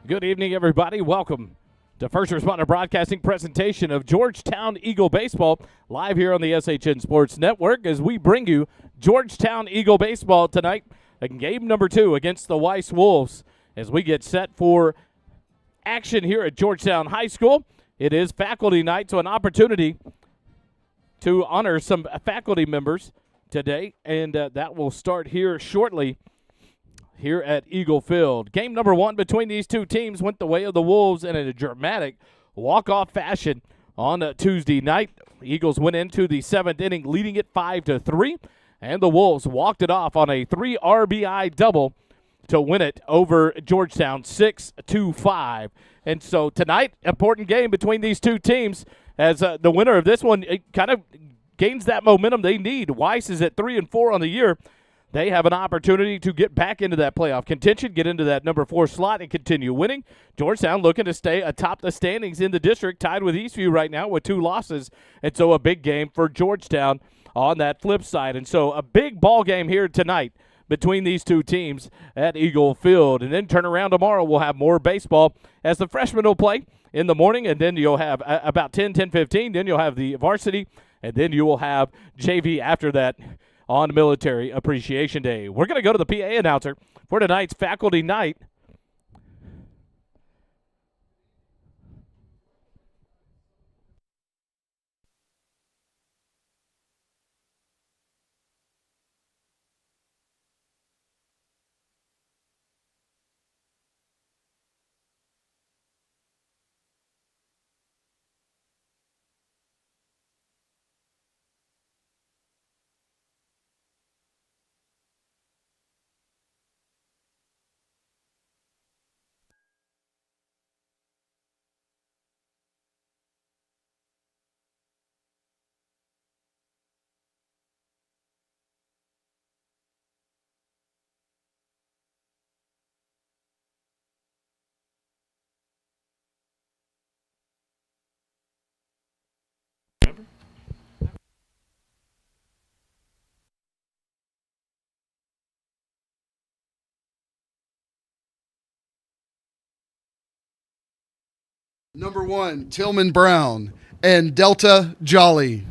Good evening, everybody. Welcome to First Responder Broadcasting presentation of Georgetown Eagle Baseball live here on the SHN Sports Network as we bring you Georgetown Eagle Baseball tonight, game number 2 against the Weiss Wolves as we get set for action here at Georgetown High School. It is faculty night, so an opportunity to honor some faculty members today, and that will start here shortly here at Eagle Field. Game number 1 between these two teams went the way of the Wolves in a dramatic walk-off fashion on Tuesday night. The Eagles went into the 7th inning leading it 5-3, and the Wolves walked it off on a 3 RBI double to win it over Georgetown 6-5. And so tonight, important game between these two teams as the winner of this one kind of gains that momentum they need. Weiss is at 3-4 on the year. They have an opportunity to get back into that playoff contention, get into that number 4 slot, and continue winning. Georgetown looking to stay atop the standings in the district, tied with Eastview right now with 2 losses. And so a big game for Georgetown on that flip side. And so a big ball game here tonight between these two teams at Eagle Field. And then turn around tomorrow, we'll have more baseball as the freshmen will play in the morning, and then you'll have about 10:15. Then you'll have the varsity, and then you will have JV after that on Military Appreciation Day. We're going to go to the PA announcer for tonight's faculty night. Number 1, Tillman Brown and Delta Jolly.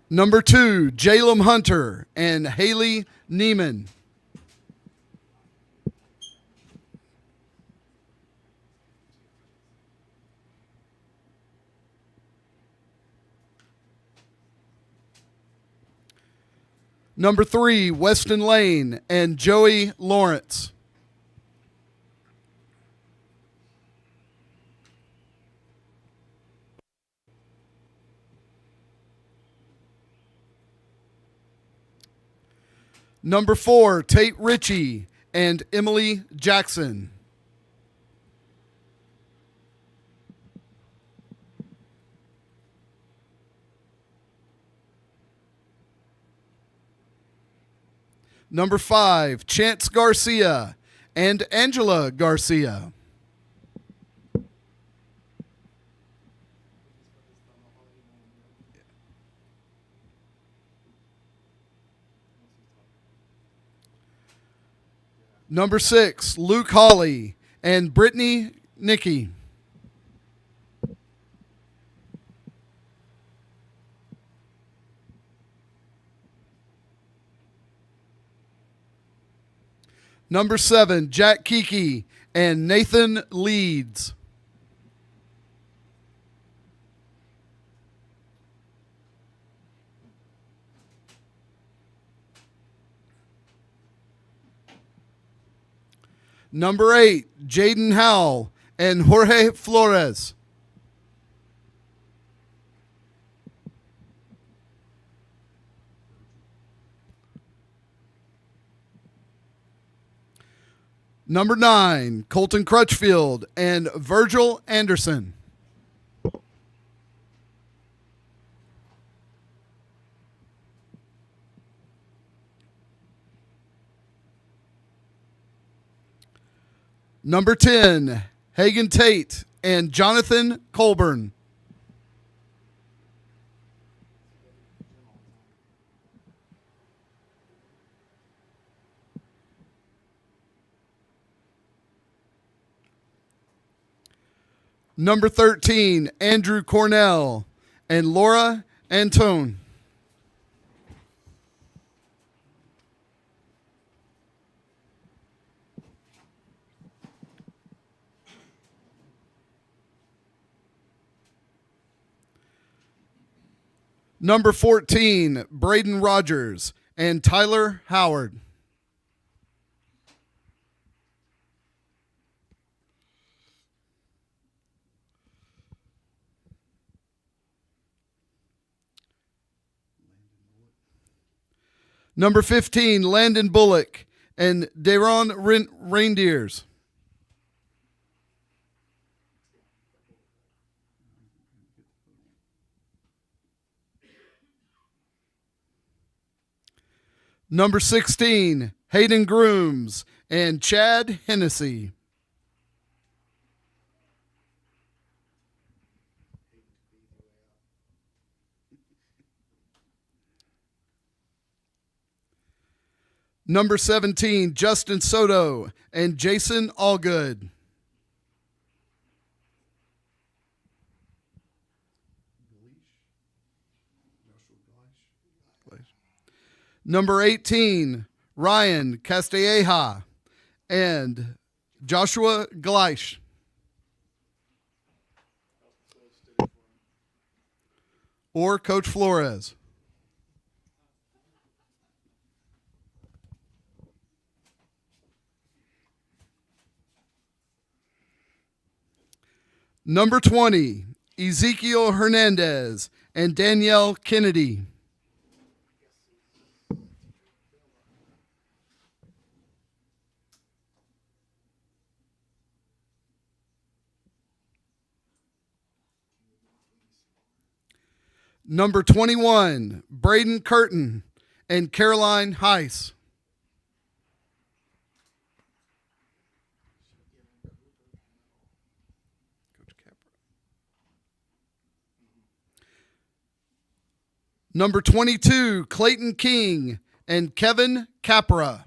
Number 2, Jalem Hunter and Haley Neiman. Number 3, Weston Lane and Joey Lawrence. Number 4, Tate Ritchie and Emily Jackson. Number 5, Chance Garcia and Angela Garcia. Number 6, Luke Hawley and Brittany Nicky. Number 7, Jack Kiki and Nathan Leeds. Number 8, Jaden Howell and Jorge Flores. Number 9, Colton Crutchfield and Virgil Anderson. Number 10, Hagen Tate and Jonathan Colburn. Number 13, Andrew Cornell and Laura Antone. Number 14, Braden Rogers and Tyler Howard. Number 15, Landon Bullock and Daron Reindeers. Number 16, Hayden Grooms and Chad Hennessy. Number 17, Justin Soto and Jason Allgood. Number 18, Ryan Castilleja and Joshua Gleish. Or Coach Flores. Number 20, Ezekiel Hernandez and Danielle Kennedy. Number 21, Braden Curtin and Caroline Heiss. Number 22, Clayton King and Kevin Capra.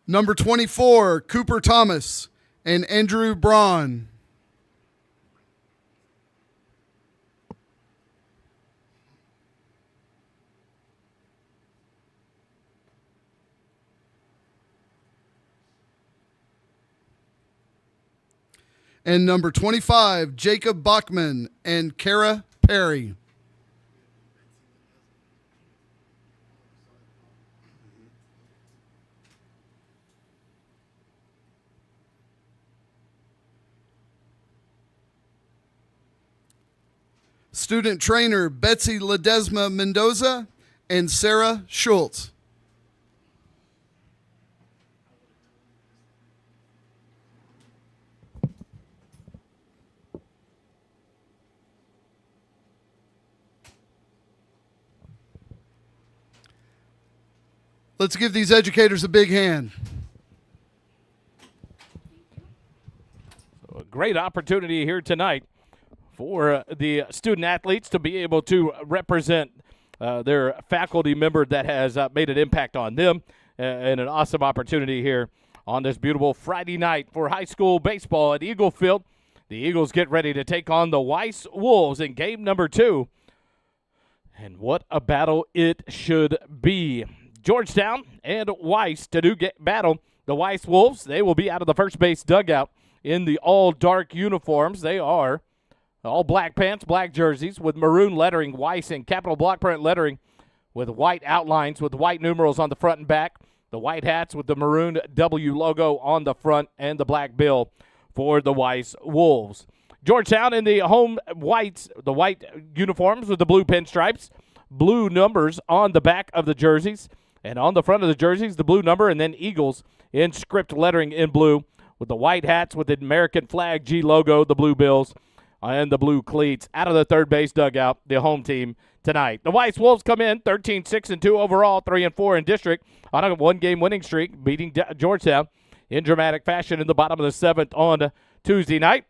Number 24, Cooper Thomas and Andrew Braun. And number 25, Jacob Bachman and Kara Perry. Student trainer Betsy Ledesma Mendoza and Sarah Schultz. Let's give these educators a big hand. So a great opportunity here tonight for the student athletes to be able to represent their faculty member that has made an impact on them, and an awesome opportunity here on this beautiful Friday night for high school baseball at Eagle Field. The Eagles get ready to take on the Weiss Wolves in game number 2. And what a battle it should be. Georgetown and Weiss to do battle. The Weiss Wolves, they will be out of the first base dugout in the all-dark uniforms. They are all black pants, black jerseys with maroon lettering, Weiss, and capital block print lettering with white outlines with white numerals on the front and back. The white hats with the maroon W logo on the front and the black bill for the Weiss Wolves. Georgetown in the home whites, the white uniforms with the blue pinstripes, blue numbers on the back of the jerseys. And on the front of the jerseys, the blue number, and then Eagles in script lettering in blue with the white hats with the American flag G logo, the blue bills, and the blue cleats out of the third base dugout, the home team tonight. The Weiss Wolves come in 13-6-2 overall, 3-4 in district on a one-game winning streak, beating Georgetown in dramatic fashion in the bottom of the seventh on Tuesday night.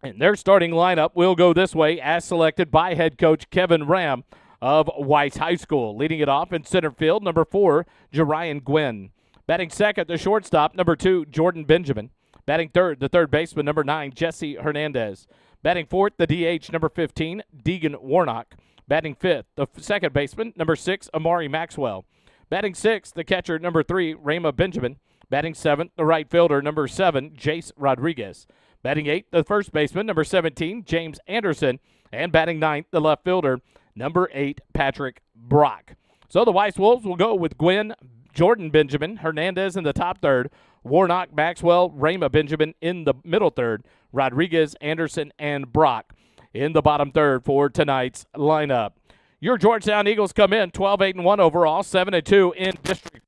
And their starting lineup will go this way as selected by head coach Kevin Ram of Weiss High School. Leading it off in center field, number 4, Jerian Gwynn. Batting second, the shortstop, number 2, Jordan Benjamin. Batting third, the third baseman, number 9, Jesse Hernandez. Batting fourth, the DH, number 15, Deegan Warnock. Batting fifth, the second baseman, number 6, Amari Maxwell. Batting sixth, the catcher, number 3, Rama Benjamin. Batting seventh, the right fielder, number 7, Jace Rodriguez. Batting eighth, the first baseman, number 17, James Anderson. And batting ninth, the left fielder, number 8, Patrick Brock. So the Weiss Wolves will go with Gwynn, Jordan Benjamin, Hernandez in the top third, Warnock, Maxwell, Rama Benjamin in the middle third, Rodriguez, Anderson, and Brock in the bottom third for tonight's lineup. Your Georgetown Eagles come in 12-8-1 overall, 7-2 in district.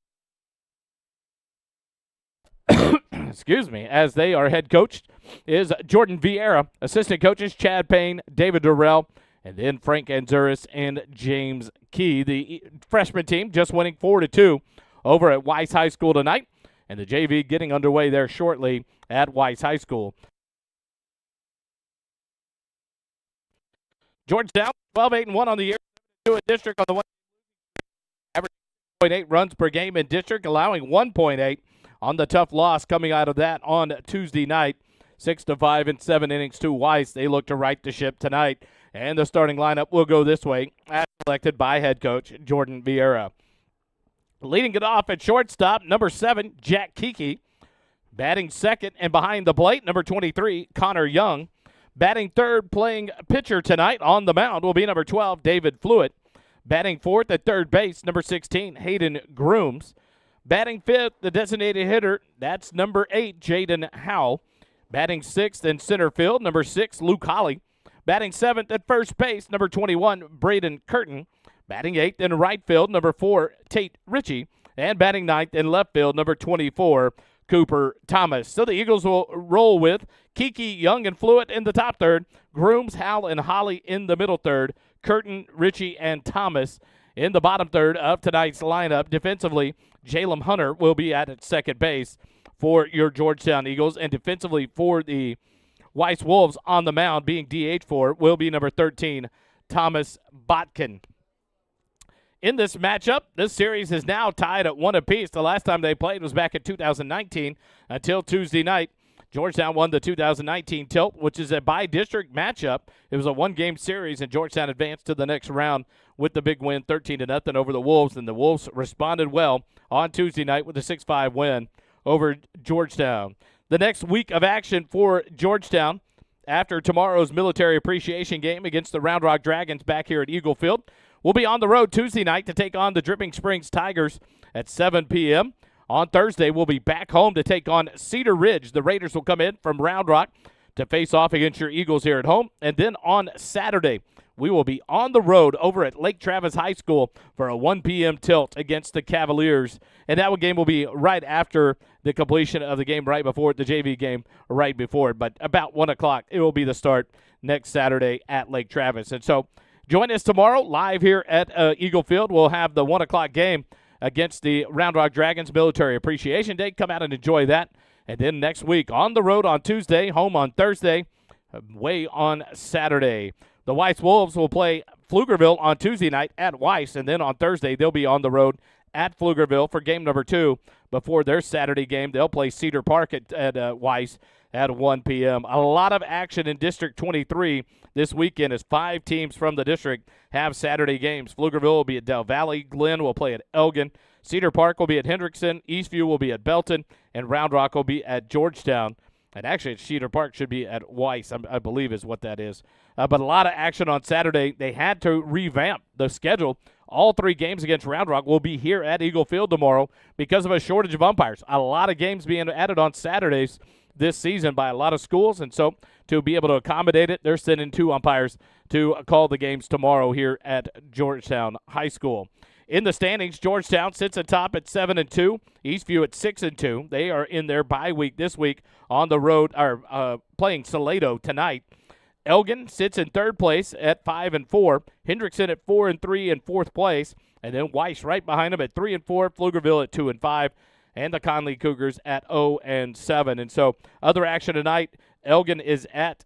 Excuse me, as they are head coached is Jordan Vieira, assistant coaches Chad Payne, David Durrell, and then Frank Anzuris and James Key. The freshman team just winning 4-2 over at Weiss High School tonight, and the JV getting underway there shortly at Weiss High School. Georgetown 12-8-1 on the year, 2 in district on the one, average 0.8 runs per game in district, allowing 1.8 on the tough loss coming out of that on Tuesday night. 6-5 in 7 innings to Weiss. They look to right the ship tonight. And the starting lineup will go this way, as selected by head coach Jordan Vieira. Leading it off at shortstop, number 7, Jack Kiki. Batting second and behind the plate, number 23, Connor Young. Batting third, playing pitcher tonight on the mound will be number 12, David Fluitt. Batting fourth at third base, number 16, Hayden Grooms. Batting fifth, the designated hitter, that's number 8, Jaden Howell. Batting sixth in center field, number 6, Luke Holly. Batting seventh at first base, number 21, Braden Curtin. Batting eighth in right field, number 4, Tate Ritchie. And batting ninth in left field, number 24, Cooper Thomas. So the Eagles will roll with Kiki, Young, and Fluitt in the top third, Grooms, Howell, and Holly in the middle third, Curtin, Ritchie, and Thomas in the bottom third of tonight's lineup. Defensively, Jalen Hunter will be at second base for your Georgetown Eagles, and defensively for the Weiss Wolves on the mound, being DH for, will be number 13, Thomas Botkin. In this matchup, this series is now tied at 1 apiece. The last time they played was back in 2019 until Tuesday night. Georgetown won the 2019 tilt, which is a by-district matchup. It was a one-game series, and Georgetown advanced to the next round with the big win, 13-0 over the Wolves, and the Wolves responded well on Tuesday night with a 6-5 win over Georgetown. The next week of action for Georgetown after tomorrow's military appreciation game against the Round Rock Dragons back here at Eagle Field, we'll be on the road Tuesday night to take on the Dripping Springs Tigers at 7 p.m. On Thursday, we'll be back home to take on Cedar Ridge. The Raiders will come in from Round Rock to face off against your Eagles here at home. And then on Saturday, we will be on the road over at Lake Travis High School for a 1 p.m. tilt against the Cavaliers. And that game will be right after the completion of the game right before the JV game right before it. But about 1 o'clock, it will be the start next Saturday at Lake Travis. And so join us tomorrow live here at Eagle Field. We'll have the 1 o'clock game against the Round Rock Dragons Military Appreciation Day. Come out and enjoy that. And then next week, on the road on Tuesday, home on Thursday, away on Saturday. The Weiss Wolves will play Pflugerville on Tuesday night at Weiss, and then on Thursday they'll be on the road at Pflugerville for game number 2. Before their Saturday game, they'll play Cedar Park at Weiss at 1 p.m. A lot of action in District 23 this weekend as 5 teams from the district have Saturday games. Pflugerville will be at Del Valley. Glenn will play at Elgin. Cedar Park will be at Hendrickson. Eastview will be at Belton. And Round Rock will be at Georgetown. And actually, Cedar Park should be at Weiss, I believe is what that is. But a lot of action on Saturday. They had to revamp the schedule. All 3 games against Round Rock will be here at Eagle Field tomorrow because of a shortage of umpires. A lot of games being added on Saturdays this season by a lot of schools. And so to be able to accommodate it, they're sending 2 umpires to call the games tomorrow here at Georgetown High School. In the standings, Georgetown sits atop at 7-2. Eastview at 6-2. They are in their bye week this week on the road, playing Salado tonight. Elgin sits in third place at 5-4. Hendrickson at 4-3 in fourth place. And then Weiss right behind them at 3-4. Pflugerville at 2-5. And the Conley Cougars at 0-7. And so other action tonight, Elgin is at,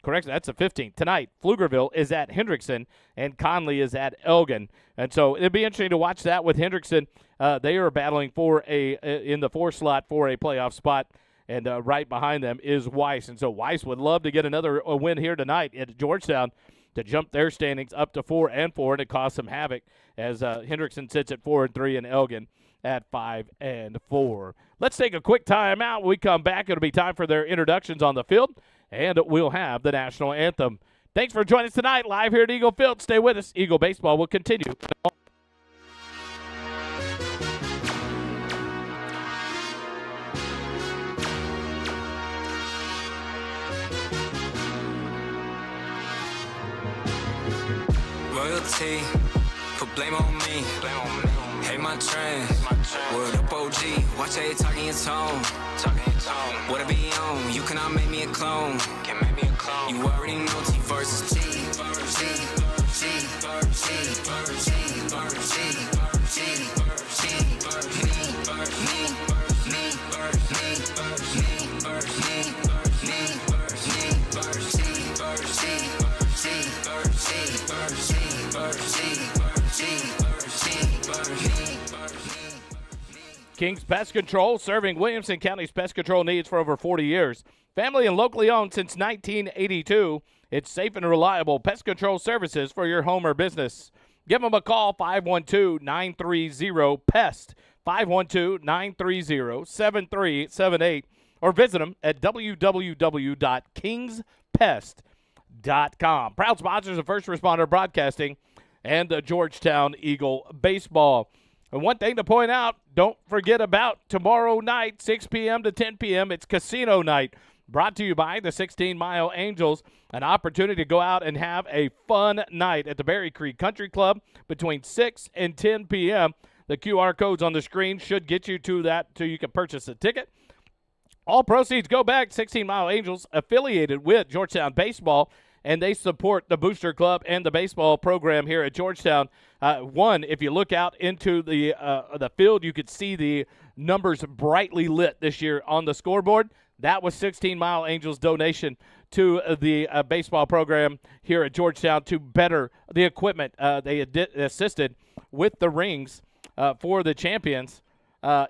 correct, that's the 15th. Tonight, Pflugerville is at Hendrickson, and Conley is at Elgin. And so it'd be interesting to watch that with Hendrickson. They are battling for in the 4 slot for a playoff spot. And right behind them is Weiss. And so Weiss would love to get another win here tonight at Georgetown to jump their standings up to 4-4, and it cause some havoc as Hendrickson sits at 4-3 and Elgin at 5-4. Let's take a quick time out. When we come back, it'll be time for their introductions on the field, and we'll have the national anthem. Thanks for joining us tonight live here at Eagle Field. Stay with us. Eagle Baseball will continue. Royalty, put blame on me. Hey, my train, word up OG. Watch how you talking your tone. What I be on, you cannot make me a clone. You already know T versus T. King's Pest Control, serving Williamson County's pest control needs for over 40 years. Family and locally owned since 1982. It's safe and reliable pest control services for your home or business. Give them a call, 512-930-PEST, 512-930-7378, or visit them at www.kingspest.com. Proud sponsors of First Responder Broadcasting and the Georgetown Eagle Baseball. And one thing to point out, don't forget about tomorrow night, 6 p.m. to 10 p.m. It's casino night, brought to you by the 16 Mile Angels, an opportunity to go out and have a fun night at the Berry Creek Country Club between 6 and 10 p.m. The QR codes on the screen should get you to that so you can purchase a ticket. All proceeds go back. 16 Mile Angels, affiliated with Georgetown Baseball, and they support the Booster Club and the baseball program here at Georgetown. If you look out into the field, you could see the numbers brightly lit this year on the scoreboard. That was 16 Mile Angels' donation to the baseball program here at Georgetown to better the equipment. They assisted with the rings for the champions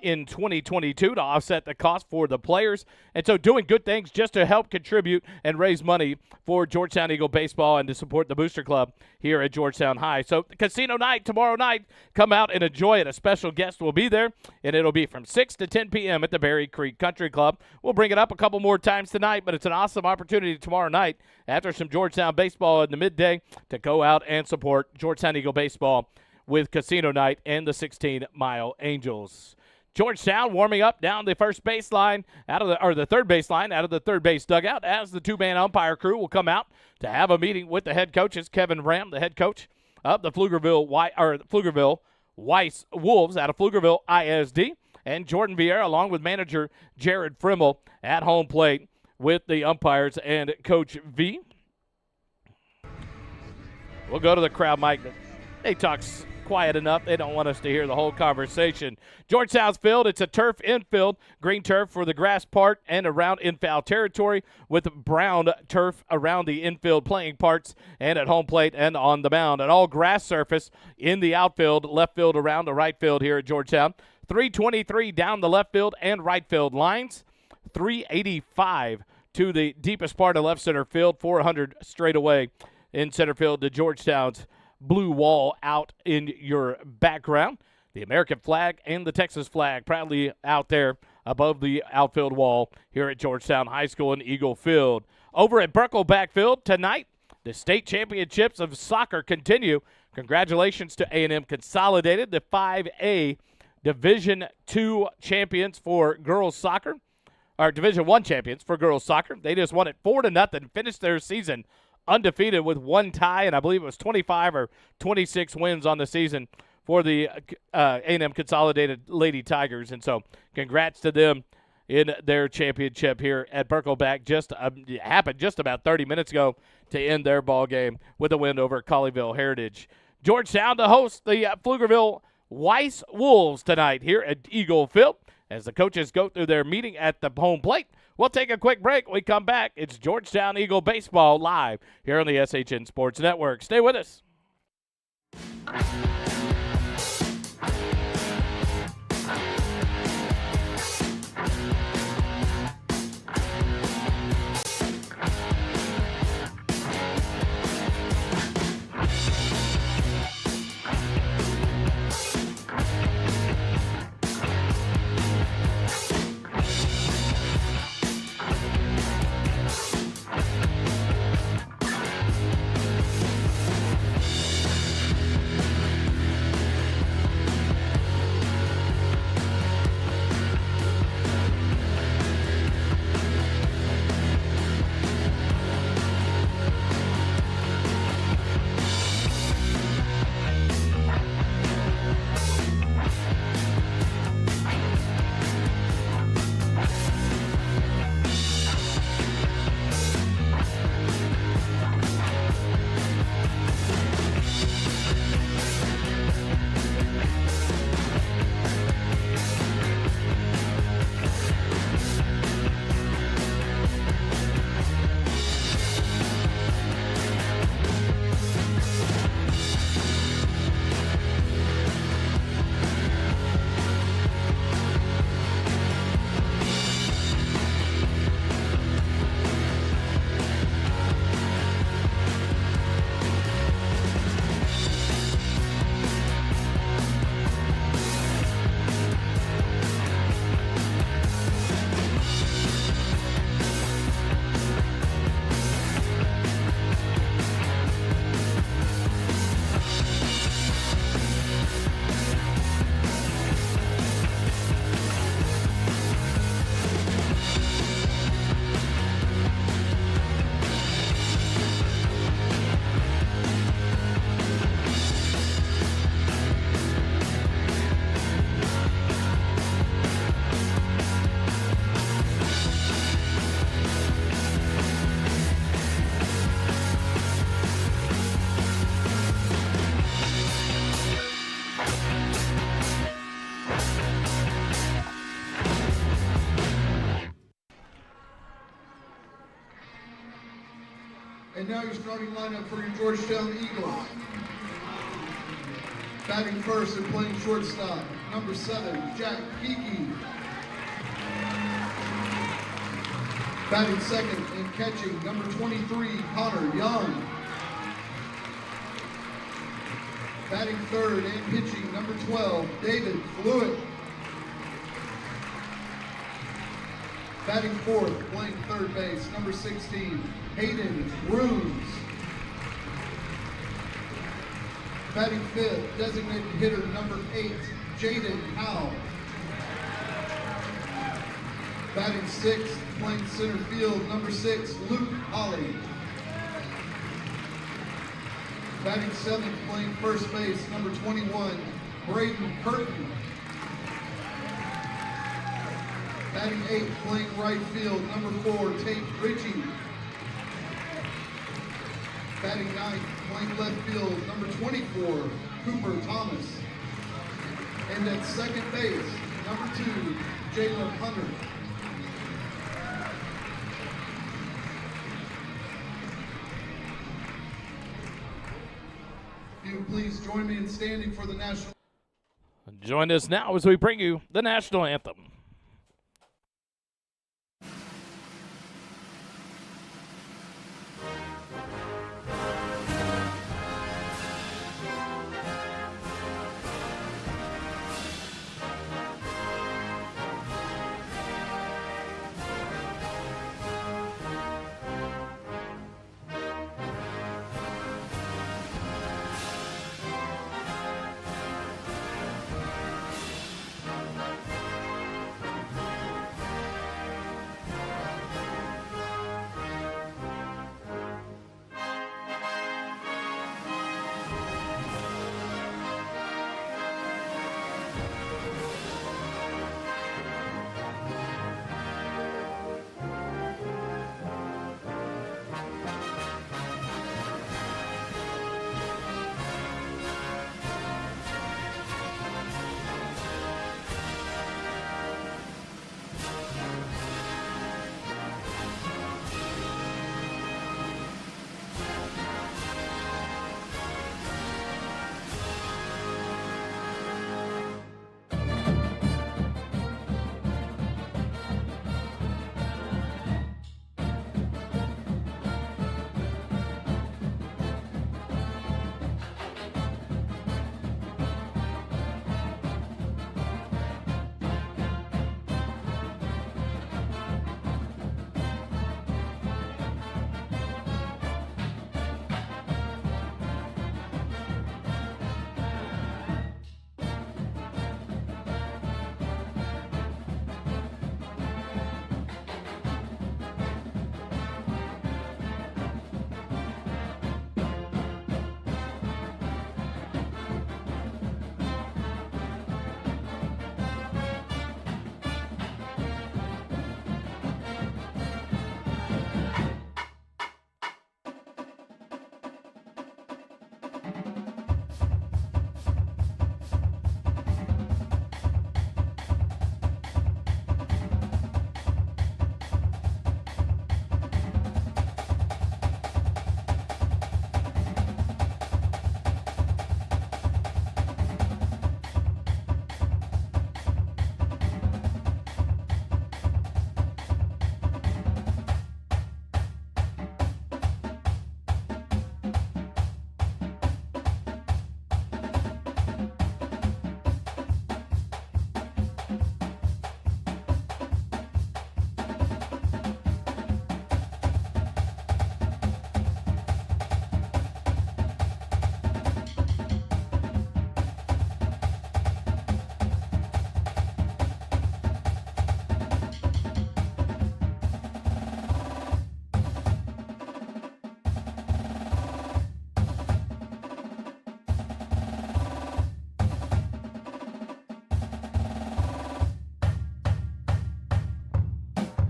in 2022 to offset the cost for the players. And so doing good things just to help contribute and raise money for Georgetown Eagle Baseball and to support the Booster Club here at Georgetown High. So casino night tomorrow night, come out and enjoy it. A special guest will be there, and it'll be from 6 to 10 p.m. at the Berry Creek Country Club. We'll bring it up a couple more times tonight, but it's an awesome opportunity tomorrow night after some Georgetown baseball in the midday to go out and support Georgetown Eagle Baseball with casino night and the 16 Mile Angels. Georgetown warming up down the first baseline the third baseline out of the third base dugout as the two-man umpire crew will come out to have a meeting with the head coaches. Kevin Ram, the head coach of the Pflugerville Weiss Wolves out of Pflugerville ISD, and Jordan Vieira along with manager Jared Frimmel at home plate with the umpires and Coach V. We'll go to the crowd mic. They talk quiet enough. They don't want us to hear the whole conversation. Georgetown's field, it's a turf infield, green turf for the grass part and around infoul territory with brown turf around the infield playing parts and at home plate and on the mound. An all grass surface in the outfield, left field around the right field here at Georgetown. 323 down the left field and right field lines. 385 to the deepest part of left center field. 400 straight away in center field to Georgetown's blue wall out in your background. The American flag and the Texas flag proudly out there above the outfield wall here at Georgetown High School in Eagle Field. Over at Brickleback Field tonight, the state championships of soccer continue. Congratulations to A&M Consolidated, the 5A Division II champions for girls soccer, or Division I champions for girls soccer. They just won it 4-0, finished their season undefeated with one tie, and I believe it was 25 or 26 wins on the season for the A&M Consolidated Lady Tigers. And so congrats to them in their championship here at Birkelbach. It happened just about 30 minutes ago to end their ball game with a win over Colleyville Heritage. Georgetown to host the Pflugerville Weiss Wolves tonight here at Eagle Field as the coaches go through their meeting at the home plate. We'll take a quick break. When we come back, it's Georgetown Eagle Baseball live here on the SHN Sports Network. Stay with us. And now your starting lineup for your Georgetown Eagles. Batting first and playing shortstop, number 7, Jack Geeky. Batting second and catching, number 23, Connor Young. Batting third and pitching, number 12, David Fluid. Batting fourth, playing third base, number 16, Hayden Bruns. Batting fifth, designated hitter, number 8, Jaden Howe. Batting sixth, playing center field, number 6, Luke Holly. Batting seventh, playing first base, number 21, Braden Curtin. Batting eighth, playing right field, number 4, Tate Ritchie. Batting ninth, playing left field, number 24, Cooper Thomas. And at second base, number 2, Jalen Hunter. If you would please join me in standing for the national. Join us now as we bring you the national anthem.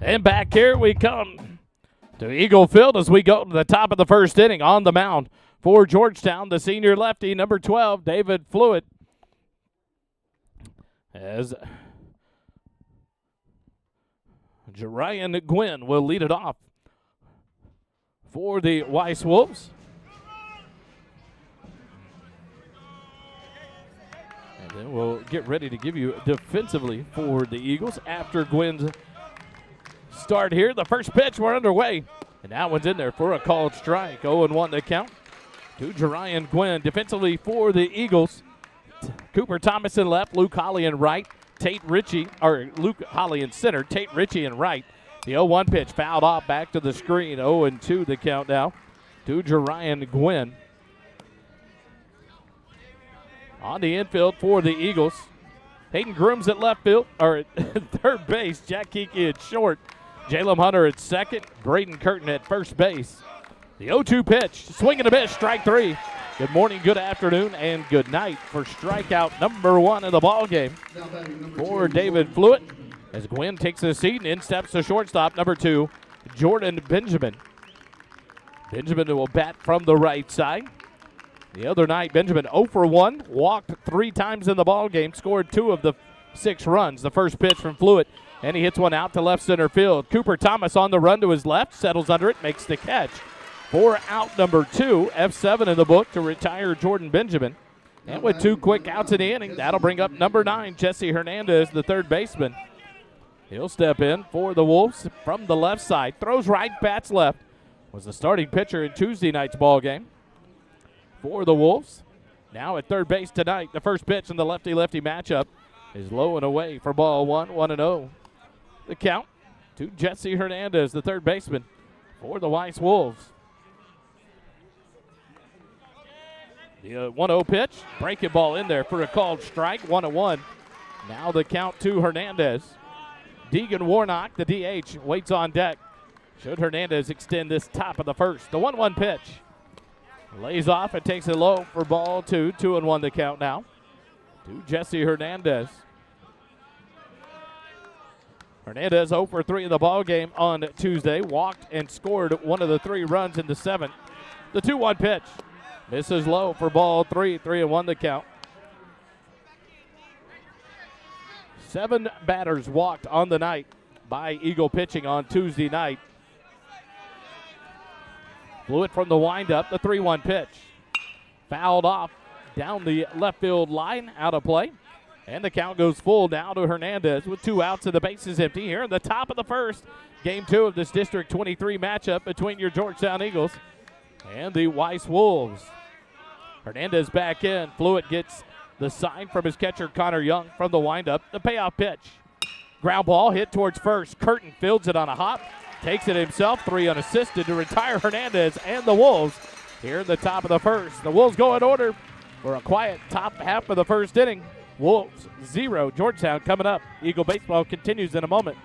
And back here we come to Eagle Field as we go to the top of the first inning. On the mound for Georgetown, the senior lefty, number 12, David Fluitt. As Jerian Gwynn will lead it off for the Weiss Wolves. And then we'll get ready to give you defensively for the Eagles after Gwynn's start here. The first pitch, we're underway. And that one's in there for a called strike. 0-1 to count to Jerian Gwynn. Defensively for the Eagles, Cooper Thomas in left, Luke Holly in right, Luke Holly in center, Tate Ritchie in right. The 0-1 pitch fouled off back to the screen. 0-2 the count now to Jerian Gwynn. On the infield for the Eagles, Hayden Grooms at left field, or at third base, Jack Kiki at short, Jalen Hunter at second, Braden Curtin at first base. The 0-2 pitch, swing and a miss, strike three. Good morning, good afternoon, and good night for strikeout number 1 in the ball game for David Fluitt. As Gwynn takes a seat, and in steps the shortstop, number 2, Jordan Benjamin. Benjamin will bat from the right side. The other night, Benjamin 0 for 1, walked 3 times in the ball game, scored 2 of the 6 runs. The first pitch from Fluitt, and he hits one out to left center field. Cooper Thomas on the run to his left, settles under it, makes the catch. For out number 2, F7 in the book to retire Jordan Benjamin. And with 2 quick outs in the inning, that'll bring up number 9, Jesse Hernandez, the third baseman. He'll step in for the Wolves from the left side. Throws right, bats left. Was the starting pitcher in Tuesday night's ball game for the Wolves. Now at third base tonight, the first pitch in the lefty-lefty matchup is low and away for ball 1, 1-0. The count to Jesse Hernandez, the third baseman for the Weiss Wolves. The 1-0 pitch, breaking ball in there for a called strike, 1-1. Now the count to Hernandez. Deegan Warnock, the DH, waits on deck. Should Hernandez extend this top of the first. The 1-1 pitch. Lays off and takes it low for ball 2. 2-1 the count now to Jesse Hernandez. Hernandez 0 for 3 in the ball game on Tuesday. Walked and scored 1 of the 3 runs in the 7th. The 2-1 pitch. Misses low for ball 3. 3-1 the count. 7 batters walked on the night by Eagle pitching on Tuesday night. Fluitt from the windup, the 3-1 pitch. Fouled off down the left field line, out of play. And the count goes full now to Hernandez with 2 outs and the bases empty here in the top of the first. Game 2 of this District 23 matchup between your Georgetown Eagles and the Weiss Wolves. Hernandez back in. Fluitt gets the sign from his catcher, Connor Young, from the windup. The payoff pitch. Ground ball hit towards first. Curtin fields it on a hop. Takes it himself, 3 unassisted to retire Hernandez and the Wolves here in the top of the first. The Wolves go in order for a quiet top half of the first inning. Wolves 0, Georgetown coming up. Eagle baseball continues in a moment.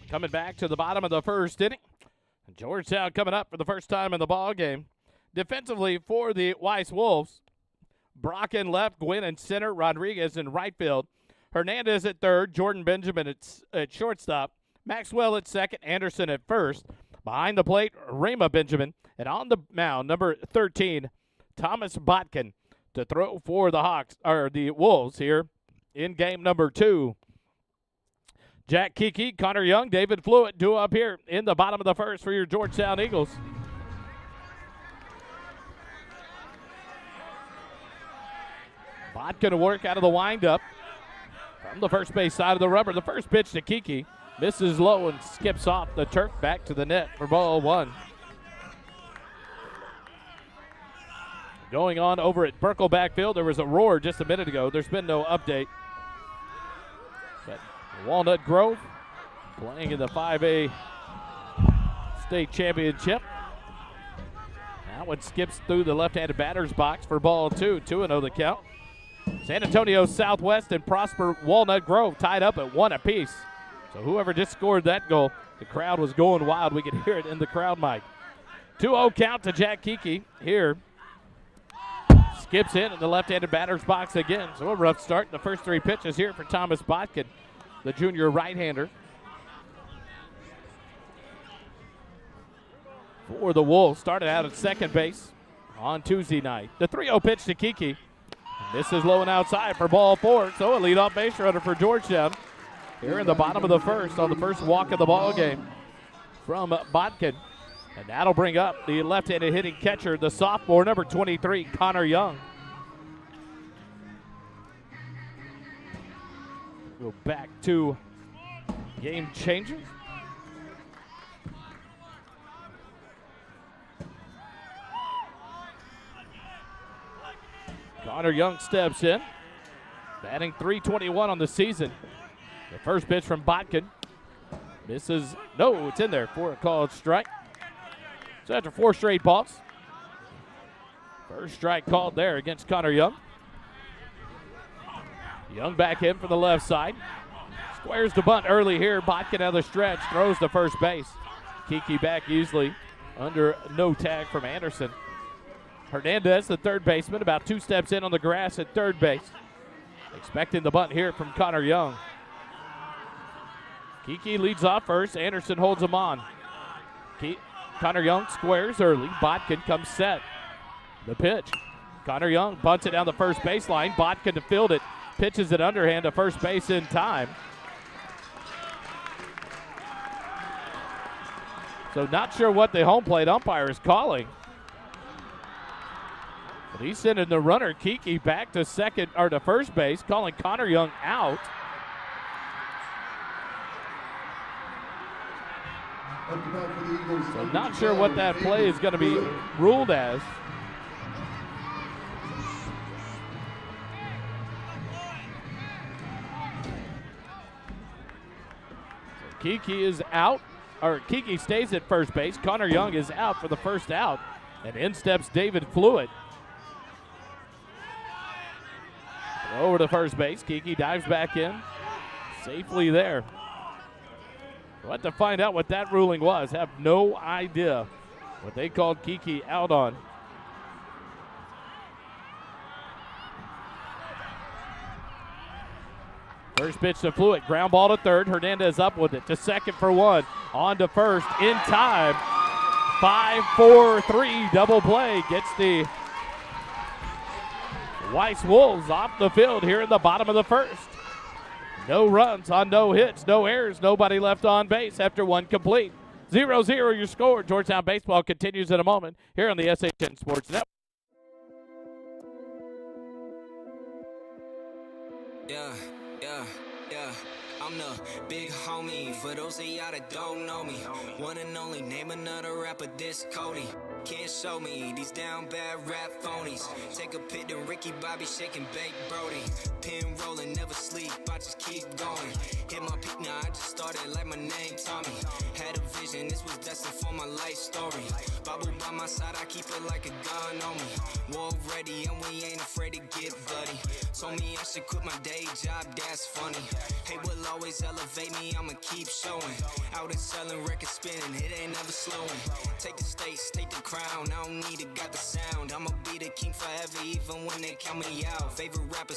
Coming back to the bottom of the first inning. Georgetown coming up for the first time in the ball game. Defensively for the Weiss Wolves, Brock in left, Gwynn in center, Rodriguez in right field. Hernandez at third, Jordan Benjamin at shortstop, Maxwell at second, Anderson at first. Behind the plate, Rema Benjamin. And on the mound, number 13, Thomas Botkin to throw for the Wolves here in game number 2. Jack Kiki, Connor Young, David Fluitt due up here in the bottom of the first for your Georgetown Eagles. Botkin to work out of the windup from the first base side of the rubber. The first pitch to Kiki misses low and skips off the turf back to the net for ball 1. Going on over at Burkle backfield, there was a roar just a minute ago. There's been no update. But Walnut Grove playing in the 5A state championship. That one skips through the left-handed batter's box for ball 2. 2-0 the count. San Antonio Southwest and Prosper Walnut Grove tied up at 1 apiece. So whoever just scored that goal, the crowd was going wild. We could hear it in the crowd mic. 2-0 count to Jack Kiki here. Skips in the left-handed batter's box again. So a rough start in the first 3 pitches here for Thomas Botkin, the junior right-hander. For the Wolves, started out at second base on Tuesday night. The 3-0 pitch to Kiki. This is low and outside for ball 4. So a leadoff base runner for Georgetown here in the bottom of the first on the first walk of the ball game from Botkin. And that'll bring up the left-handed hitting catcher, the sophomore, number 23, Connor Young. Go back to game changer. Connor Young steps in, batting .321 on the season. The first pitch from Botkin misses. No, it's in there for a called strike. So after 4 straight balls, first strike called there against Connor Young. Young back in from the left side. Squares the bunt early here. Botkin out of the stretch, throws to first base. Kiki back easily under no tag from Anderson. Hernandez, the third baseman, about 2 steps in on the grass at third base. Expecting the bunt here from Connor Young. Kiki leads off first. Anderson holds him on. Connor Young squares early. Botkin comes set. The pitch. Connor Young bunts it down the first baseline. Botkin to field it. Pitches it underhand to first base in time. So not sure what the home plate umpire is calling. But he's sending the runner Kiki back to second or to first base, calling Connor Young out. So not sure what that play is going to be ruled as. So Kiki is out, or Kiki stays at first base. Connor Young is out for the first out, and in steps David Fluitt. Over to first base. Kiki dives back in, safely there. We'll have to find out what that ruling was. Have no idea what they called Kiki out on. First pitch to Fluitt. Ground ball to third. Hernandez up with it to second for 1. On to first in time. 5-4-3 double play. Gets the Weiss Wolves off the field here in the bottom of the first. No runs on no hits, no errors, nobody left on base after 1 complete. 0-0 your score. Georgetown baseball continues in a moment here on the SHN Sports Network. Yeah. I'm the big homie. For those of y'all that don't know me, one and only, name another rapper this Cody. Can't show me these down bad rap phonies. Take a pic to Ricky Bobby shaking Bake Brody. Pin rolling, never sleep, I just keep going. Hit my peak now, I just started like my name Tommy. Had a vision, this was destined for my life story. Bible by my side, I keep it like a gun on me. War ready and we ain't afraid to get bloody. Told me I should quit my day job, that's funny. Hey, what always elevate me, I'ma keep showing. Out and selling, record spinning, it ain't never slowing. Take the stakes, take the crown, I don't need it, got the sound. I'ma be the king forever, even when they count me out. Favorite rapper,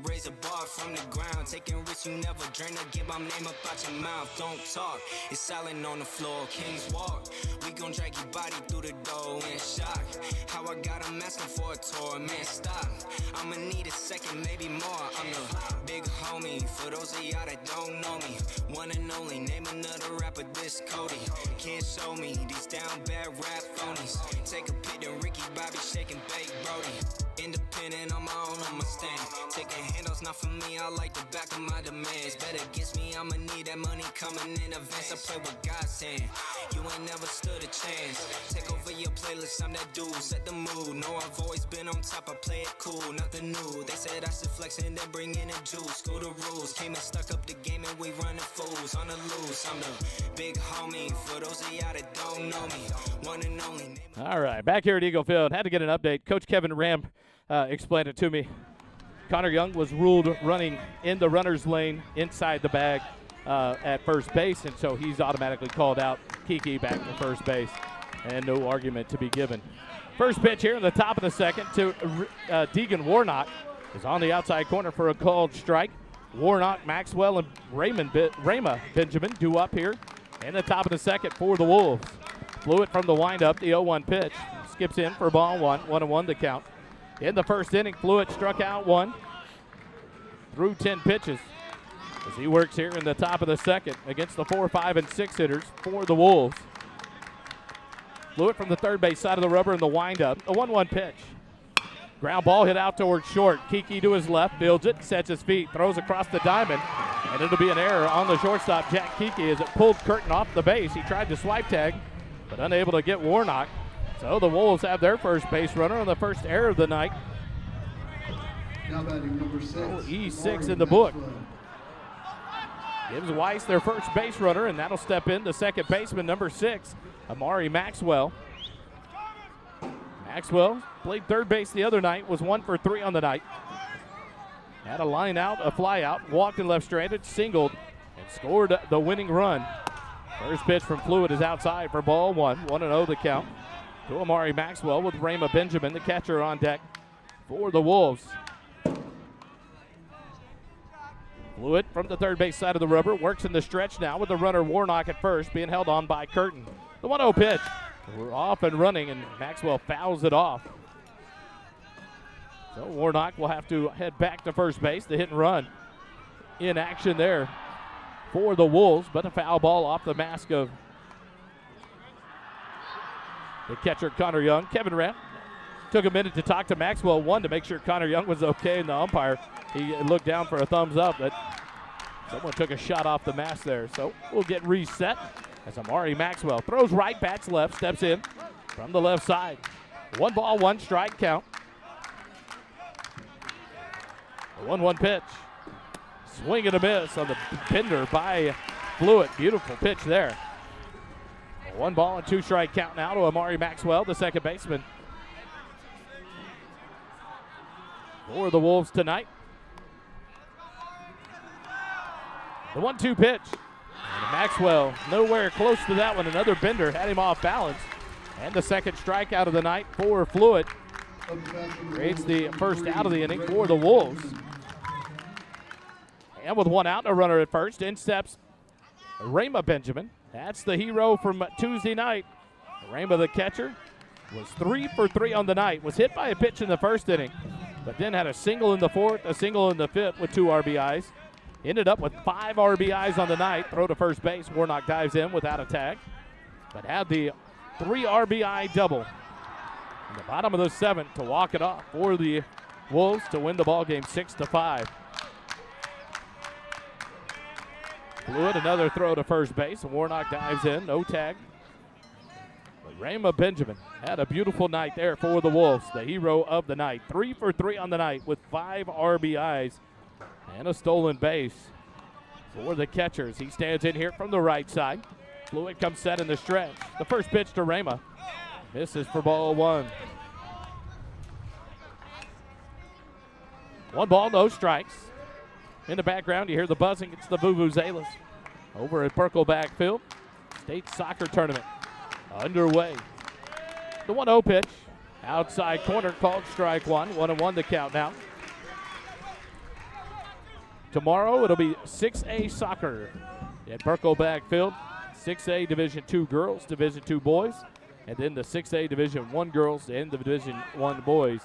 raise a bar from the ground. Taking risks, you never dream to get my name up out your mouth. Don't talk, it's silent on the floor, kings walk. We gon' drag your body through the door in shock. How I got them asking for a tour, man, stop. I'ma need a second, maybe more. I'm the big homie, for those of y'all that don't know me. One and only, name another rapper, this Cody. Can't show me these down bad rap phonies. Take a pic and Ricky Bobby shaking bake Brody. Independent on my own, I'ma stand. Taking handouts, not for me, I like the back of my demands. Bet against me, I'ma need that money coming in advance. I play with God's hand, you ain't never stood a chance. Take over your playlist, I'm that dude, set the mood. Know I've always been on top, I play it cool, nothing new. They said I should flex and then bring in a juice. School the rules, came and stuck up the game and we running fools. On the loose, I'm the big homie, for those of y'all that don't know me. One and only. All right, back here at Eagle Field, had to get an update. Coach Kevin Ram explained it to me. Connor Young was ruled running in the runner's lane inside the bag at first base, and so he's automatically called out. Kiki back to first base, and no argument to be given. First pitch here in the top of the second to Deegan Warnock is on the outside corner for a called strike. Warnock, Maxwell, and Rama Benjamin due up here in the top of the second for the Wolves. Flew the windup, the 0-1 pitch. Skips in for ball one, 1-1 the count. In the first inning, Flewitt struck out one through 10 pitches as he works here in the top of the second against the 4, 5, and 6 hitters for the Wolves. Flewitt from the third base side of the rubber in the windup, a 1-1 pitch. Ground ball hit out towards short. Kiki to his left, builds it, sets his feet, throws across the diamond, and it'll be an error on the shortstop, Jack Kiki, as it pulled Curtin off the base. He tried to swipe tag, but unable to get Warnock. So the Wolves have their first base runner on the first error of the night. Now batting number 6. E6 in the book. Gives Weiss their first base runner, and that'll step in the second baseman, number 6, Amari Maxwell. Maxwell played third base the other night, was 1 for 3 on the night. Had a line out, a fly out, walked and left stranded, singled, and scored the winning run. First pitch from Flewitt is outside for ball one, 1-0 the count. To Amari Maxwell with Rama Benjamin, the catcher, on deck for the Wolves. Flewitt from the third base side of the rubber, works in the stretch now with the runner Warnock at first, being held on by Curtin. The 1-0 pitch. We're off and running, and Maxwell fouls it off. So Warnock will have to head back to first base. The hit and run in action there for the Wolves, but a foul ball off the mask of the catcher, Connor Young. Kevin Ram took a minute to talk to Maxwell, one, to make sure Connor Young was okay, and the umpire, he looked down for a thumbs up, but someone took a shot off the mask there. So we'll get reset as Amari Maxwell throws right, bats left, steps in from the left side. 1 ball, 1 strike count. The 1-1 pitch. Swing and a miss on the bender by Flewitt. Beautiful pitch there. 1 ball and 2 strike count now to Amari Maxwell, the second baseman for the Wolves tonight. The 1-2 pitch. And Maxwell nowhere close to that one. Another bender had him off balance. And the second strikeout of the night for Flewitt. Creates the first out of the inning for the Wolves. And with 1 out and a runner at first, in steps Rama Benjamin. That's the hero from Tuesday night. Rama, the catcher, was 3 for 3 on the night. Was hit by a pitch in the first inning, but then had a single in the fourth, a single in the fifth with 2 RBIs. Ended up with 5 RBIs on the night. Throw to first base. Warnock dives in without a tag, but had the 3 RBI double in the bottom of the 7th to walk it off for the Wolves to win the ball game 6-5. Flewitt, another throw to first base, and Warnock dives in, no tag. But Rama Benjamin had a beautiful night there for the Wolves, the hero of the night. 3 for 3 on the night with 5 RBIs and a stolen base for the catchers. He stands in here from the right side. Flewitt comes set in the stretch. The first pitch to Rama misses for ball 1. 1 ball, no strikes. In the background, you hear the buzzing. It's the Vuvuzelas over at Birkelbach Field. State soccer tournament underway. The 1-0 pitch. Outside corner called strike one. 1-1 the count now. Tomorrow it'll be 6A soccer at Birkelbach Field. 6A Division II girls, Division II boys, and then the 6A Division I girls and the Division I boys.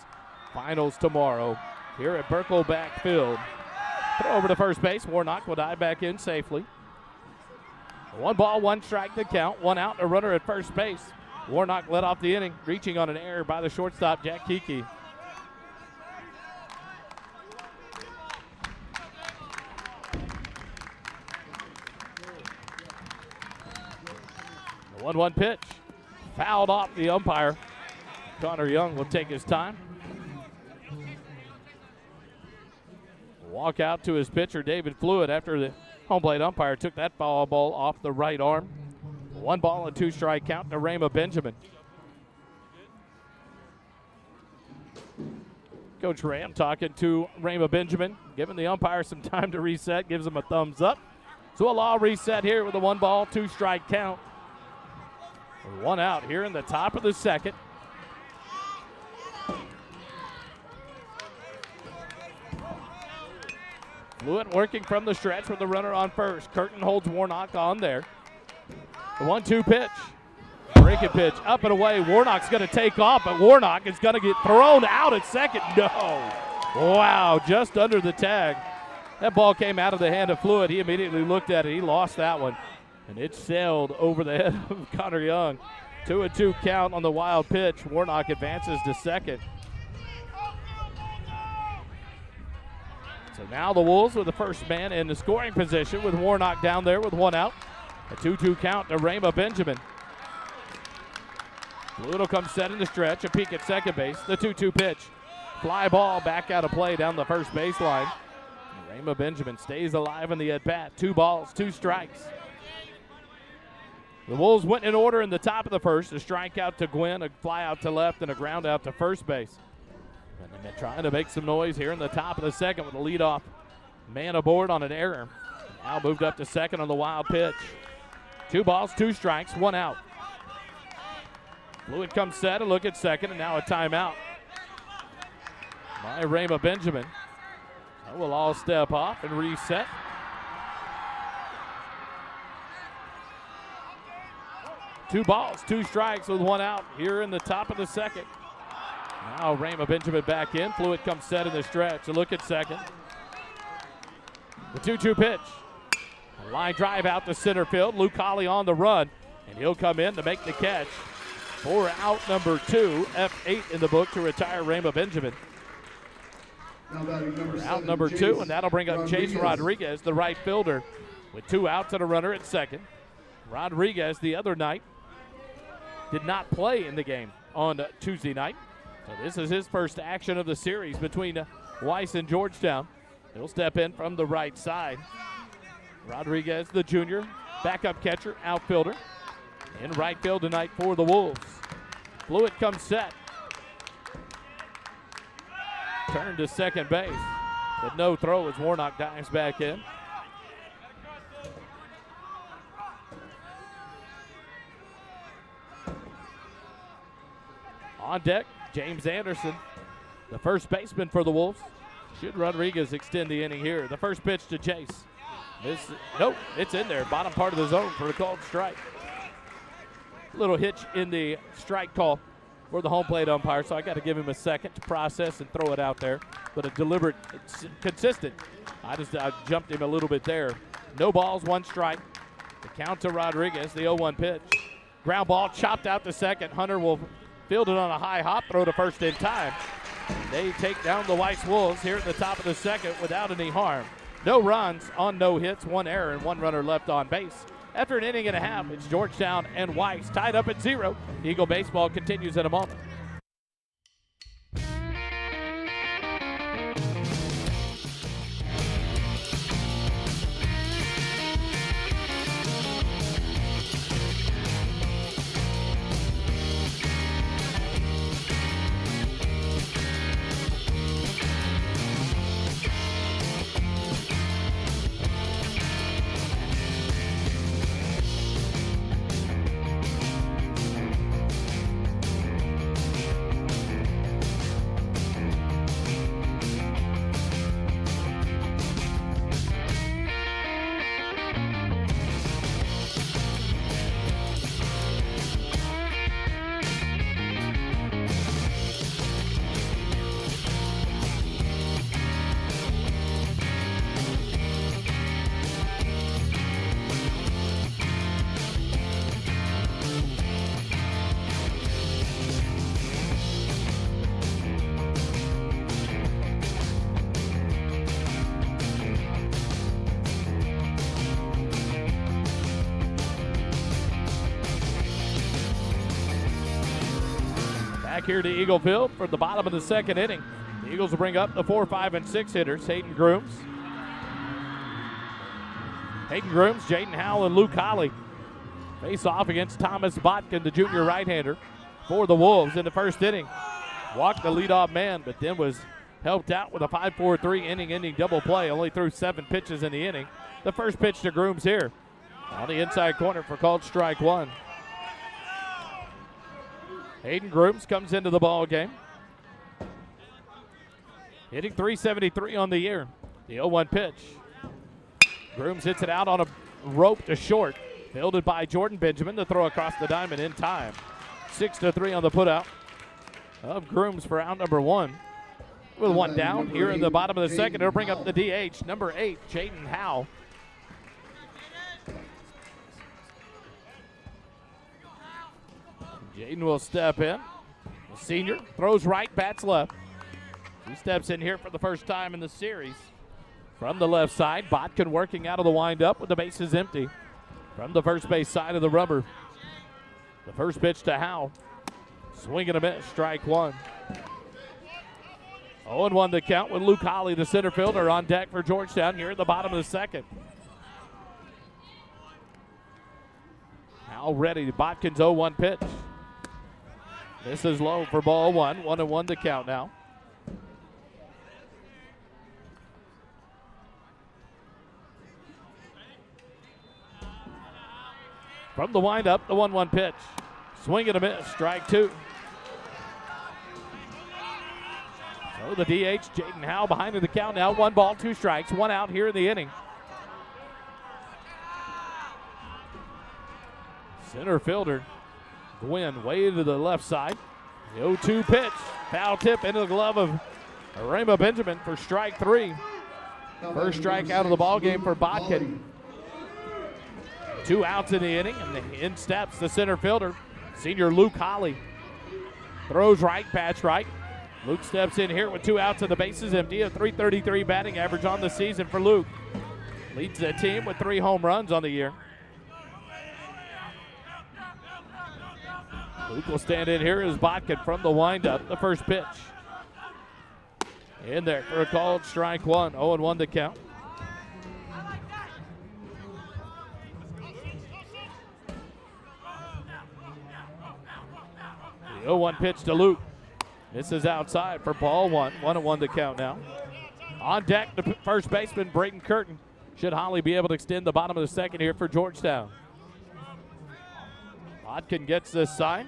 Finals tomorrow here at Birkelbach Field. Throw over to first base. Warnock will dive back in safely. 1 ball, 1 strike to count. 1 out, a runner at first base. Warnock led off the inning, reaching on an error by the shortstop, Jack Kiki. The 1-1 pitch. Fouled off the umpire. Connor Young will take his time. Walk out to his pitcher, David Fluid, after the home plate umpire took that foul ball off the right arm. 1 ball and 2 strike count to Rama Benjamin. Coach Ram talking to Rama Benjamin, giving the umpire some time to reset, gives him a thumbs up. So a law reset here with a 1 ball, 2 strike count. 1 out here in the top of the second. Fluid working from the stretch with the runner on first. Curtin holds Warnock on there. The 1-2 pitch. Breaking pitch up and away. Warnock's going to take off, but Warnock is going to get thrown out at second. No. Wow, just under the tag. That ball came out of the hand of Fluid. He immediately looked at it. He lost that one, and it sailed over the head of Connor Young. 2-2 count on the wild pitch. Warnock advances to second. So now the Wolves with the first man in the scoring position with Warnock down there with 1 out. A 2-2 count to Rama Benjamin. Fluid will come set in the stretch, a peek at second base. The 2-2 pitch. Fly ball back out of play down the first baseline. Rama Benjamin stays alive in the at-bat. 2 balls, 2 strikes. The Wolves went in order in the top of the first. A strikeout to Gwynn, a fly out to left, and a ground out to first base. And they're trying to make some noise here in the top of the second with a leadoff man aboard on an error. Now moved up to second on the wild pitch. 2 balls, 2 strikes, 1 out. Fluid comes set, a look at second, and now a timeout by Rama Benjamin. So we'll all step off and reset. Two balls, 2 strikes with 1 out here in the top of the second. Now Rama Benjamin back in. Fluid comes set in the stretch. A look at second. The 2-2 pitch. A line drive out to center field. Luke Holly on the run, and he'll come in to make the catch for out number 2, F8 in the book to retire Rama Benjamin. Out number 2, and that'll bring up Chase Rodriguez, the right fielder, with 2 outs and a runner at second. Rodriguez the other night did not play in the game on Tuesday night. So this is his first action of the series between Weiss and Georgetown. He'll step in from the right side. Rodriguez, the junior, backup catcher, outfielder. In right field tonight for the Wolves. Fluid comes set. Turn to second base, but no throw as Warnock dives back in. On deck, James Anderson, the first baseman for the Wolves. Should Rodriguez extend the inning here? The first pitch to Chase. Nope, it's in there, bottom part of the zone for a called strike. Little hitch in the strike call for the home plate umpire, so I got to give him a second to process and throw it out there. But a deliberate, consistent. I jumped him a little bit there. No balls, 1 strike. The count to Rodriguez, the 0-1 pitch. Ground ball chopped out to second. Hunter will field it on a high hop, throw to first in time. They take down the Weiss Wolves here at the top of the second without any harm. No runs on no hits, 1 error, and 1 runner left on base. After an inning and a half, it's Georgetown and Weiss tied up at 0. Eagle baseball continues in a moment. back here to Eagle Field for the bottom of the second inning. The Eagles will bring up the 4, 5, and 6 hitters. Hayden Grooms, Jaden Howell, and Luke Holly face off against Thomas Botkin, the junior right-hander, for the Wolves in the first inning. Walked the leadoff man, but then was helped out with a 5-4-3 inning-ending double play. Only threw 7 pitches in the inning. The first pitch to Grooms here on the inside corner for called strike one. Hayden Grooms comes into the ball game, hitting .373 on the year. The 0-1 pitch. Grooms hits it out on a rope to short. Fielded by Jordan Benjamin. The throw across the diamond in time. 6-3 on the putout of Grooms for out number one. With one down here in the bottom of the second, it'll bring up the DH, number 8, Jaden Howell. Jaden will step in. The senior throws right, bats left. He steps in here for the first time in the series. From the left side, Botkin working out of the windup with the bases empty. From the first base side of the rubber. The first pitch to Howell. Swing and a miss, strike one. 0-1 the count with Luke Holly, the center fielder, on deck for Georgetown here at the bottom of the second. Howell ready, Botkin's 0-1 pitch. This is low for ball one. 1-1 the count now. From the windup, the 1-1 pitch. Swing and a miss, strike two. So the DH, Jaden Howell, behind in the count now. 1 ball, 2 strikes, 1 out here in the inning. Center fielder, Gwynn, way to the left side. The 0-2 pitch, foul tip into the glove of Rama Benjamin for strike 3. First strike out of the ball game for Botkin. 2 outs in the inning, and in steps the center fielder, senior Luke Holly. Throws right, bats right. Luke steps in here with 2 outs and the bases empty. A .333 batting average on the season for Luke. Leads the team with 3 home runs on the year. Luke will stand in here as Botkin from the windup. The first pitch. In there for a called strike one. 0-1 to count. The 0-1 pitch to Luke. This is outside for ball one. 1-1 to count now. On deck, the first baseman, Brayton Curtin. Should Holly be able to extend the bottom of the second here for Georgetown. Botkin gets this sign.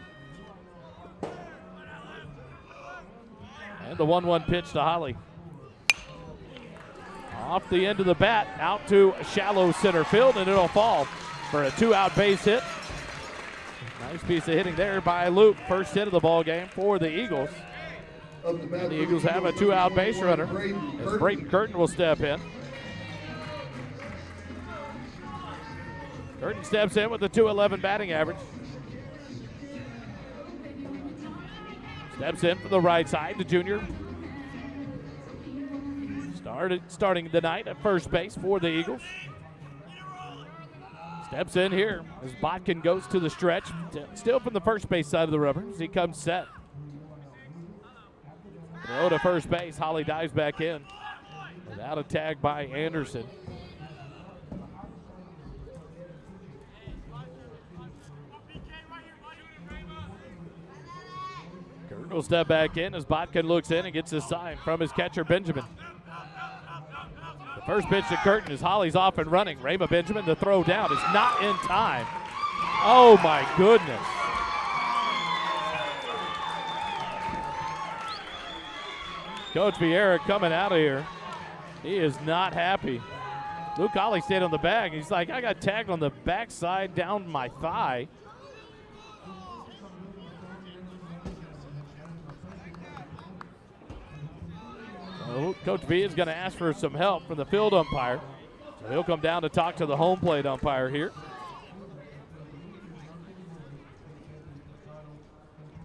And the 1-1 pitch to Holly. Off the end of the bat, out to shallow center field, and it'll fall for a 2-out base hit. Nice piece of hitting there by Luke. First hit of the ball game for the Eagles. And the Eagles have a 2-out base runner as Brayton Curtin will step in. Curtin steps in with a .211 batting average. Steps in from the right side, the junior. Starting the night at first base for the Eagles. Steps in here as Botkin goes to the stretch. Still from the first base side of the rubber as he comes set. Throw to first base. Holly dives back in without a tag by Anderson. Curtin will step back in as Botkin looks in and gets a sign from his catcher, Benjamin. The first pitch to Curtin as Holly's off and running. Rama Benjamin, the throw down is not in time. Oh my goodness. Coach Vieira coming out of here. He is not happy. Luke Holly stayed on the bag. He's like, I got tagged on the backside down my thigh. So Coach V is going to ask for some help from the field umpire. So he'll come down to talk to the home plate umpire here.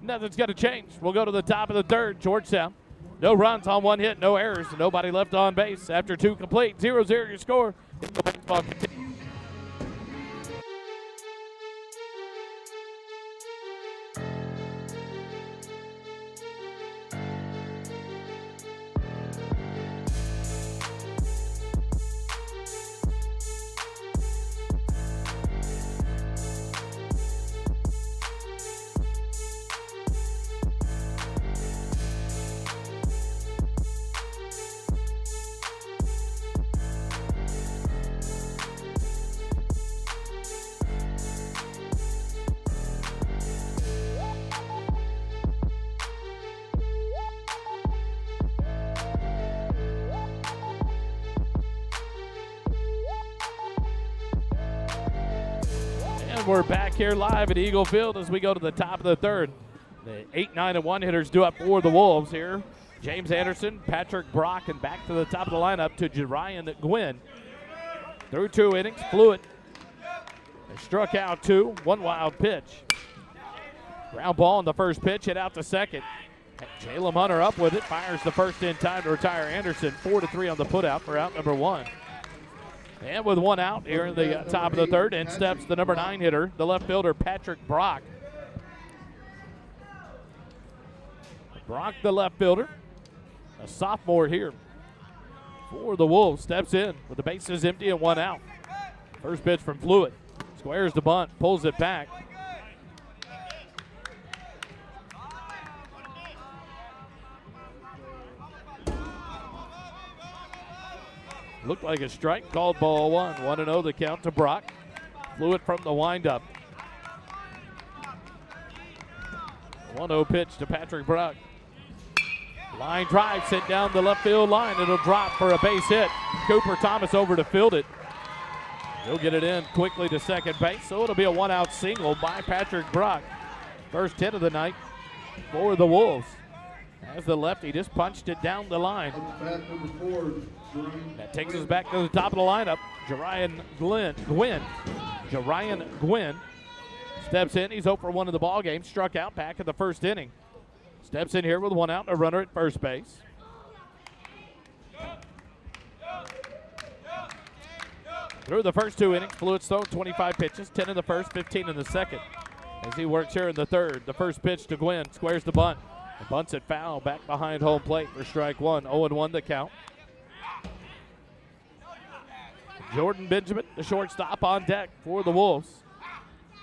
Nothing's going to change. We'll go to the top of the third. Georgetown. No runs on 1 hit, no errors, nobody left on base. After 2 complete, 0-0 your score. Baseball continues. And we're back here live at Eagle Field as we go to the top of the third. The 8, 9, and 1 hitters due up for the Wolves here. James Anderson, Patrick Brock, and back to the top of the lineup to Jerian Gwynn. Through 2 innings, Fluid. They struck out 2, 1 wild pitch. Ground ball on the first pitch, hit out to second. Jalem Hunter up with it, fires the first in time to retire Anderson. 4-3 on the putout for out number 1. And with 1 out here in the top of the third, in steps the number 9 hitter, the left fielder Patrick Brock. Brock, the left fielder, a sophomore here for the Wolves, steps in with the bases empty and 1 out. First pitch from Fluid. Squares the bunt, pulls it back. Looked like a strike, called ball 1. 1-0 the count to Brock. Fluid from the windup. 1-0 pitch to Patrick Brock. Line drive sent down the left field line. It'll drop for a base hit. Cooper Thomas over to field it. He'll get it in quickly to second base, so it'll be a 1-out single by Patrick Brock. First hit of the night for the Wolves. As the lefty just punched it down the line. That takes us back to the top of the lineup. Jerian Gwynn steps in. He's 0 for 1 in the ball game. Struck out back in the first inning. Steps in here with 1 out and a runner at first base. Through the first 2 innings, Fluid's thrown 25 pitches, 10 in the first, 15 in the second. As he works here in the third, the first pitch to Gwynn, squares the bunt. And bunts it foul back behind home plate for strike 1. 0-1 the count. Jordan Benjamin, the shortstop, on deck for the Wolves.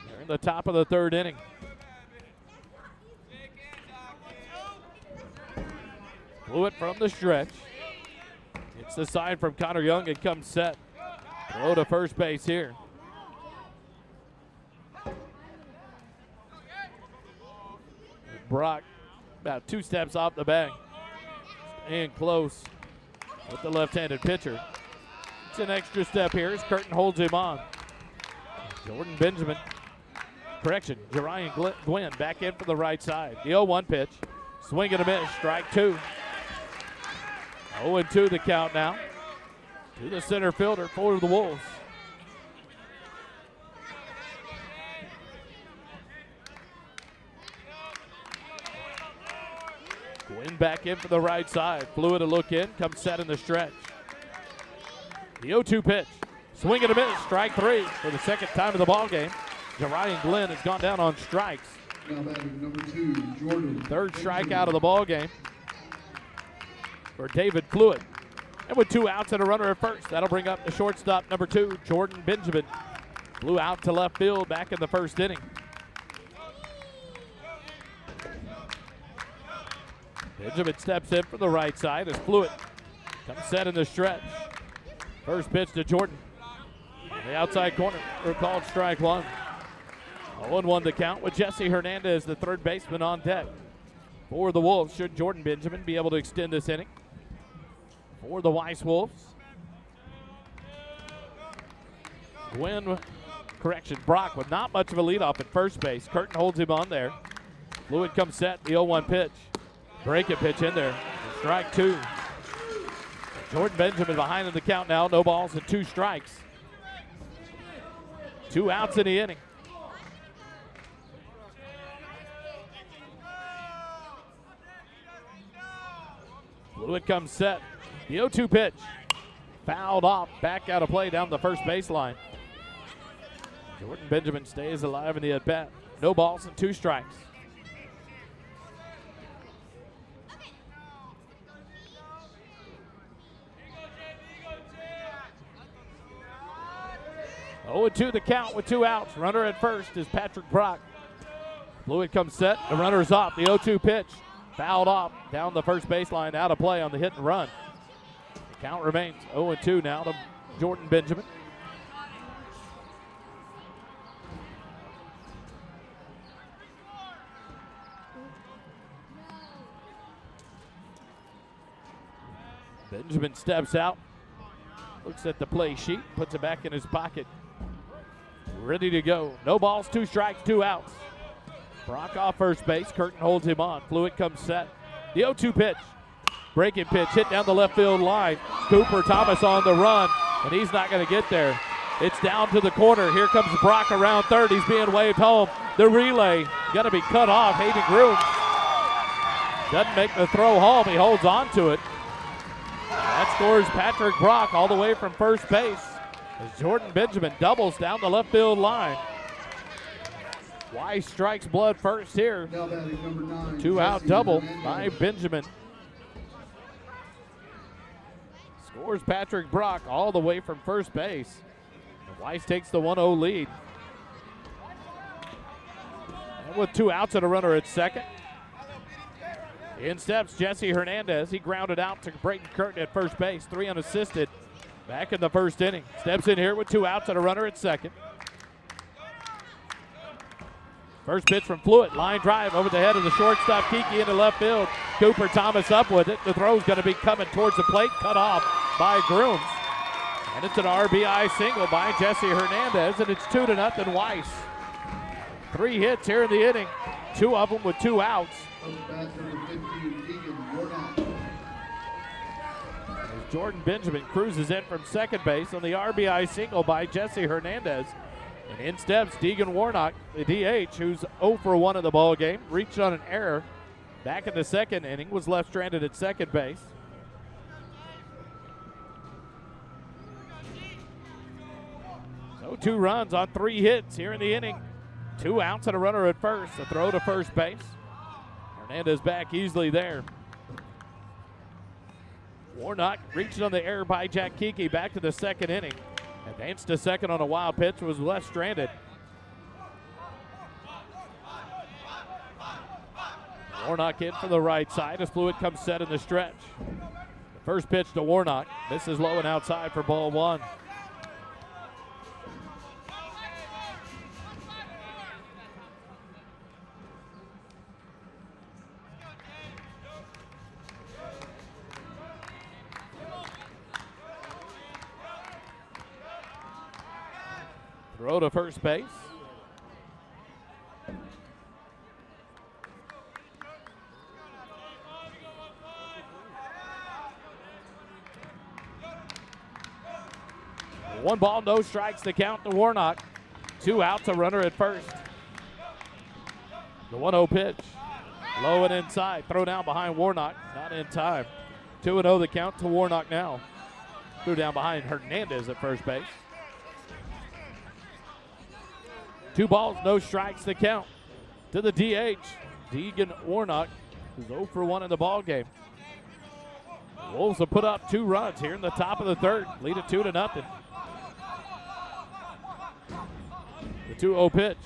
They're in the top of the third inning. Fluid from the stretch. It's the side from Connor Young and comes set. Throw to first base here. Brock about 2 steps off the bag. And close with the left-handed pitcher. It's an extra step here as Curtin holds him on. Jordan Benjamin. Jerian Gwynn back in for the right side. The 0-1 pitch. Swing and a miss. Strike 2. 0-2 the count now. To the center fielder for the Wolves. Gwynn back in for the right side. Fluid to look in. Comes set in the stretch. The 0-2 pitch. Swing and a miss. Strike 3 for the second time of the ball game. Jerian Gwynn has gone down on strikes. Now batting number 2, Jordan. Third strikeout of the ball game for David Fluid. And with 2 outs and a runner at first, that'll bring up the shortstop number 2, Jordan Benjamin. Blew out to left field back in the first inning. Benjamin steps in for the right side as Fluid comes set in the stretch. First pitch to Jordan. On the outside corner, we're called strike 1. 0-1 the count with Jesse Hernandez, the third baseman, on deck. For the Wolves, should Jordan Benjamin be able to extend this inning? For the Weiss Wolves. Brock with not much of a leadoff at first base. Curtin holds him on there. Fluid comes set, the 0-1 pitch. Breaking pitch in there. Strike 2. Jordan Benjamin behind in the count now. No balls and 2 strikes. 2 outs in the inning. Fluid comes set. The 0-2 pitch. Fouled off. Back out of play down the first baseline. Jordan Benjamin stays alive in the at-bat. No balls and 2 strikes. Oh, 0-2 the count with 2 outs. Runner at first is Patrick Brock. Fluid comes set. The runner's off. The 0-2 pitch. Fouled off down the first baseline, out of play on the hit and run. The count remains 0-2 now to Jordan Benjamin. Benjamin steps out, looks at the play sheet, puts it back in his pocket. ready to go. No balls, 2 strikes, 2 outs. Brock off first base. Curtin holds him on. Fluid comes set. The 0-2 pitch. Breaking pitch hit down the left field line. Cooper Thomas on the run, and he's not going to get there. It's down to the corner. Here comes Brock around third. He's being waved home. The relay going to be cut off. Hayden Grooms doesn't make the throw home. He holds on to it. That scores Patrick Brock all the way from first base as Jordan Benjamin doubles down the left field line. Weiss strikes blood first here. Now batting number 9, 2-out Jesse double Hernandez. by Benjamin. Scores Patrick Brock all the way from first base. And Weiss takes the 1-0 lead. And with 2 outs and a runner at second, in steps Jesse Hernandez. He grounded out to Brayton Curtin at first base, 3 unassisted. Back in the first inning. Steps in here with 2 outs and a runner at second. First pitch from Fluid. Line drive over the head of the shortstop, Kiki into left field. Cooper Thomas up with it. The throw's going to be coming towards the plate. Cut off by Grooms. And it's an RBI single by Jesse Hernandez, and it's 2-0 Weiss. 3 hits here in the inning. 2 of them with 2 outs. Bats number 15, Keegan Warnock. As Jordan Benjamin cruises in from second base on the RBI single by Jesse Hernandez. And in steps Deegan Warnock, the DH, who's 0 for 1 in the ball game, reached on an error back in the second inning, was left stranded at second base. So 2 runs on 3 hits here in the inning. 2 outs and a runner at first. A throw to first base. Hernandez back easily there. Warnock reached on the error by Jack Kiki back to the second inning. Advanced to second on a wild pitch, was left stranded. Warnock in from the right side as Fluid comes set in the stretch. The first pitch to Warnock. Misses low and outside for ball 1. Throw to first base. One ball, no strikes to count to Warnock. 2 outs, a runner at first. The 1-0 pitch. Low and inside. Throw down behind Warnock. Not in time. 2-0 the count to Warnock now. Threw down behind Hernandez at first base. 2 balls, no strikes to count to the DH, Deegan Warnock, who's 0 for 1 in the ball game. The Wolves have put up 2 runs here in the top of the third, lead it 2-0. The 2-0 pitch.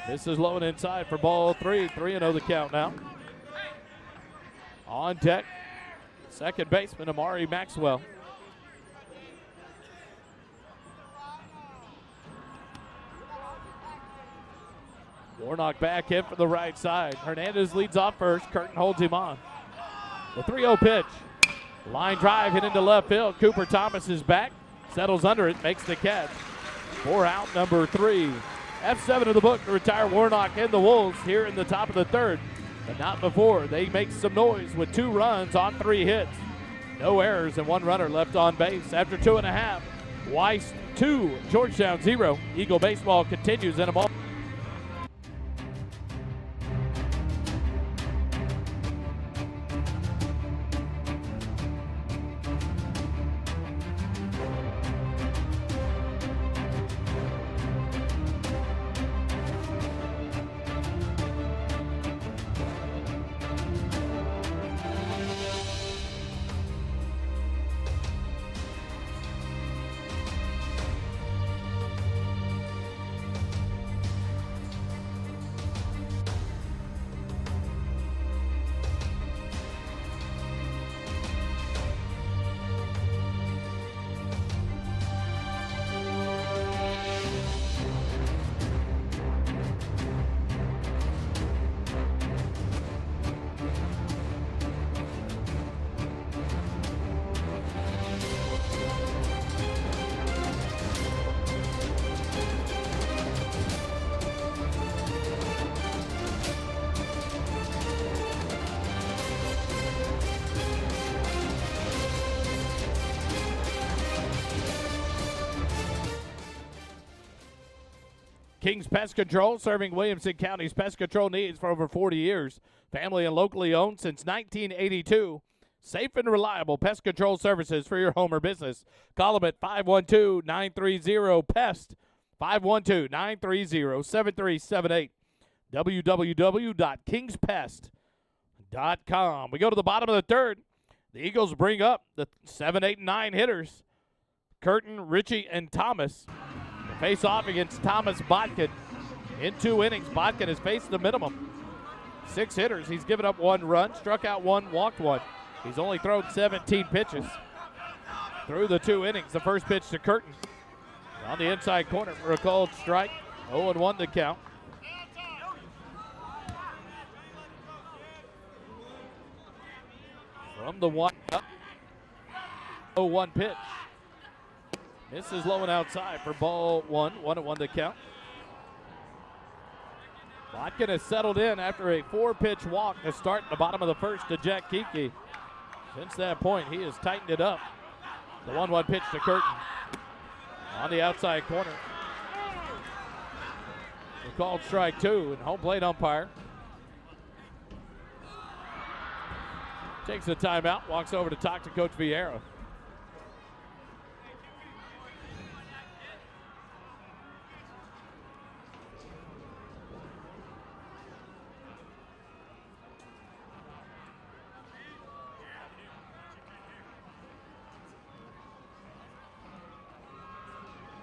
This is low and inside for ball 3. 3-0 the count now. On deck, second baseman Amari Maxwell. Warnock back in from the right side. Hernandez leads off first. Curtin holds him on. The 3-0 pitch. Line drive hit into left field. Cooper Thomas is back. Settles under it. Makes the catch. 4 out, number 3. F7 of the book to retire Warnock and the Wolves here in the top of the third. But not before. They make some noise with 2 runs on 3 hits. No errors and 1 runner left on base. After 2.5, Weiss 2, Georgetown 0. Eagle baseball continues in a ball. King's Pest Control, serving Williamson County's pest control needs for over 40 years. Family and locally owned since 1982. Safe and reliable pest control services for your home or business. Call them at 512-930-PEST, 512-930-7378, www.kingspest.com. We go to the bottom of the third. The Eagles bring up the 7, 8, and 9 hitters, Curtin, Ritchie, and Thomas. To face off against Thomas Botkin. In 2 innings, Botkin has faced the minimum. 6 hitters. He's given up 1 run, struck out 1, walked 1. He's only thrown 17 pitches through the 2 innings. The first pitch to Curtin on the inside corner for a called strike. 0-1 to count. From the 0-1 pitch. Misses low and outside for ball 1. 1-1 to count. Botkin has settled in after a 4-pitch walk to start in the bottom of the first to Jack Kiki. Since that point, he has tightened it up. The 1-1 pitch to Curtin on the outside corner. We called strike 2, and home plate umpire takes a timeout, walks over to talk to Coach Vieira.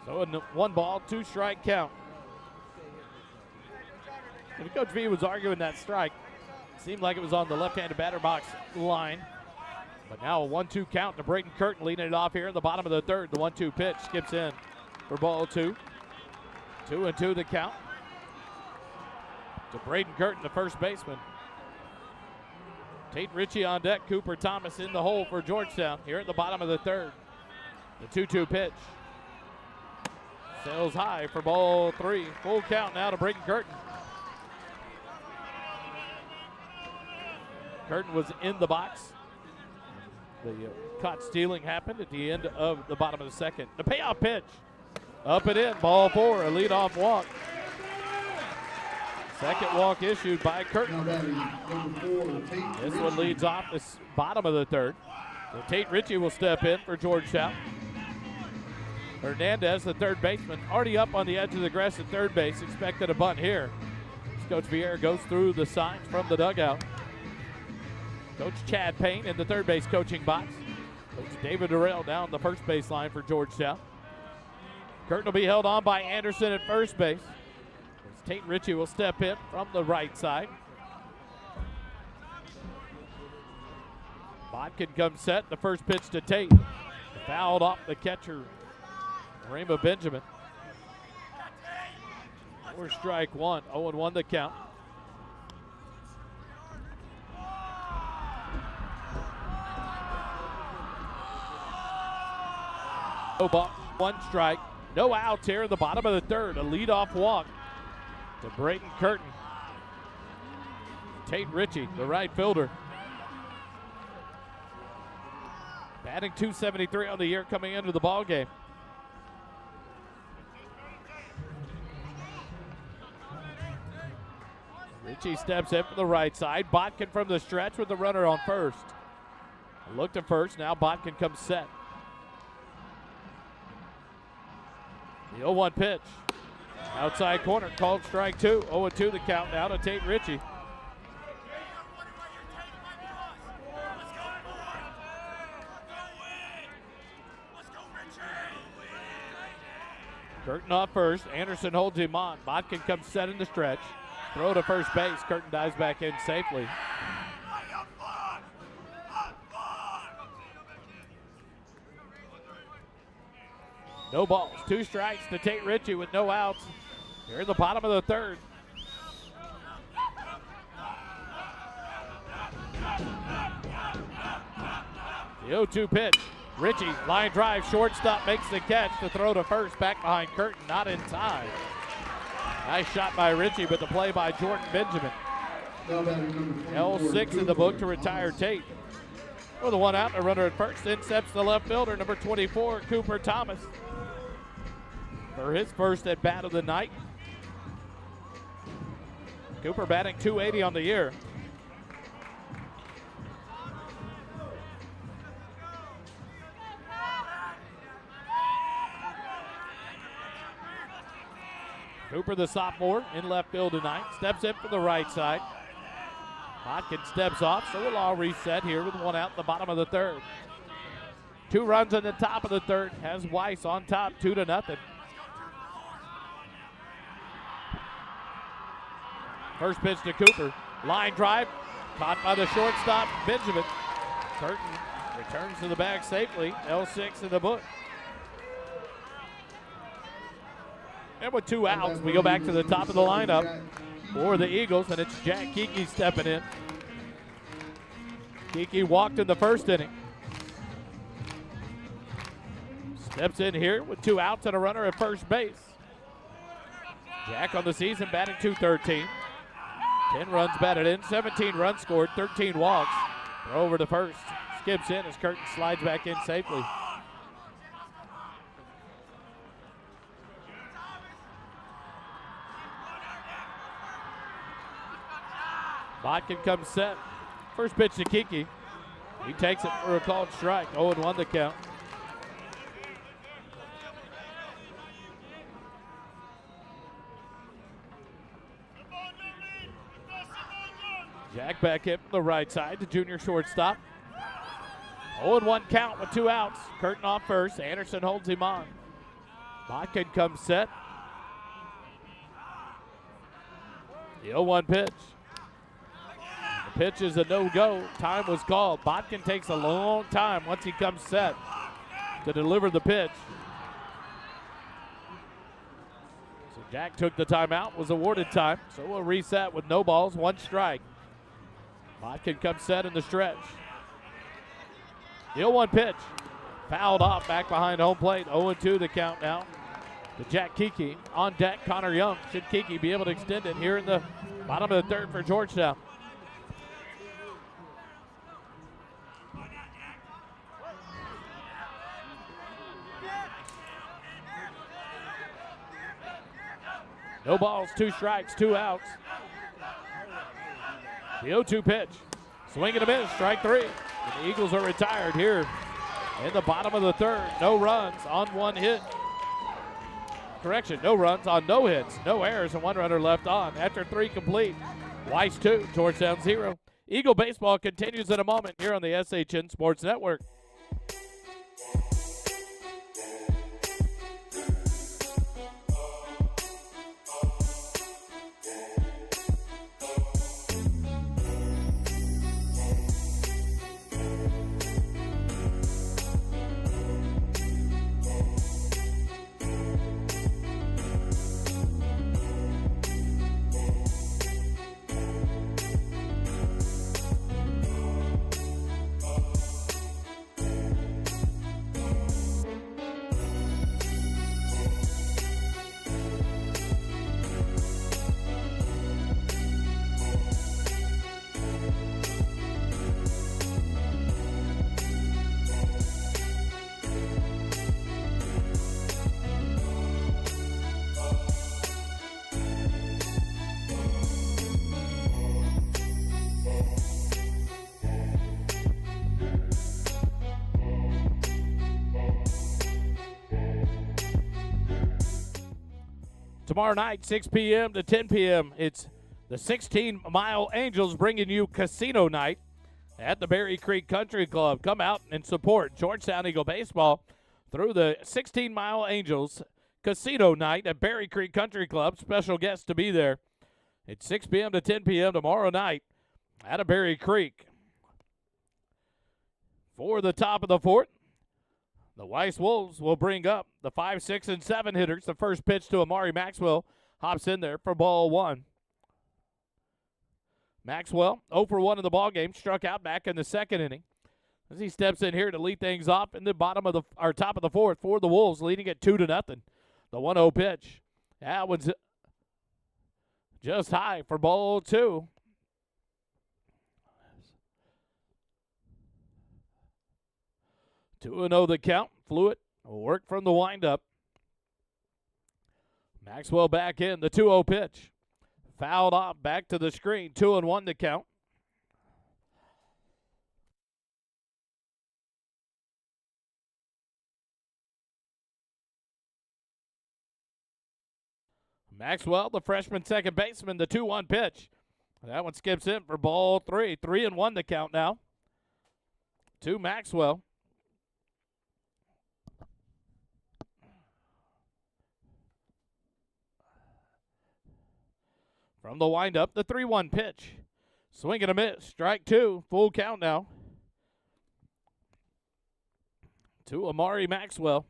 So a 1-ball, 2-strike count. And Coach V was arguing that strike. Seemed like it was on the left-handed batter box line. But now a 1-2 count to Braden Curtin, leading it off here in the bottom of the third. The 1-2 pitch skips in for ball 2. 2-2 the count to Braden Curtin, the first baseman. Tate Ritchie on deck, Cooper Thomas in the hole for Georgetown here at the bottom of the third. The 2-2 pitch. Sails high for ball 3. Full count now to Braden Curtin. Curtin was in the box. The caught stealing happened at the end of the bottom of the second. The payoff pitch. Up and in. Ball 4. A leadoff walk. Second walk issued by Curtin. This one leads off the bottom of the third. So Tate Ritchie will step in for Georgetown. Hernandez, the third baseman, already up on the edge of the grass at third base, expected a bunt here. As Coach Vieira goes through the signs from the dugout. Coach Chad Payne in the third base coaching box. Coach David Durrell down the first base line for Georgetown. Curtin will be held on by Anderson at first base. As Tate Ritchie will step in from the right side. Botkin comes set. The first pitch to Tate. Fouled off the catcher, Rima Benjamin. For strike 1, 0-1 the count. No ball, 1 strike. No outs here in the bottom of the third. A leadoff walk to Braden Curtin. Tate Ritchie, the right fielder. Batting .273 on the year coming into the ball game. Ritchie steps in from the right side. Botkin from the stretch with the runner on first. Looked at first. Now Botkin comes set. The 0-1 pitch. Outside corner, called strike 2. 0-2 the count now to Tate Ritchie. Curtin off first. Anderson holds him on. Botkin comes set in the stretch. Throw to first base. Curtin dives back in safely. No balls. 2 strikes to Tate Ritchie with no outs. Here in the bottom of the third. The 0-2 pitch. Ritchie, line drive, shortstop makes the catch to throw to first, back behind Curtin, not in time. Nice shot by Ritchie, but the play by Jordan Benjamin. L6 in the book to retire Tate. With a 1 out, a runner at first, then steps the left fielder, number 24, Cooper Thomas. For his first at bat of the night. Cooper batting .280 on the year. Cooper, the sophomore, in left field tonight. Steps in from the right side. Bodkin steps off, so we'll all reset here with one out in the bottom of the third. 2 runs in the top of the third. Has Weiss on top, 2-0. First pitch to Cooper. Line drive, caught by the shortstop, Benjamin. Curtin returns to the bag safely. L6 in the book. And with 2 outs, we go back to the top of the lineup for the Eagles, and it's Jack Kiki stepping in. Kiki walked in the first inning. Steps in here with 2 outs and a runner at first base. Jack on the season batting .213. 10 runs batted in, 17 runs scored, 13 walks. Throw over to first. Skips in as Curtin slides back in safely. Bodkin comes set. First pitch to Kiki. He takes it for a called strike. 0-1 the count. Jack back in from the right side to junior shortstop. 0-1 count with 2 outs. Curtin off first. Anderson holds him on. Bodkin comes set. The 0-1 pitch. The pitch is a no-go. Time was called. Bodkin takes a long time once he comes set to deliver the pitch. So Jack took the timeout, was awarded time. So we'll reset with no balls, 1 strike. Bodkin comes set in the stretch. The 0-1 pitch. Fouled off back behind home plate. 0-2 the count now to Jack Kiki. On deck, Connor Young. Should Kiki be able to extend it here in the bottom of the third for Georgetown? No balls, 2 strikes, 2 outs. The 0-2 pitch. Swing and a miss, strike 3. And the Eagles are retired here in the bottom of the third. No runs on 1 hit. Correction, no runs on no hits, no errors, and 1 runner left on. After 3 complete, Weiss 2, Georgetown 0. Eagle baseball continues in a moment here on the SHN Sports Network. Tomorrow night, 6 p.m. to 10 p.m., it's the 16 Mile Angels bringing you Casino Night at the Berry Creek Country Club. Come out and support Georgetown Eagle Baseball through the 16 Mile Angels Casino Night at Berry Creek Country Club. Special guests to be there. It's 6 p.m. to 10 p.m. tomorrow night at a Berry Creek. For the top of the fourth, the Weiss Wolves will bring up the 5, 6, and 7 hitters. The first pitch to Amari Maxwell hops in there for ball 1. Maxwell, 0 for 1 in the ballgame, struck out back in the second inning. As he steps in here to lead things off in the bottom of the or top of the fourth for the Wolves, leading it 2-0. The 1-0 pitch. That one's just high for ball 2. Two and 0 the count. Fluid work from the windup. Maxwell back in. The 2-0 pitch. Fouled off, back to the screen, 2-1 to count. Maxwell, the freshman second baseman, the 2-1 pitch. That one skips in for ball 3. 3-1 to count now to Maxwell. From the windup, the 3-1 pitch. Swing and a miss. Strike 2. Full count now to Amari Maxwell.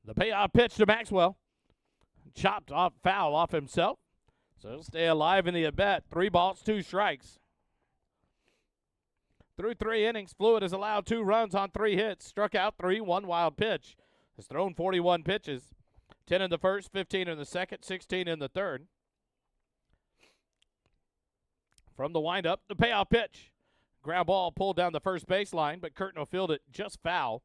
The payoff pitch to Maxwell. Chopped off, foul off himself. So he'll stay alive in the at-bat. 3 balls, 2 strikes. Through 3 innings, Fluid has allowed 2 runs on 3 hits. Struck out 3, 1 wild pitch. Has thrown 41 pitches. 10 in the first, 15 in the second, 16 in the third. From the windup, the payoff pitch. Ground ball pulled down the first baseline, but Curtin will field it just foul.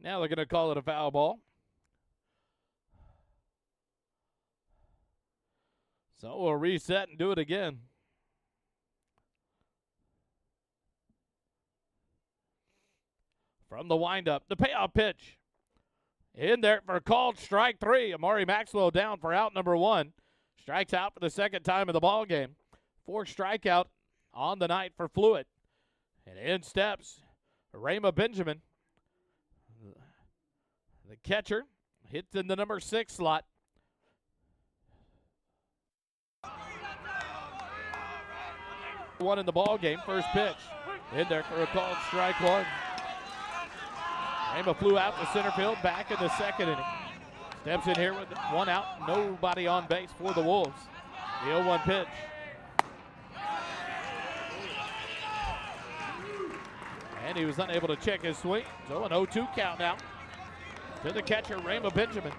Now they're going to call it a foul ball. So we'll reset and do it again. From the windup, the payoff pitch. In there for a called strike 3. Amari Maxwell down for out number 1. Strikes out for the second time of the ball game. 4th strikeout on the night for Fluid. And in steps Rayma Benjamin. The catcher hits in the number 6 slot. One in the ball game. First pitch. In there for a called strike 1. Rayma flew out to center field, back in the second inning. Steps in here with 1 out, nobody on base for the Wolves. The 0-1 pitch. And he was unable to check his swing. So an 0-2 count now to the catcher, Rayma Benjamin.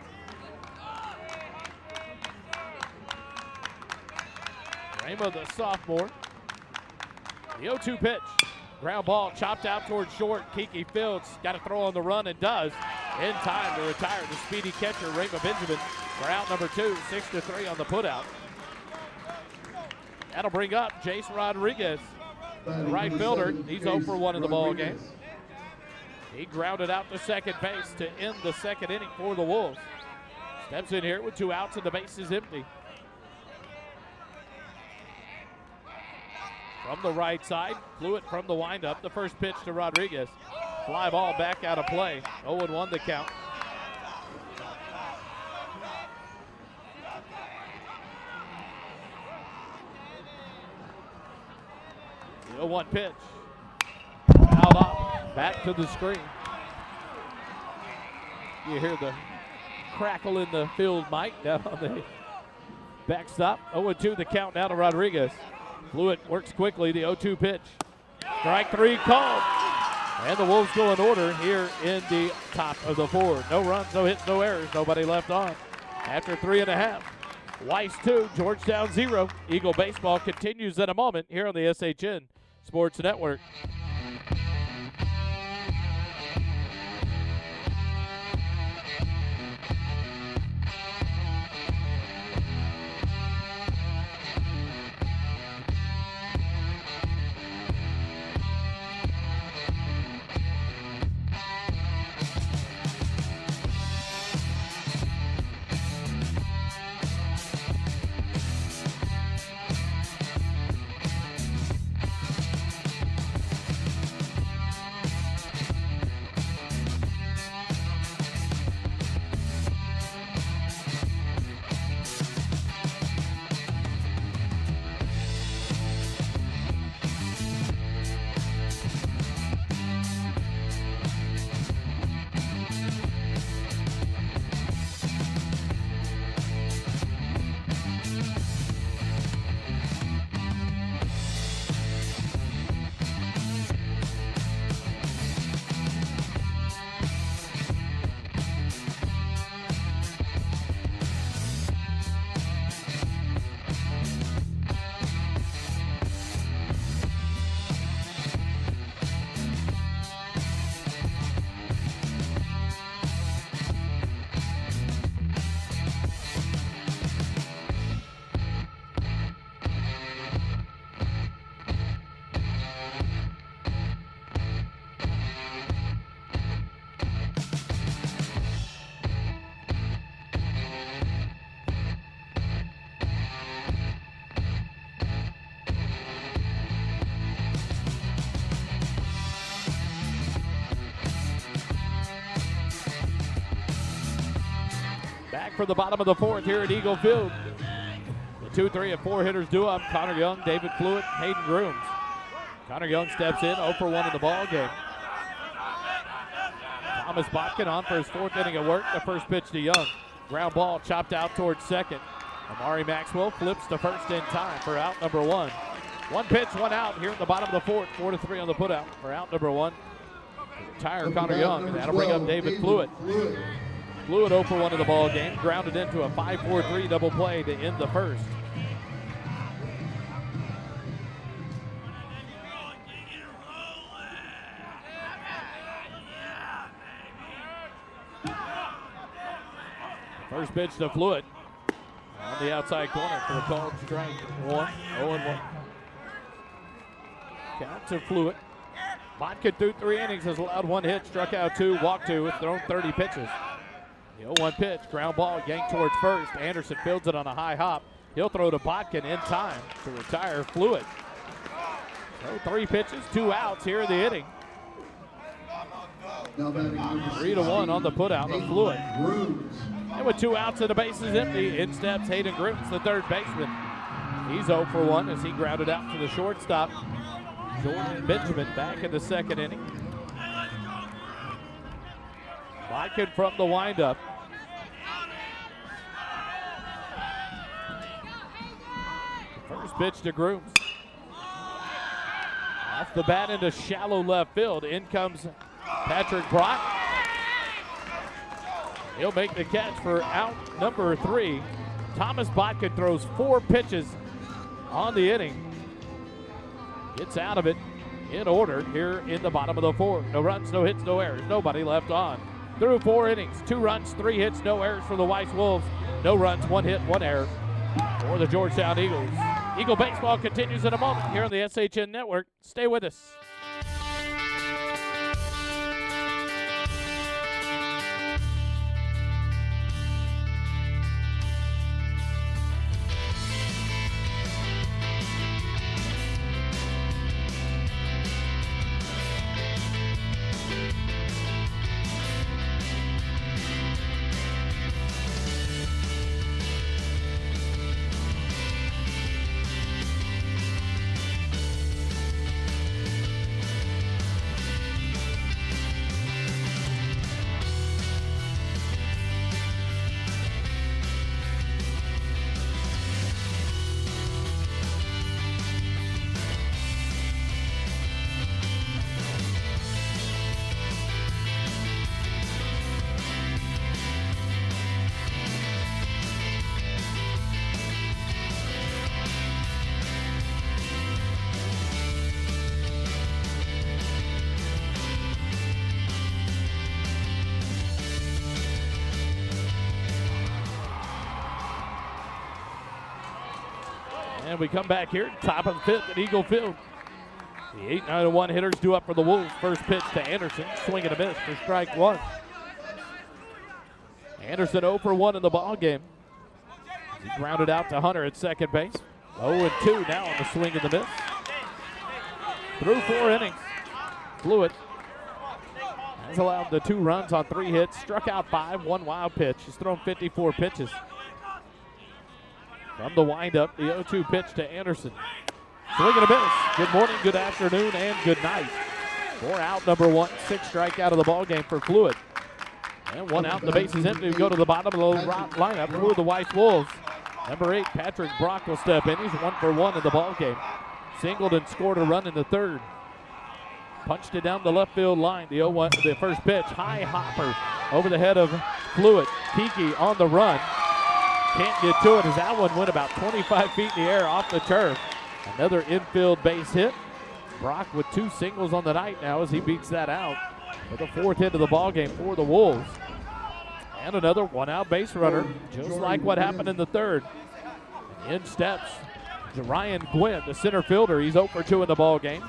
Rayma, the sophomore. The 0-2 pitch. Ground ball chopped out towards short. Kiki Fields got to throw on the run and does. In time to retire the speedy catcher, Rayma Benjamin, for out number 2, 6-3 on the putout. That'll bring up Jace Rodriguez, the right fielder. He's 0 for 1 in the ball game. He grounded out to second base to end the second inning for the Wolves. Steps in here with 2 outs and the base is empty. From the right side, flew it from the windup. The first pitch to Rodriguez. Fly ball back out of play. 0-1 the count. The 0-1 pitch. Fouled off. Back to the screen. You hear the crackle in the field mic down on the backstop. 0-2 the count now to Rodriguez. Fluid works quickly, the 0-2 pitch. Strike 3 called. And the Wolves go in order here in the top of the 4. No runs, no hits, no errors, nobody left on. After 3.5, Weiss 2, Georgetown 0. Eagle baseball continues in a moment here on the SHN Sports Network. for the bottom of the fourth here at Eagle Field. The 2, 3, and 4 hitters do up. Connor Young, David Fluitt, Hayden Grooms. Connor Young steps in, 0 for 1 in the ball game. Thomas Botkin on for his 4th inning of work. The first pitch to Young. Ground ball chopped out towards second. Amari Maxwell flips to first in time for out number 1. 1 pitch, 1 out here at the bottom of the fourth. 4-3 on the putout for out number 1. Retire Connor Young, and that'll bring up David Fluitt. Fluitt 0 for 1 in the ball game, grounded into a 5-4-3 double play to end the first. First pitch to Fluitt on the outside corner for a called strike 1, 0-1. Count to Fluitt. Botkin through 3 innings has allowed 1 hit, struck out 2, walked 2, has thrown 30 pitches. The 0-1 pitch, ground ball, yanked towards first. Anderson fields it on a high hop. He'll throw to Botkin in time to retire Fluitt. So 3 pitches, 2 outs here in the inning. 3-1 on the putout of Fluitt. And with 2 outs and the bases empty, in steps Hayden Grooms, the third baseman. He's 0 for 1 as he grounded out to the shortstop. Jordan Benjamin back in the 2nd inning. Botkin from the windup. First pitch to Grooms. Off the bat into shallow left field. In comes Patrick Brock. He'll make the catch for out number 3. Thomas Botkin throws 4 pitches on the inning. Gets out of it in order here in the bottom of the fourth. No runs, no hits, no errors. Nobody left on. Through 4 innings, 2 runs, 3 hits, no errors for the Weiss Wolves. No runs, 1 hit, 1 error for the Georgetown Eagles. Eagle baseball continues in a moment here on the SHN Network. Stay with us. And we come back here, top of the 5th at Eagle Field. The 8-9-1 hitters due up for the Wolves. First pitch to Anderson, swing and a miss for strike 1. Anderson 0 for 1 in the ball game. He grounded out to Hunter at second base. 0-2 now on the swing and the miss. Through 4 innings, Fluitt has allowed the 2 runs on 3 hits, struck out 5, 1 wild pitch. He's thrown 54 pitches. From the windup, the 0-2 pitch to Anderson. Swing and a miss. Good morning, good afternoon, and good night. 4 out, number 1, 6 strikeout of the ball game for Fluitt. And 1 out, the base is empty. We go to the bottom of the lineup for the Weiss Wolves. Number 8, Patrick Brock will step in. He's 1 for 1 in the ball game. Singled and scored a run in the 3rd. Punched it down the left field line. The 0-1, the first pitch, high hopper over the head of Fluitt. Kiki on the run. Can't get to it as that one went about 25 feet in the air off the turf. Another infield base hit. Brock with 2 singles on the night now as he beats that out for the 4th hit of the ball game for the Wolves. And another 1-out base runner, just like what happened in the 3rd. In steps Ryan Gwynn, the center fielder. He's 0 for 2 in the ball game.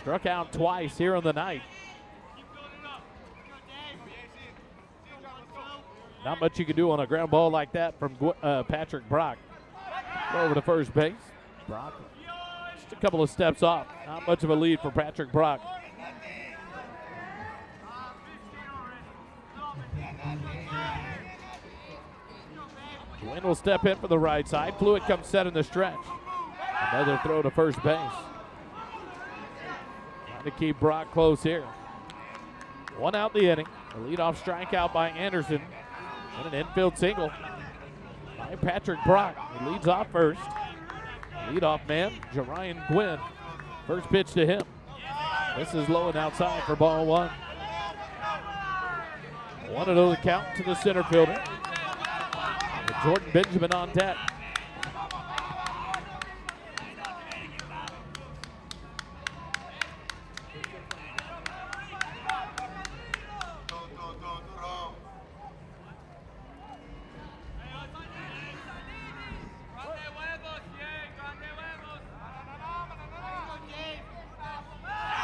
Struck out twice here on the night. Not much you can do on a ground ball like that from Patrick Brock. Over to first base. Brock just a couple of steps off. Not much of a lead for Patrick Brock. Gwynn will step in for the right side. Fluid comes set in the stretch. Another throw to first base. Trying to keep Brock close here. 1 out the inning. A leadoff strikeout by Anderson. And an infield single by Patrick Brock. He leads off first. Leadoff man, Jerian Gwynn. First pitch to him. This is low and outside for ball 1. 1-0 the count to the center fielder. With Jordan Benjamin on deck.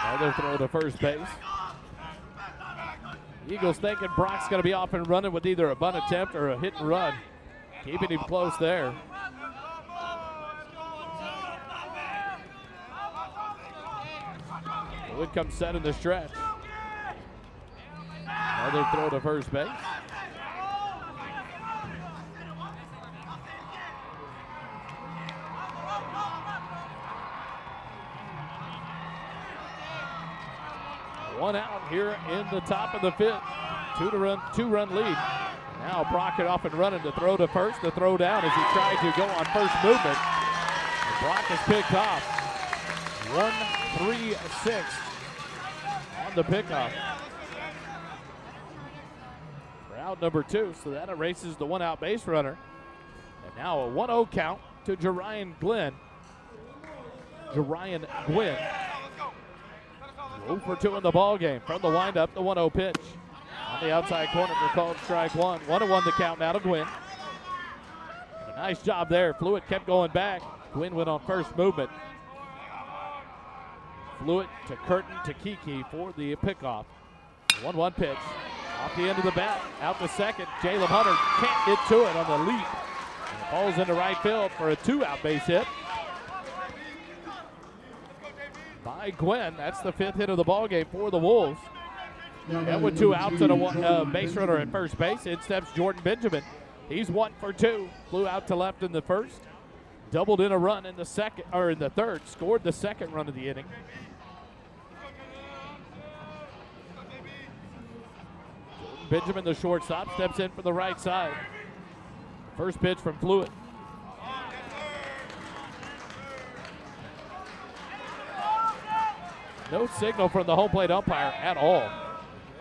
Another throw to first base. Eagles thinking Brock's going to be off and running with either a bunt attempt or a hit and run. Keeping him close there. Wood comes set in the stretch. Another throw to first base. One out here in the top of the 5th. Two-run lead. Now Brockett off and running to throw to first. The throw down as he tried to go on first movement. And Brock is picked off. 1-3-6 on the pickoff. For out number 2, so that erases the 1-out base runner. And now a 1-0 count to Jerian Gwynn. 0 for 2 in the ball game. From the windup, the 1-0 pitch. On the outside corner for called strike 1. 1-1 the count now to Gwynn. A nice job there. Fluid kept going back. Gwynn went on first movement. Fluid to Curtin to Kiki for the pickoff. 1-1 pitch. Off the end of the bat. Out to second. Jalen Hunter can't get to it on the leap. And it falls into right field for a 2-out base hit by Gwynn. That's the 5th hit of the ball game for the Wolves. And with 2 outs and a base runner at first base, in steps Jordan Benjamin. He's 1 for 2. Flew out to left in the first. Doubled in a run in the second, or in the third. Scored the second run of the inning. Jordan Benjamin, the shortstop, steps in for the right side. First pitch from Fluid. No signal from the home plate umpire at all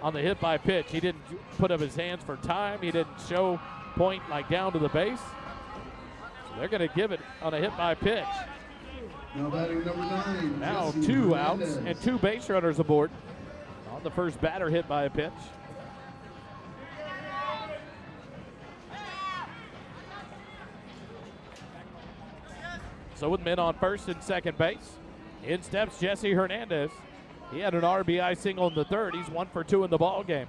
on the hit by pitch. He didn't put up his hands for time. He didn't show point like down to the base. So they're going to give it on a hit by pitch. Now batting number 9. Now 2 outs and 2 base runners aboard on the first batter hit by a pitch. So with men on first and second base, in steps Jesse Hernandez. He had an RBI single in the third. He's 1 for 2 in the ball game.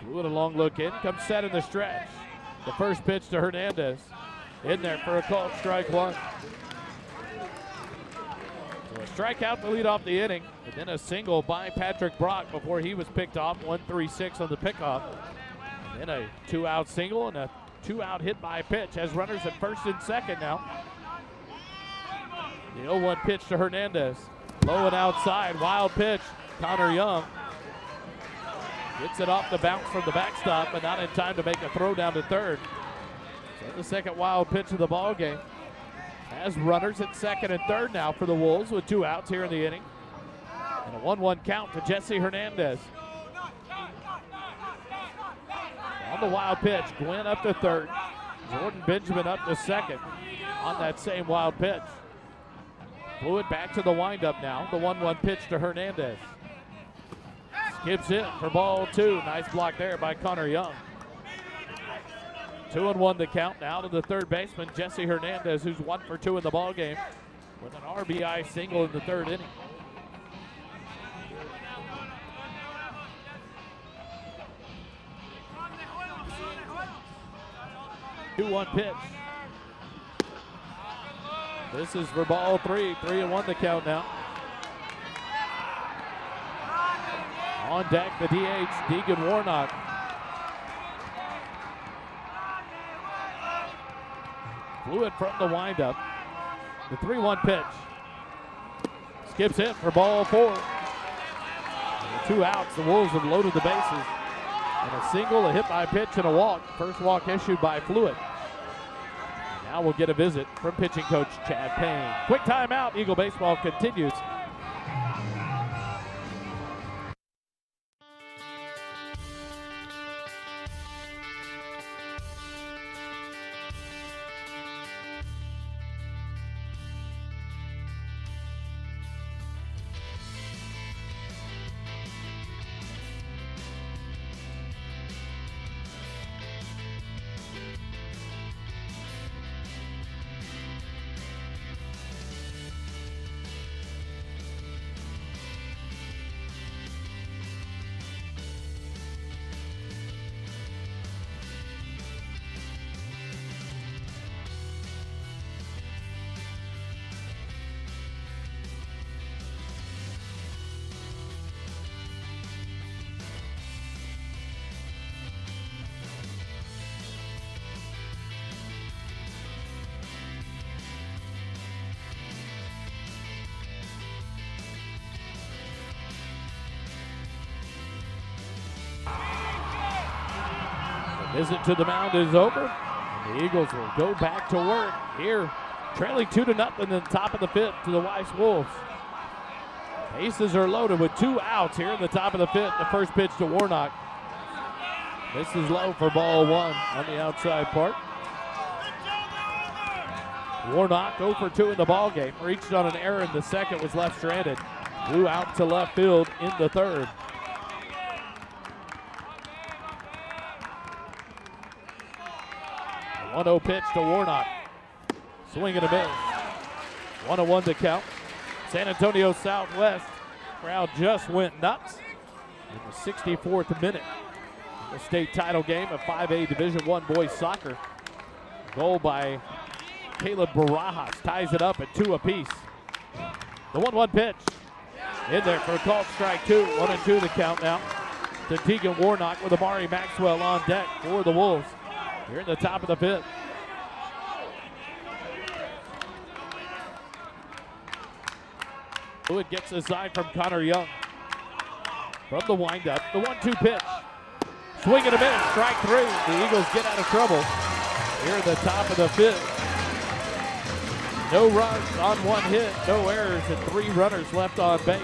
Fluid a long look in, comes set in the stretch. The first pitch to Hernandez. In there for a called strike 1. So a strikeout to lead off the inning, and then a single by Patrick Brock before he was picked off. 1-3-6 on the pickoff. Then a 2-out single and a 2-out hit by pitch. Has runners at first and second now. The 0-1 pitch to Hernandez. Low and outside, wild pitch. Connor Young gets it off the bounce from the backstop, but not in time to make a throw down to third. So the second wild pitch of the ball game. Has runners at second and third now for the Wolves with 2 outs here in the inning. And a 1-1 count to Jesse Hernandez. On the wild pitch, Gwynn up to third. Jordan Benjamin up to second on that same wild pitch. Fluid back to the windup now. The 1-1 pitch to Hernandez. Skips it for ball 2. Nice block there by Connor Young. 2-1 the count now to the third baseman, Jesse Hernandez, who's 1 for 2 in the ball game with an RBI single in the third inning. Two-one pitch. This is for ball 3. 3-1 the count now. On deck, the DH, Deegan Warnock. Flew it from the windup. The 3-1 pitch. Skips it for ball 4. And 2 outs. The Wolves have loaded the bases. And a single, a hit by pitch, and a walk. First walk issued by Fluid. Now we'll get a visit from pitching coach Chad Payne. Quick timeout. Eagle baseball continues. Visit to the mound is over. And the Eagles will go back to work here, trailing 2-0 in the top of the 5th to the Weiss Wolves. Bases are loaded with 2 outs here in the top of the 5th. The first pitch to Warnock. This is low for ball 1 on the outside part. Warnock 0 for 2 in the ball game. Reached on an error in the second, was left stranded. Flew out to left field in the third. A 1-0 pitch to Warnock. Swing and a miss. 1-1 to count. San Antonio Southwest crowd just went nuts in the 64th minute. The state title game of 5A Division I boys soccer. Goal by Caleb Barajas ties it up at 2 apiece. The 1-1 pitch in there for a called strike 2. 1-2 the count now to Tegan Warnock with Amari Maxwell on deck for the Wolves. Here in the top of the 5th. Fluid gets a sign from Connor Young. From the windup, the 1-2 pitch. Swing and a miss, strike 3. The Eagles get out of trouble here at the top of the 5th. No runs on 1 hit, no errors, and 3 runners left on base.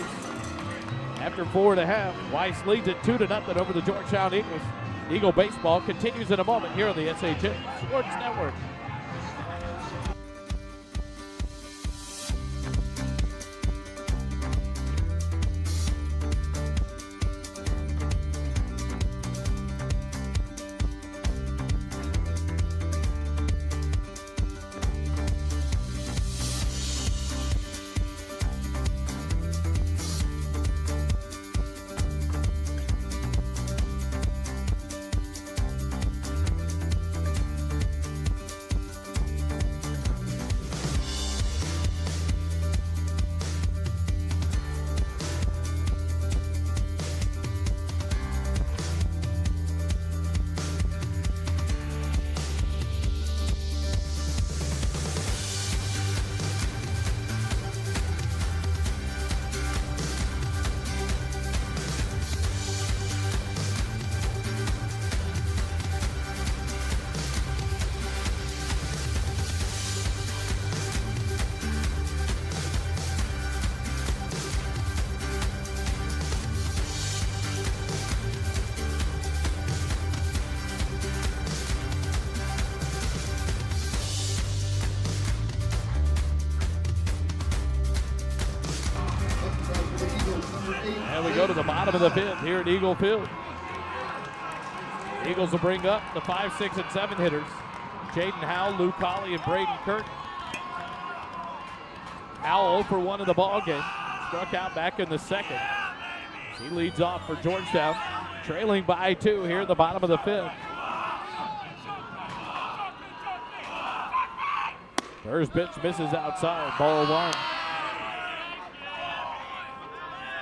After 4 1/2, Weiss leads it 2-0 over the Georgetown Eagles. Eagle baseball continues in a moment here on the SHN Sports Network. And we go to the bottom of the 5th here at Eagle Field. Eagles will bring up the 5, 6, and 7 hitters. Jaden Howell, Luke Colley, and Braden Kirk. Howell 0 for 1 in the ball game. Struck out back in the second. He leads off for Georgetown, trailing by 2 here at the bottom of the 5th. First pitch misses outside, ball 1.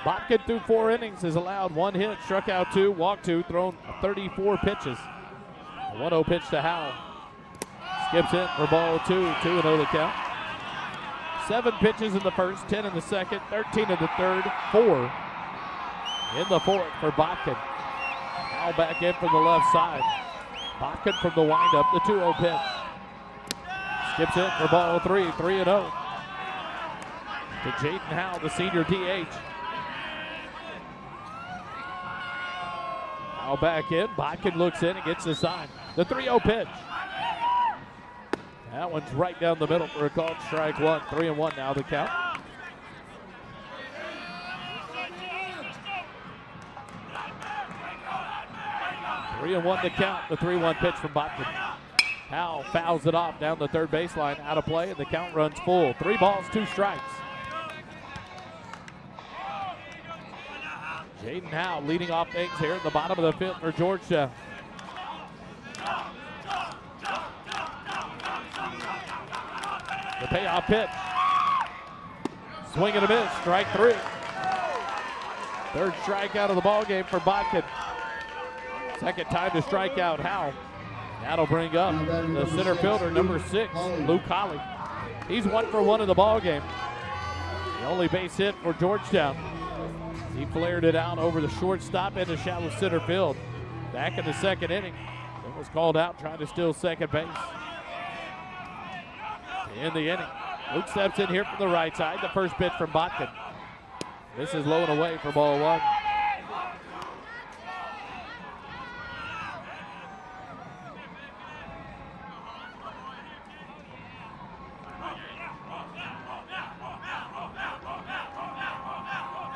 Botkin through 4 innings has allowed 1 hit, struck out 2, walked 2, thrown 34 pitches. A 1-0 pitch to Howell. Skips in for ball 2, 2-0 the count. 7 pitches in the first, 10 in the second, 13 in the third, 4 in the fourth for Botkin. Howell back in from the left side. Botkin from the windup, the 2-0 pitch. Skips in for ball 3, 3-0. To Jaden Howell, the senior DH. Howell back in, Botkin looks in and gets the sign. The 3-0 pitch. That one's right down the middle for a called strike 1. 3-1 now the count. Three and 1 to count. The 3-1 pitch from Botkin. Howell fouls it off down the third baseline, out of play, and the count runs full. 3 balls, 2 strikes. Jaden Howell leading off things here at the bottom of the 5th for Georgetown. The payoff pitch. Swing and a miss, strike 3. Third strikeout of the ball game for Botkin. Second time to strike out Howell. That'll bring up the center fielder, number 6, Luke Holly. He's 1 for 1 in the ball game. The only base hit for Georgetown. He flared it out over the shortstop into shallow center field. Back in the second inning. It was called out trying to steal second base. In the inning, Luke steps in here from the right side. The first pitch from Botkin. This is low and away for ball 1.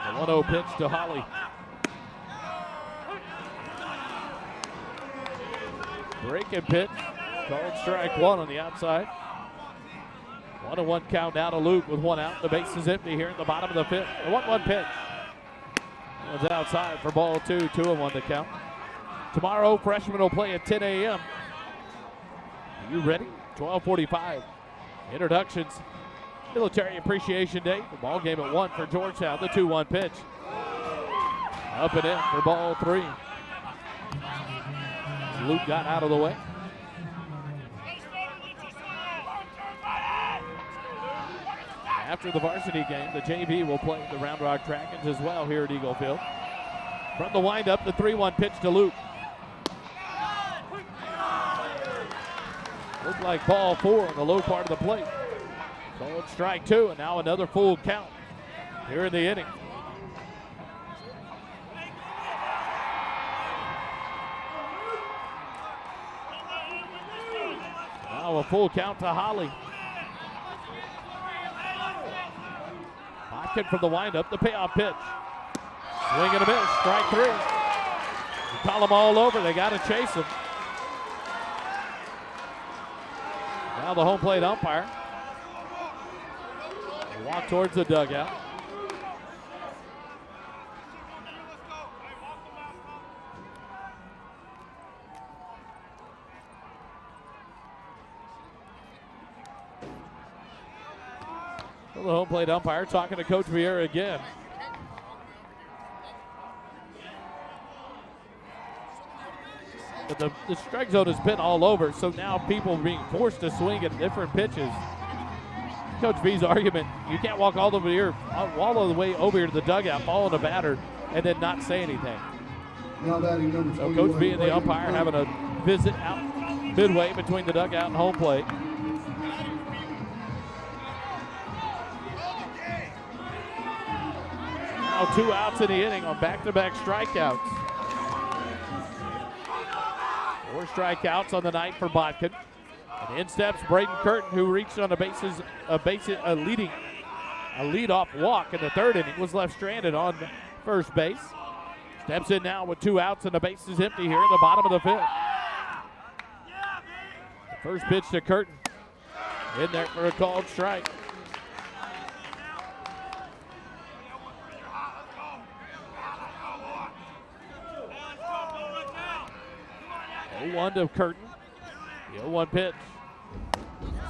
The 1-0 pitch to Holly. Breaking pitch. Called strike 1 on the outside. 1-1 count down to Luke with 1 out. The base is empty here at the bottom of the 5th. The 1-1 pitch. One's outside for ball 2, 2-1 to count. Tomorrow, freshmen will play at 10 a.m. Are you ready? 12:45. Introductions. Military Appreciation Day. The ball game at 1 for Georgetown. The 2-1 pitch. Up and in for ball 3. Luke got out of the way. After the varsity game, the JV will play the Round Rock Dragons as well here at Eagle Field. From the windup, the 3-1 pitch to Luke. Looked like ball 4 on the low part of the plate. Called strike 2, and now another full count here in the inning. Now a full count to Holly. Botkin from the windup, the payoff pitch. Swing and a miss, strike 3. You call them all over, they got to chase him. Now the home plate umpire. They walk towards the dugout. The home plate umpire talking to Coach Vieira again. But the strike zone has been all over, so now people are being forced to swing at different pitches. Coach V's argument, you can't walk all the way over here to the dugout, follow the batter, and then not say anything. So Coach V and the umpire having a visit out midway between the dugout and home plate. Now 2 outs in the inning on back-to-back strikeouts. 4 strikeouts on the night for Botkin. And in steps Braden Curtin, who reached on a leadoff walk in the 3rd inning, was left stranded on first base. Steps in now with 2 outs and the base is empty here in the bottom of the 5th. The first pitch to Curtin. In there for a called strike. 0-1 to Curtin. The 0-1 pitch.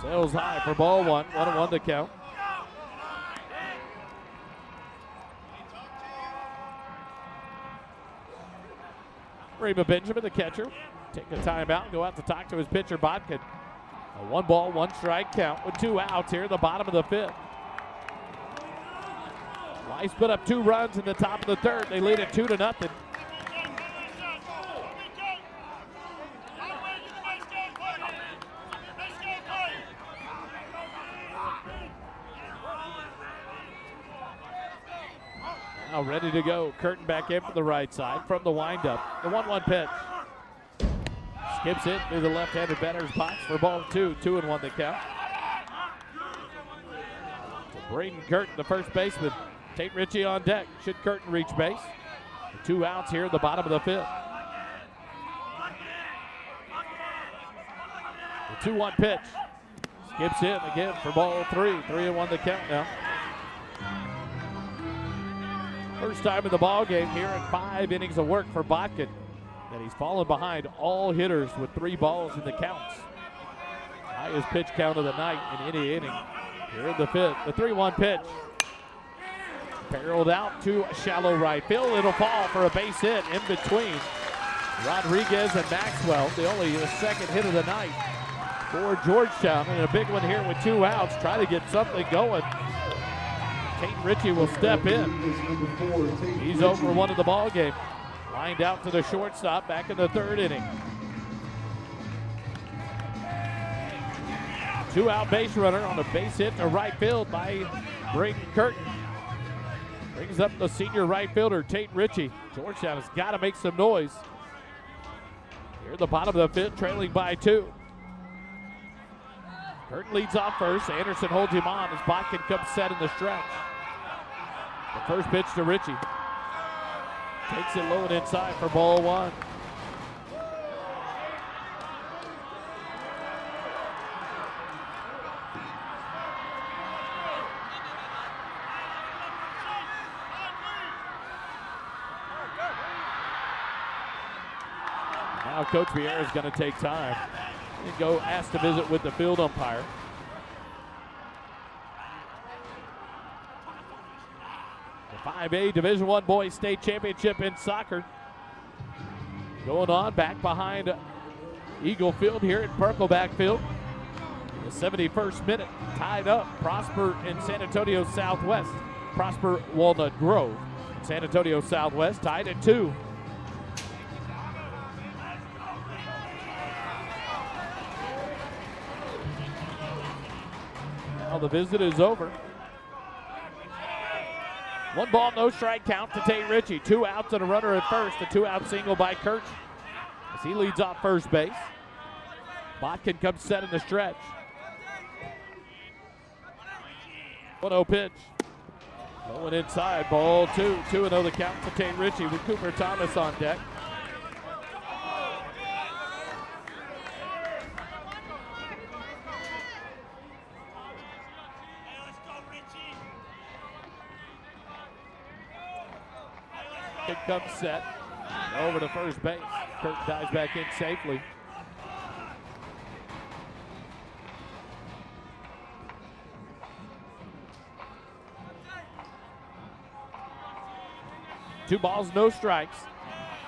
Sails high for ball 1. 1-1 to count. Raymond Benjamin, the catcher, take a timeout and go out to talk to his pitcher, Bodkin. A 1-ball, 1-strike count with 2 outs here at the bottom of the 5th. Weiss put up 2 runs in the top of the 3rd. They lead it 2-0. Now ready to go. Curtin back in from the right side from the windup. The 1-1 pitch. Skips it through the left-handed batter's box for ball 2. 2-1 the count. Braden Curtin, the first baseman. Tate Ritchie on deck. Should Curtin reach base? 2 outs here at the bottom of the 5th. The 2-1 pitch. Skips in again for ball 3. 3-1 the count now. First time in the ball game here in 5 innings of work for Bodkin. And he's fallen behind all hitters with 3 balls in the counts. Highest pitch count of the night in any inning. Here in the 5th, the 3-1 pitch. Barreled out to shallow right field. It'll fall for a base hit in between Rodriguez and Maxwell. The second hit of the night for Georgetown. And a big one here with 2 outs. Try to get something going. Tate Ritchie will step in. He's over 1 in the ball game. Lined out to the shortstop back in the 3rd inning. 2-out base runner on a base hit to right field by Braden Curtin. Brings up the senior right fielder, Tate Ritchie. Georgetown has got to make some noise. Here at the bottom of the 5th, trailing by 2. Curtin leads off first. Anderson holds him on as Bodkin comes set in the stretch. The first pitch to Ritchie. Takes it low and inside for ball 1. Now Coach Vieira is going to take time and go ask to visit with the field umpire. The 5A Division I Boys State Championship in soccer going on back behind Eagle Field here at Perkleback Field. The 71st minute, tied up. Prosper in San Antonio Southwest. Prosper Walnut Grove. San Antonio Southwest tied at 2. Now the visit is over. 1 ball, no strike count to Tate Ritchie. 2 outs and a runner at first. A 2-out single by Curtin as he leads off first base. Bodkin comes set in the stretch. 1-0 pitch. Going inside, ball 2. 2-0 the count to Tate Ritchie with Cooper Thomas on deck. It comes set over to first base. Curtin dives back in safely. Two balls, no strikes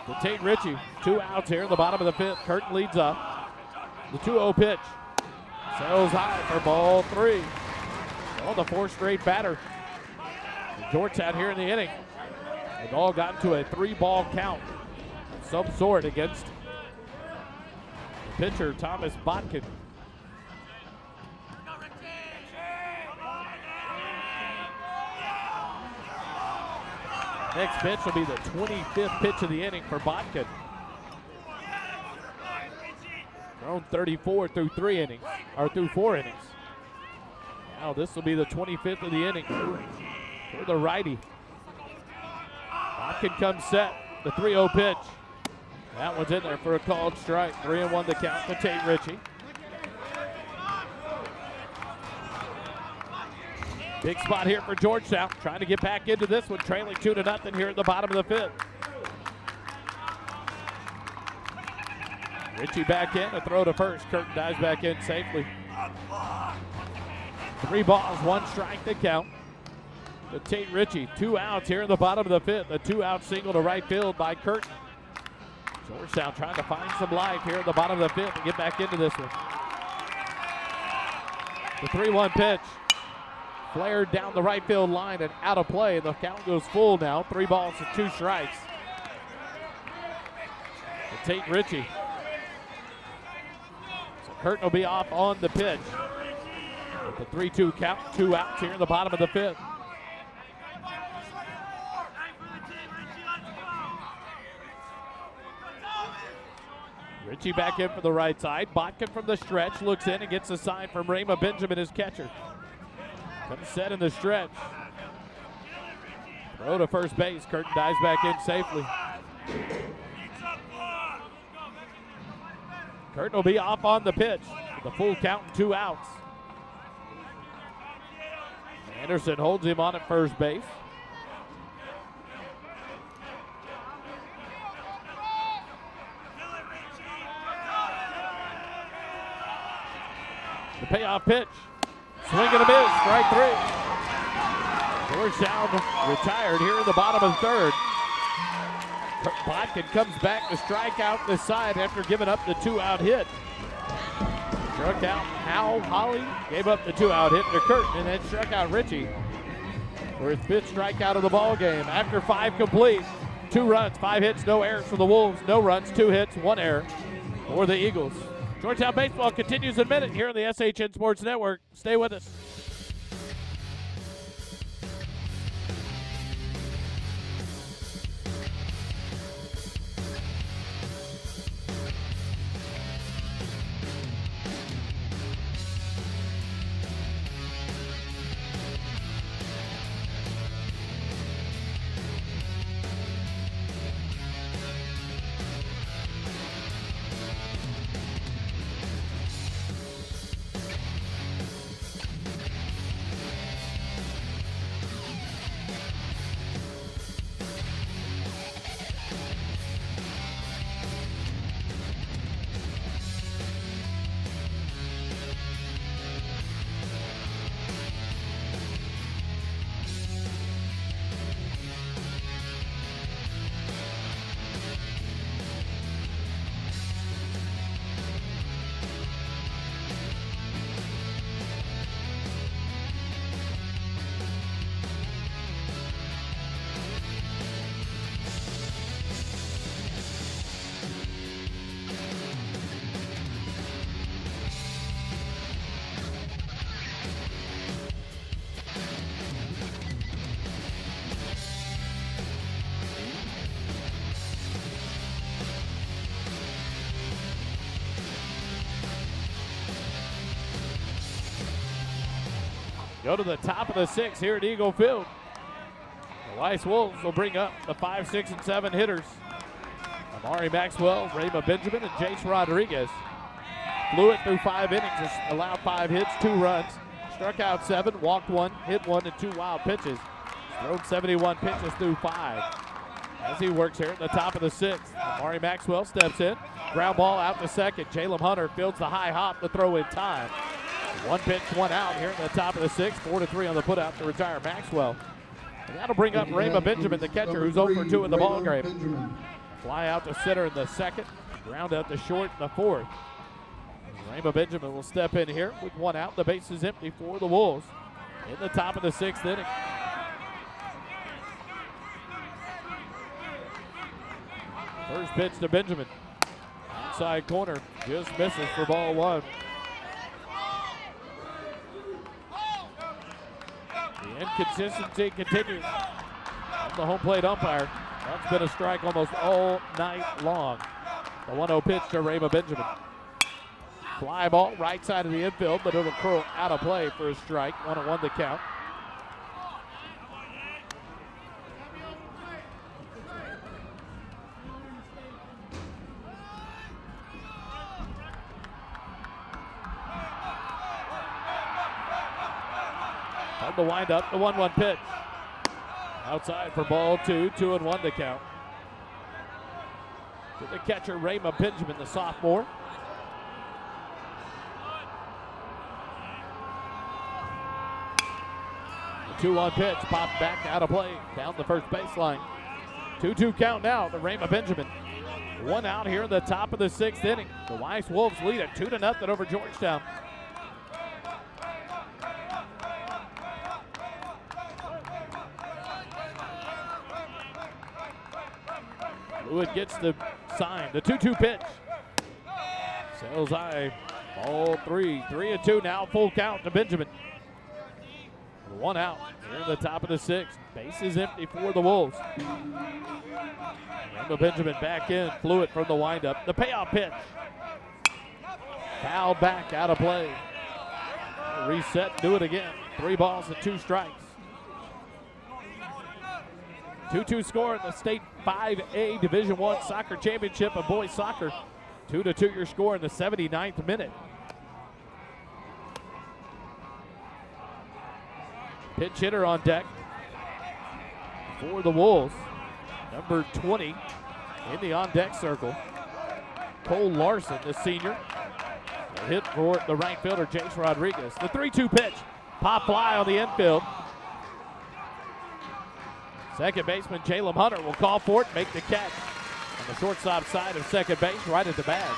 to Tate Ritchie. 2 outs here in the bottom of the 5th. Curtin leads up. The 2-0 pitch. Sails high for ball 3. On the 4th straight batter. Georgetown here in the inning. They've all gotten to a 3-ball count of some sort against the pitcher, Thomas Bodkin. Next pitch will be the 25th pitch of the inning for Bodkin. Thrown 34 through 3 innings, or through 4 innings. Now this will be the 25th of the inning for the righty. Bodkin comes set, the 3-0 pitch. That one's in there for a called strike. 3-1 the count to Tate Ritchie. Big spot here for Georgetown, trying to get back into this one, trailing 2-0 here at the bottom of the 5th. Ritchie back in, a throw to first. Curtin dives back in safely. 3 balls, 1 strike to count to Tate Ritchie. 2 outs here in the bottom of the 5th. A 2-out single to right field by Curtin. Georgetown trying to find some life here at the bottom of the fifth and get back into this one. The 3-1 pitch. Flared down the right field line and out of play. The count goes full now. 3 balls and 2 strikes. To Tate Ritchie. So Curtin will be off on the pitch. With the 3-2 count, 2 outs here in the bottom of the fifth. Ritchie back in for the right side. Botkin from the stretch looks in and gets a sign from Rayma Benjamin, his catcher. Comes set in the stretch. Throw to first base. Curtin dives back in safely. Curtin will be off on the pitch. With a full count and 2 outs. Anderson holds him on at first base. The payoff pitch. Swing and a miss. Strike 3. Georgetown retired here in the bottom of the third. Botkin comes back to strike out the side after giving up the 2-out hit. Struck out Hal Holly, gave up the 2-out hit to Curtin, and then struck out Ritchie for his 5th strikeout of the ball game. After 5 complete, 2 runs, 5 hits, no errors for the Wolves. No runs, 2 hits, 1 error for the Eagles. Georgetown baseball continues in a minute here on the SHN Sports Network. Stay with us. Go to the top of the 6th here at Eagle Field. The Weiss Wolves will bring up the 5, 6, and 7 hitters. Amari Maxwell, Rayma Benjamin, and Jace Rodriguez. Flew it through 5 innings, allowed 5 hits, 2 runs. Struck out 7, walked 1, hit 1, and 2 wild pitches. Thrown 71 pitches through 5. As he works here at the top of the 6th, Amari Maxwell steps in. Ground ball out to second. Jalem Hunter fields the high hop to throw in time. 1 pitch, 1 out here at the top of the 6th. 4-3 on the putout to retire Maxwell. And that'll bring up Rayma Benjamin, the catcher, who's 0-2 in the ball game. Fly out to center in the 2nd. Ground out to short in the 4th. Rayma Benjamin will step in here with 1 out. The base is empty for the Wolves in the top of the 6th inning. First pitch to Benjamin. Outside corner, just misses for ball 1. The inconsistency continues from the home plate umpire. That's been a strike almost all night long. The 1-0 pitch to Rayma Benjamin. Fly ball right side of the infield, but it'll curl out of play for a strike. 1-1 to count. The wind up, the 1-1 pitch. Outside for ball 2, 2-1 to count. To the catcher, Rayma Benjamin, the sophomore. The 2-1 pitch, popped back out of play, down the first baseline. 2-2 count now to Rayma Benjamin. One out here in the top of the 6th inning. The Weiss Wolves lead at 2-0 over Georgetown. Fluid gets the sign, the 2-2 pitch. Sails high, ball 3. 3-2 now, full count to Benjamin. One out here in the top of the 6th. Base is empty for the Wolves. Randall Benjamin back in, Fluid from the windup. The payoff pitch. Fouled back, out of play. Reset, do it again. 3 balls and 2 strikes. 2-2 score in the state 5A Division I Soccer Championship of Boys Soccer. 2-2 your score in the 79th minute. Pitch hitter on deck for the Wolves. Number 20 in the on-deck circle. Cole Larson, the senior. The hit for the right fielder, Jace Rodriguez. The 3-2 pitch. Pop fly on the infield. Second baseman Jalem Hunter will call for it, make the catch on the shortstop side of second base, right at the bag.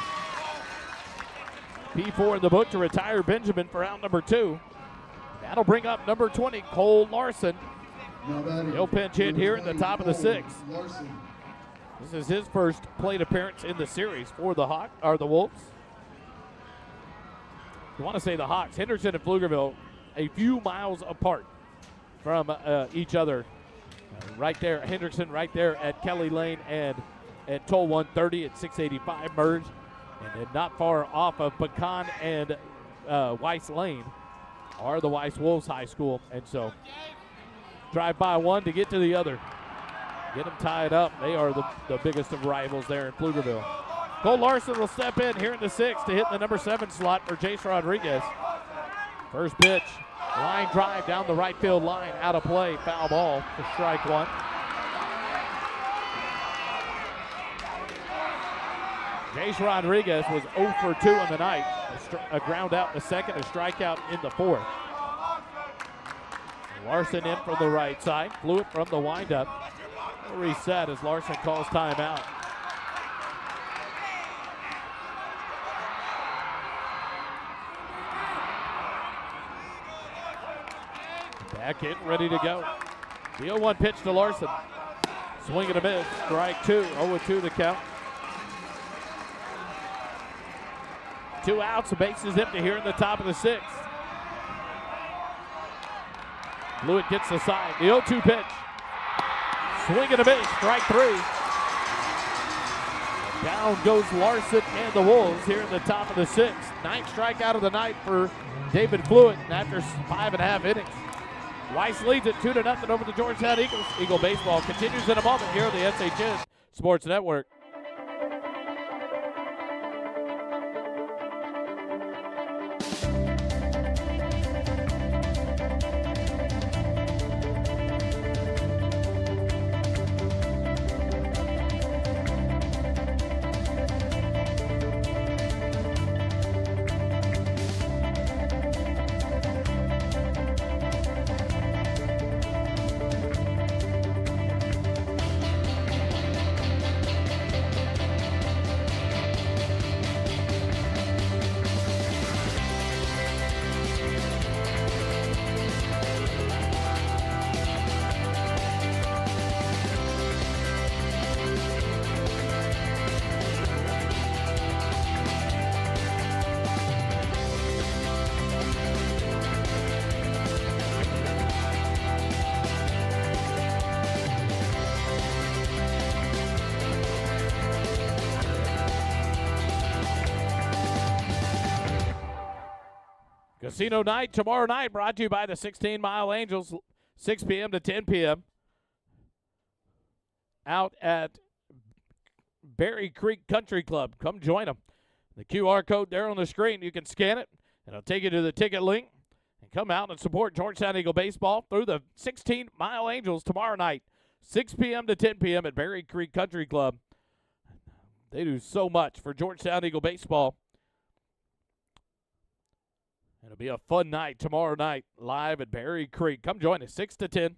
P4 in the book to retire Benjamin for out number 2. That'll bring up number 20, Cole Larson. He'll pinch hit here in the top of the 6th. This is his first plate appearance in the series for the Wolves. You want to say the Hawks. Henderson and Pflugerville a few miles apart from each other. Right there, Henderson right there at Kelly Lane and at Toll 130 at 685 merged. And then not far off of Pecan and Weiss Lane are the Weiss Wolves High School. And so drive by one to get to the other. Get them tied up. They are the biggest of rivals there in Pflugerville. Cole Larson will step in here in the 6th to hit the number 7 slot for Jace Rodriguez. First pitch, line drive down the right field line, out of play, foul ball for strike 1. Jace Rodriguez was 0 for 2 in the night. A ground out in the 2nd, a strikeout in the 4th. Larson in from the right side, Fluid from the windup. Reset as Larson calls timeout. Back in, ready to go. The 0-1 pitch to Larson. Swing and a miss, strike 2, 0-2 the count. 2 outs, the base is empty here in the top of the 6th. Fluid gets the side, the 0-2 pitch. Swing and a miss, strike 3. Down goes Larson and the Wolves here in the top of the 6th. 9th strikeout of the night for David Fluid after 5.5 innings. Weiss leads it 2-0 over the Georgetown Eagles. Eagle baseball continues in a moment here on the SHN Sports Network. Casino night tomorrow night, brought to you by the 16 Mile Angels, 6 p.m. to 10 p.m. out at Berry Creek Country Club. Come join them. The QR code there on the screen, you can scan it, and it'll take you to the ticket link. And come out and support Georgetown Eagle baseball through the 16 Mile Angels tomorrow night, 6 p.m. to 10 p.m. at Berry Creek Country Club. They do so much for Georgetown Eagle baseball. It'll be a fun night tomorrow night live at Berry Creek. Come join us, 6 to 10.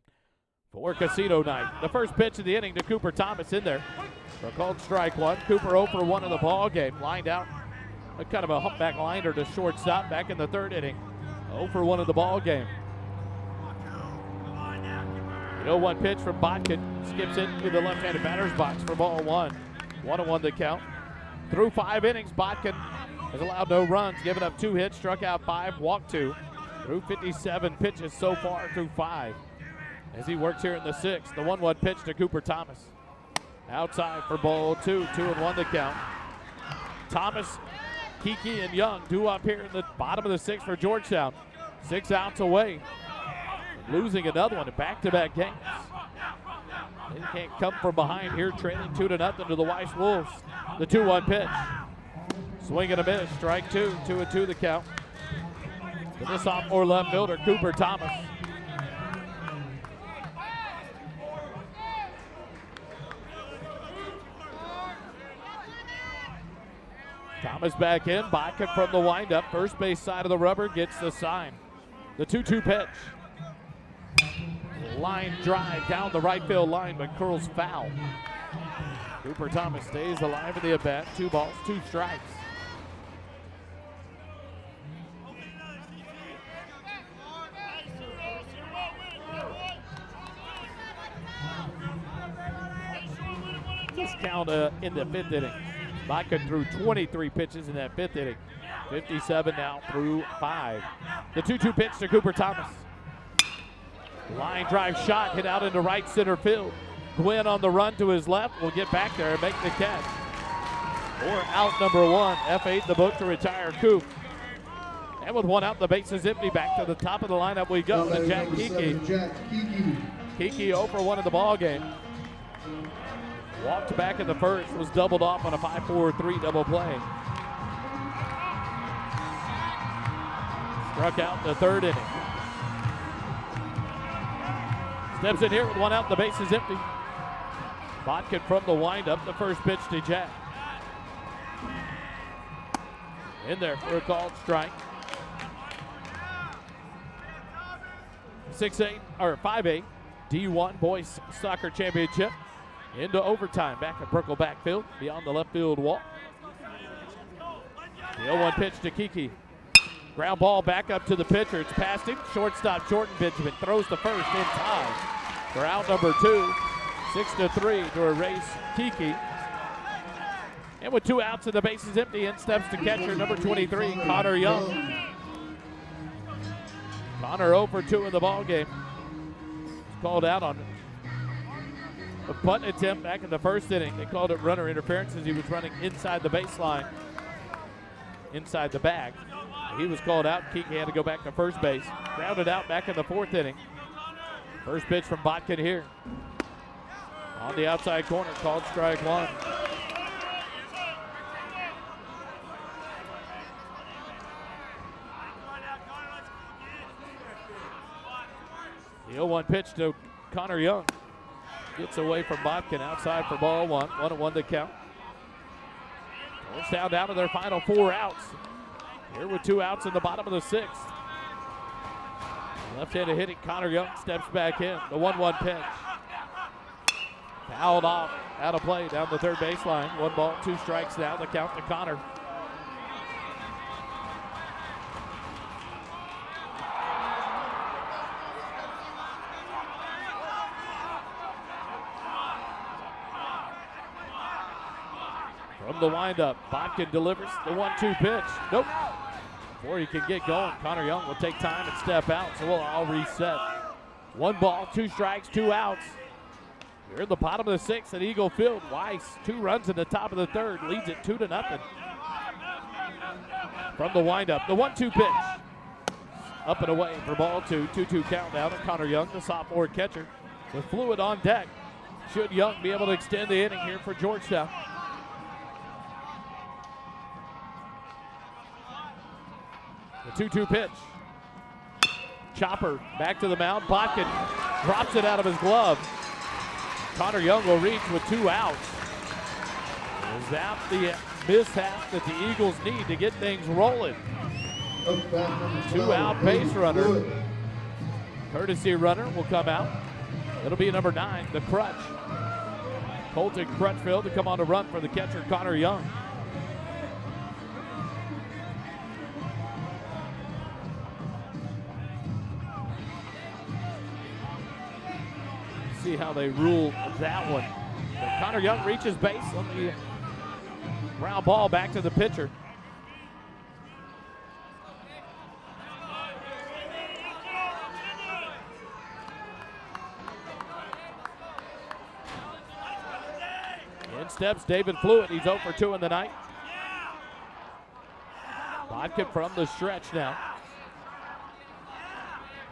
for Casino Night. The first pitch of the inning to Cooper Thomas in there for a called strike one. Cooper 0 for 1 in the ball game. Lined out a kind of a humpback liner to shortstop back in the third inning. 0 for 1 in the ball game. The 0-1 pitch from Botkin skips into the left-handed batter's box for ball 1. 1-1 the count. Through 5 innings, Botkin has allowed no runs, given up 2 hits, struck out 5, walked 2. Through 57 pitches so far through 5. As he works here in the 6th, the 1-1 pitch to Cooper Thomas. Outside for ball 2, 2-1 the count. Thomas, Kiki, and Young due up here in the bottom of the 6th for Georgetown. 6 outs away. Losing another one in back-to-back games. They can't come from behind here, trailing 2-0 to the Weiss Wolves. The 2-1 pitch. Swing and a miss, strike 2, 2-2 the count. To the sophomore left fielder, Cooper Thomas. Thomas back in, Botkin from the windup. First base side of the rubber gets the sign. The 2-2 pitch. Line drive down the right field line, but curls foul. Cooper Thomas stays alive in the at-bat. 2 balls, 2 strikes. This count in the 5th inning. Botkin threw 23 pitches in that 5th inning. 57 now through 5. The 2-2 pitch to Cooper Thomas. Line drive shot hit out into right center field. Gwynn on the run to his left will get back there and make the catch. Or out number 1. F8 the book to retire Coop. And with 1 out, the base is empty. Back to the top of the lineup we go. To Jack Kiki. Kiki 0 for 1 in the ball game. Walked back in the first, was doubled off on a 5-4-3 double play. Struck out in the 3rd inning. Steps in here with 1 out, the base is empty. Botkin from the windup, the first pitch to Jack. In there for a called strike. 5A D1 Boys Soccer Championship. Into overtime, back at Brickell backfield, beyond the left field wall. The 0-1 pitch to Kiki. Ground ball back up to the pitcher. It's past him. Shortstop Jordan Benjamin throws the first in time for out number 2. 6-3 to erase Kiki. And with 2 outs and the bases empty, in steps the catcher, number 23, Connor Young. Connor 0 for 2 in the ball game. He's called out on a punt attempt back in the 1st inning. They called it runner interference as he was running inside the baseline, inside the bag. He was called out. Kiki had to go back to first base. Grounded out back in the 4th inning. First pitch from Botkin here. On the outside corner, called strike 1. The 0-1 pitch to Connor Young. Gets away from Botkin, outside for ball 1. 1-1 to count. Georgetown down to their final 4 outs. Here with 2 outs in the bottom of the 6th. Left-handed hitting Connor Young steps back in. The 1-1 pitch. Fouled off, out of play down the 3rd baseline. 1 ball, 2 strikes now. The count to Connor. From the windup, Botkin delivers the 1-2 pitch. Nope. Before he can get going, Connor Young will take time and step out, so we'll all reset. 1 ball, 2 strikes, 2 outs. Here in the bottom of the 6th at Eagle Field. Weiss, 2 runs in the top of the 3rd, leads it 2-0. From the windup, the 1-2 pitch. Up and away for ball 2. 2-2 count now to Connor Young, the sophomore catcher. With fluid on deck, should Young be able to extend the inning here for Georgetown? The 2-2 pitch. Chopper back to the mound. Botkin drops it out of his glove. Connor Young will reach with 2 outs. Is that the mishap that the Eagles need to get things rolling? 2 out base runner. Courtesy runner will come out. It'll be number 9, the Crutch. Colton Crutchfield to come on to run for the catcher, Connor Young. See how they rule that one. But Connor Young reaches base on the ground ball back to the pitcher. In steps David Fluid. He's 0 for 2 in the night. Vodka from the stretch now.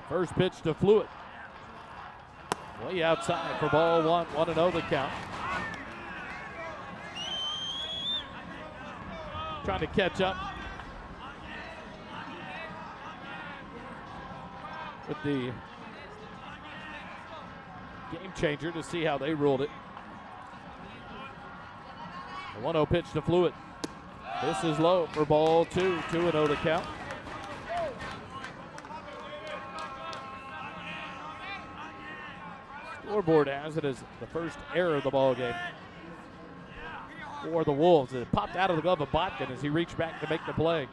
First pitch to Fluid. Way outside for ball 1. 1-0 the count. Trying to catch up with the game changer to see how they ruled it. The 1-0 pitch to Fluid. This is low for ball 2. 2-0 the count. Scoreboard has it as the first error of the ball game for the Wolves. It popped out of the glove of Botkin as he reached back to make the play.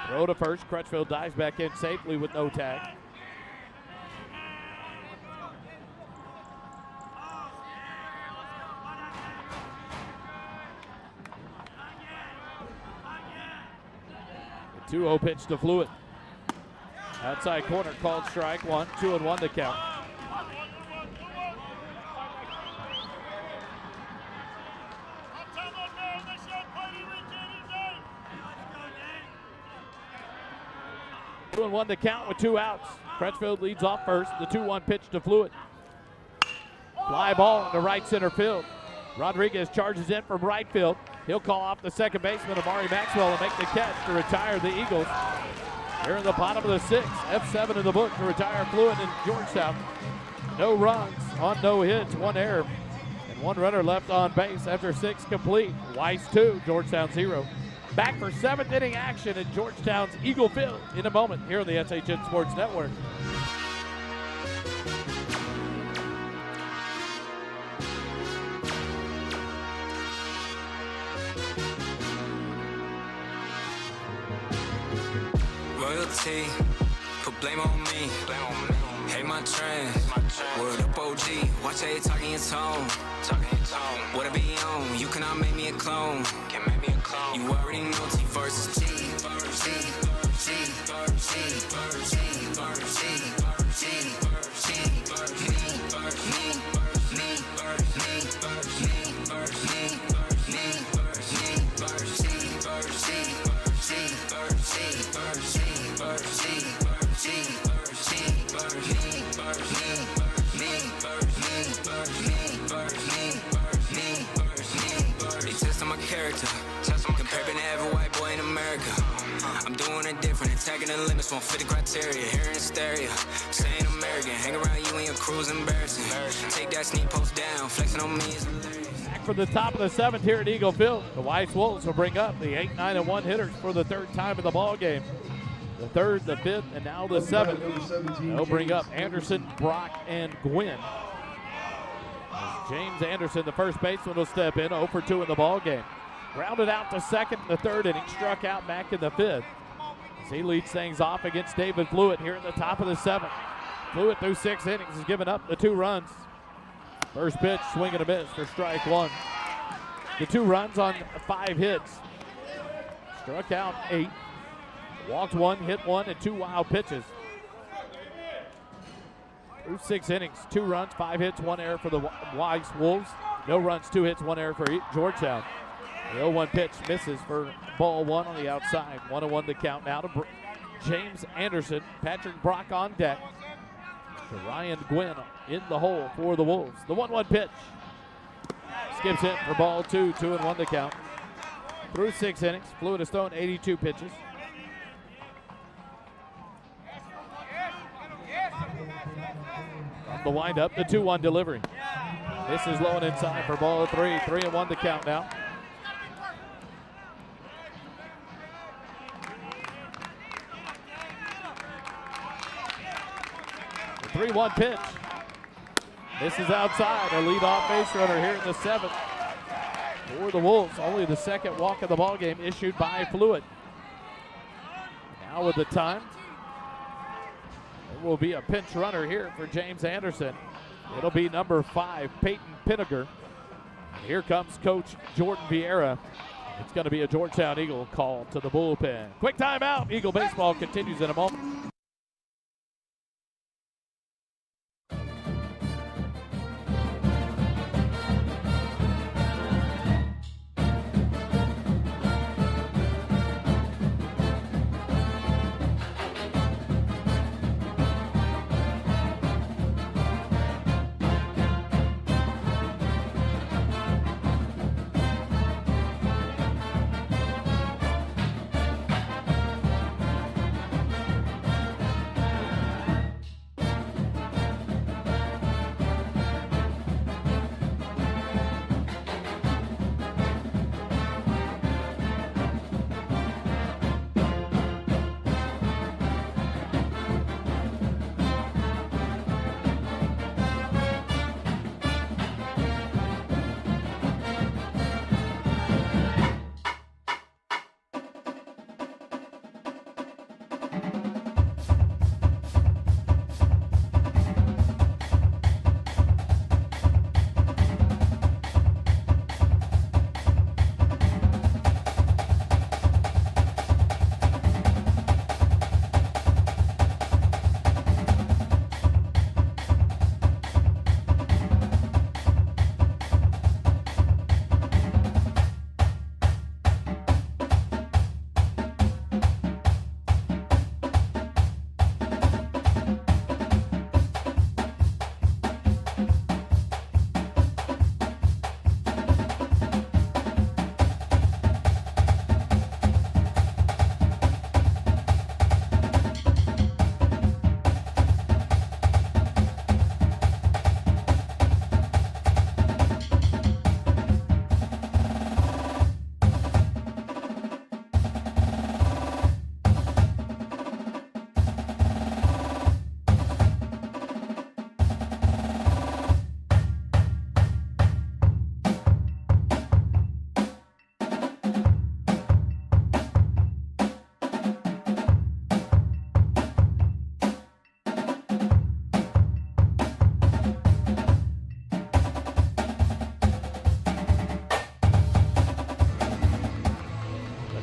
Throw to first. Crutchfield dives back in safely with no tag. The 2-0 pitch to Fluid. Outside corner called strike 1. 2-1 the count. And 1 the count with 2 outs. Crutchfield leads off first. The 2-1 pitch to Fluid. Fly ball into right center field. Rodriguez charges in from right field. He'll call off the second baseman, Amari Maxwell, and make the catch to retire the Eagles. Here in the bottom of the 6th. F7 in the book to retire Fluid in Georgetown. No runs on no hits, 1 error, and 1 runner left on base after 6 complete. Weiss 2, Georgetown 0. Back for 7th inning action at Georgetown's Eagle Field in a moment here on the SHN Sports Network. Royalty, put blame on me. Hate my trend, word up OG. Watch how you talking your tone. What I be on, you cannot make me a clone. You already know T versus T. They testing my character. Comparing to every white boy in America. I'm doing it different, attacking the limits, won't fit the criteria. Hearing hysteria, saying American. Hang around you and your crew's embarrassing. Take that sneak post down, flexing on me is hilarious. Back for the top of the 7th here at Eagle Field. The Weiss Wolves will bring up the 8, 9, and 1 hitters for the 3rd time in the ball game. The 3rd, the 5th, and now the 7th. They'll bring up Anderson, Brock, and Gwynn. James Anderson, the first baseman, will step in. 0 for 2 in the ball game. Grounded out to 2nd in the 3rd inning, struck out back in the 5th. As he leads things off against David Fluid here in the top of the 7th. Fluid through 6 innings has given up the 2 runs. First pitch, swing and a miss for strike 1. The 2 runs on 5 hits. Struck out 8. Walked 1, hit 1, and 2 wild pitches. Through 6 innings, 2 runs, 5 hits, 1 error for the Weiss Wolves. No runs, 2 hits, 1 error for Georgetown. The 0-1 pitch misses for ball 1 on the outside. 1-1 the count now to James Anderson. Patrick Brock on deck. To Ryan Gwynn in the hole for the Wolves. The 1-1 pitch. Skips in for ball 2. 2-1 the count. Through 6 innings, Fluid has thrown 82 pitches. From the windup, the 2-1 delivery. This is low and inside for ball 3. 3-1 the count now. The 3-1 pitch. This is outside. A leadoff base runner here in the 7th for the Wolves. Only the second walk of the ball game issued by Fluid. Now with the time, there will be a pinch runner here for James Anderson. It'll be number 5, Peyton Pinniger. And here comes Coach Jordan Vieira. It's going to be a Georgetown Eagle call to the bullpen. Quick timeout. Eagle baseball continues in a moment.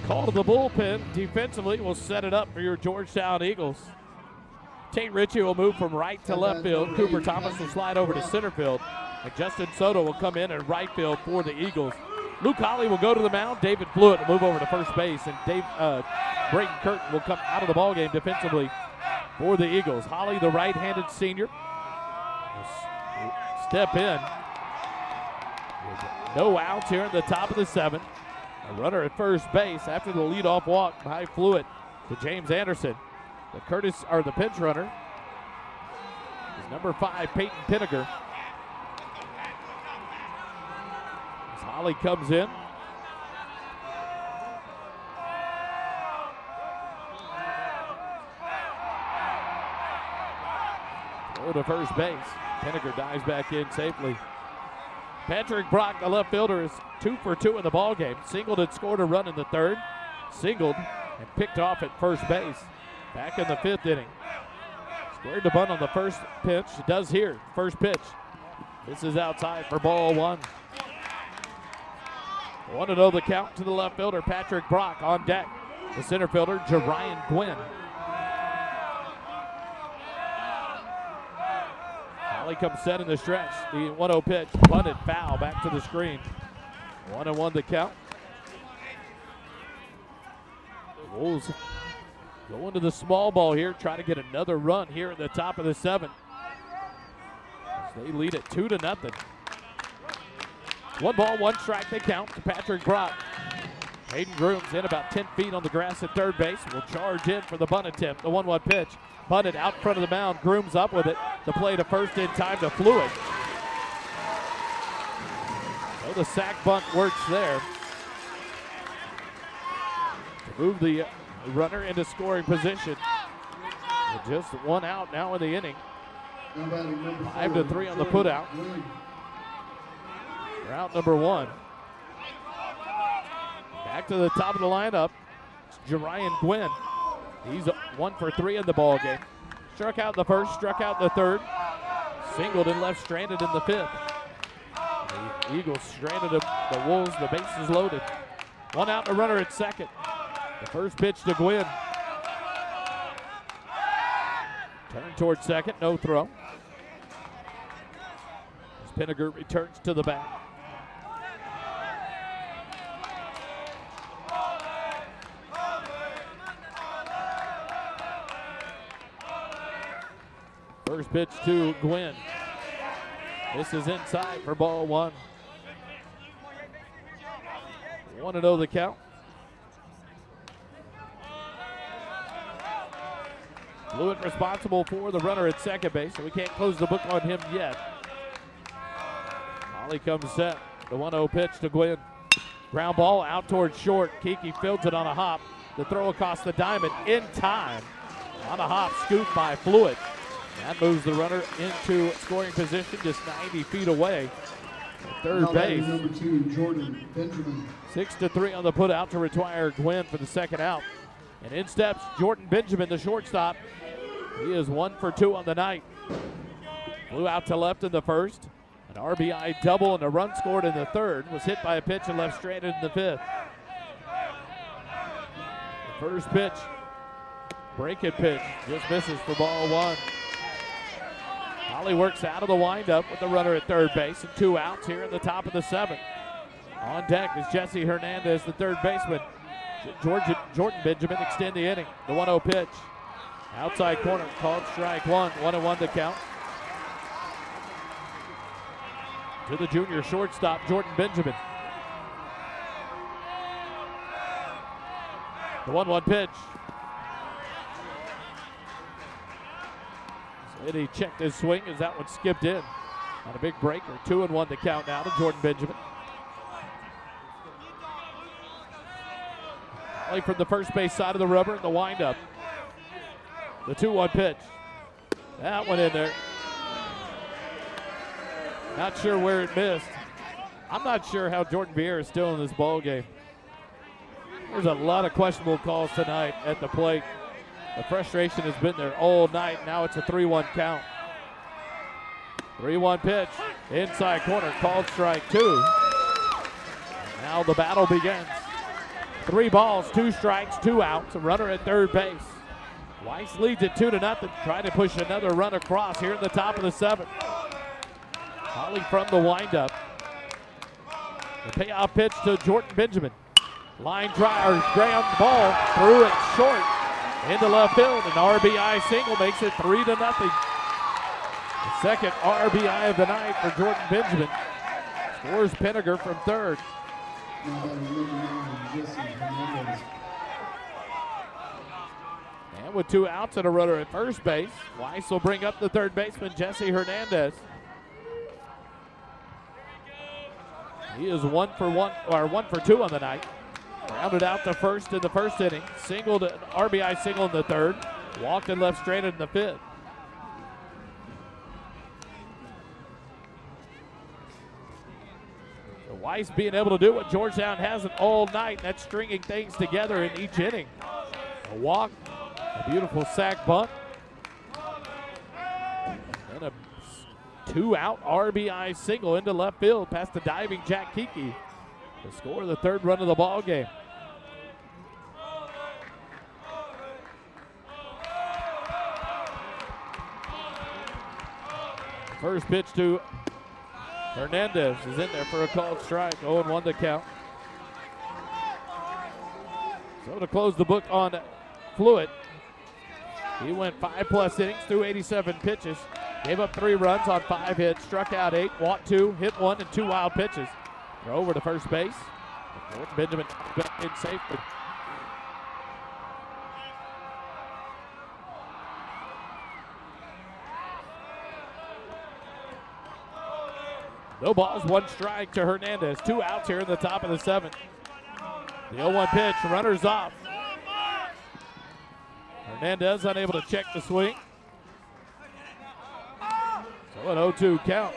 Call to the bullpen defensively will set it up for your Georgetown Eagles. Tate Ritchie will move from right to left field. Cooper Thomas will slide over to center field. And Justin Soto will come in at right field for the Eagles. Luke Holly will go to the mound. David Fluid will move over to first base. And Brayton Curtin will come out of the ballgame defensively for the Eagles. Holly, the right-handed senior, will step in. No outs here in the top of the 7th. A runner at first base after the leadoff walk by Fluid to James Anderson. The pinch runner is number 5, Peyton Pinniger. As Holly comes in. Throw to first base. Pinniger dives back in safely. Patrick Brock, the left fielder, is 2 for 2 in the ballgame. Singled and scored a run in the 3rd. Singled and picked off at first base. Back in the 5th inning. Squared the bunt on the first pitch. It does here. First pitch. This is outside for ball 1. 1-0 the count to the left fielder, Patrick Brock on deck. The center fielder, Jerian Gwynn. Holly comes set in the stretch. The 1-0 pitch, bunted foul back to the screen. 1-1 the count. The Wolves go into the small ball here, try to get another run here at the top of the 7th. They lead it 2-0. 1 ball, 1 strike, they count to Patrick Brock. Hayden Grooms in about 10 feet on the grass at third base. Will charge in for the bunt attempt. The 1-1 pitch. Bunted out front of the mound. Grooms up with it. The play to first in time to Fluid. So the sack bunt works there to move the runner into scoring position. With just 1 out now in the inning. Now batting number 5-3 on the putout. Route number 1. Back to the top of the lineup. It's Jerian Gwynn. He's 1 for 3 in the ball game. Struck out in the first, struck out in the third. Singled and left stranded in the 5th. The Eagles stranded him. The Wolves, the bases loaded. 1 out and a runner at second. The first pitch to Gwynn. Turn towards second, no throw. As Pinniger returns to the bat. First pitch to Gwynn. This is inside for ball 1. 1-0 the count. Fluid responsible for the runner at second base, so we can't close the book on him yet. Holly comes set. The 1-0 pitch to Gwynn. Ground ball out towards short. Kiki fields it on a hop. The throw across the diamond in time. On a hop, scooped by Fluid. That moves the runner into scoring position just 90 feet away. Third base. Number 2, Jordan Benjamin. 6-3 on the put out to retire Gwynn for the second out. And in steps Jordan Benjamin, the shortstop. He is 1 for 2 on the night. Flew out to left in the first. An RBI double and a run scored in the third. Was hit by a pitch and left stranded in the 5th. The first pitch. Breaking pitch. Just misses for ball 1. Holly works out of the windup with the runner at third base and 2 outs here in the top of the 7th. On deck is Jesse Hernandez, the third baseman. Jordan Benjamin extend the inning. The 1-0 pitch. Outside corner called strike 1. 1-1 the count. To the junior shortstop, Jordan Benjamin. The 1-1 pitch. And he checked his swing as that one skipped in on a big breaker. 2-1 the count now to Jordan Benjamin. Play from the first base side of the rubber in the windup. The 2-1 pitch. That one in there. Not sure where it missed. I'm not sure how Jordan Vieira is still in this ball game. There's a lot of questionable calls tonight at the plate. The frustration has been there all night. Now it's a 3-1 count. 3-1 pitch. Inside corner, called strike 2. Now the battle begins. 3 balls, 2 strikes, 2 outs. A runner at third base. Weiss leads it 2-0. Trying to push another run across here in the top of the 7th. Holly from the windup. The payoff pitch to Jordan Benjamin. Line drive, ground ball, threw it short. Into left field, an RBI single makes it 3-0. The second RBI of the night for Jordan Benjamin. Scores Pinniger from third. And with 2 outs and a runner at first base, Weiss will bring up the third baseman, Jesse Hernandez. He is 1 for 2 on the night. Rounded out to first in the first inning. Singled an RBI single in the third. Walked and left stranded in the 5th. So Weiss being able to do what Georgetown hasn't all night. That's stringing things together in each inning. A walk, a beautiful sac bunt, and a 2-out RBI single into left field past the diving Jack Kiki to score the third run of the ball game. First pitch to Hernandez is in there for a called strike. 0-1 the count. So to close the book on Fluid, he went 5+ innings through 87 pitches. Gave up 3 runs on 5 hits, struck out 8, walked 2, hit 1, and 2 wild pitches. Throw over to first base. Benjamin back in safely. No balls, 1 strike to Hernandez. 2 outs here in the top of the 7th. The 0-1 pitch, runners off. Hernandez unable to check the swing. 1-0-2 count.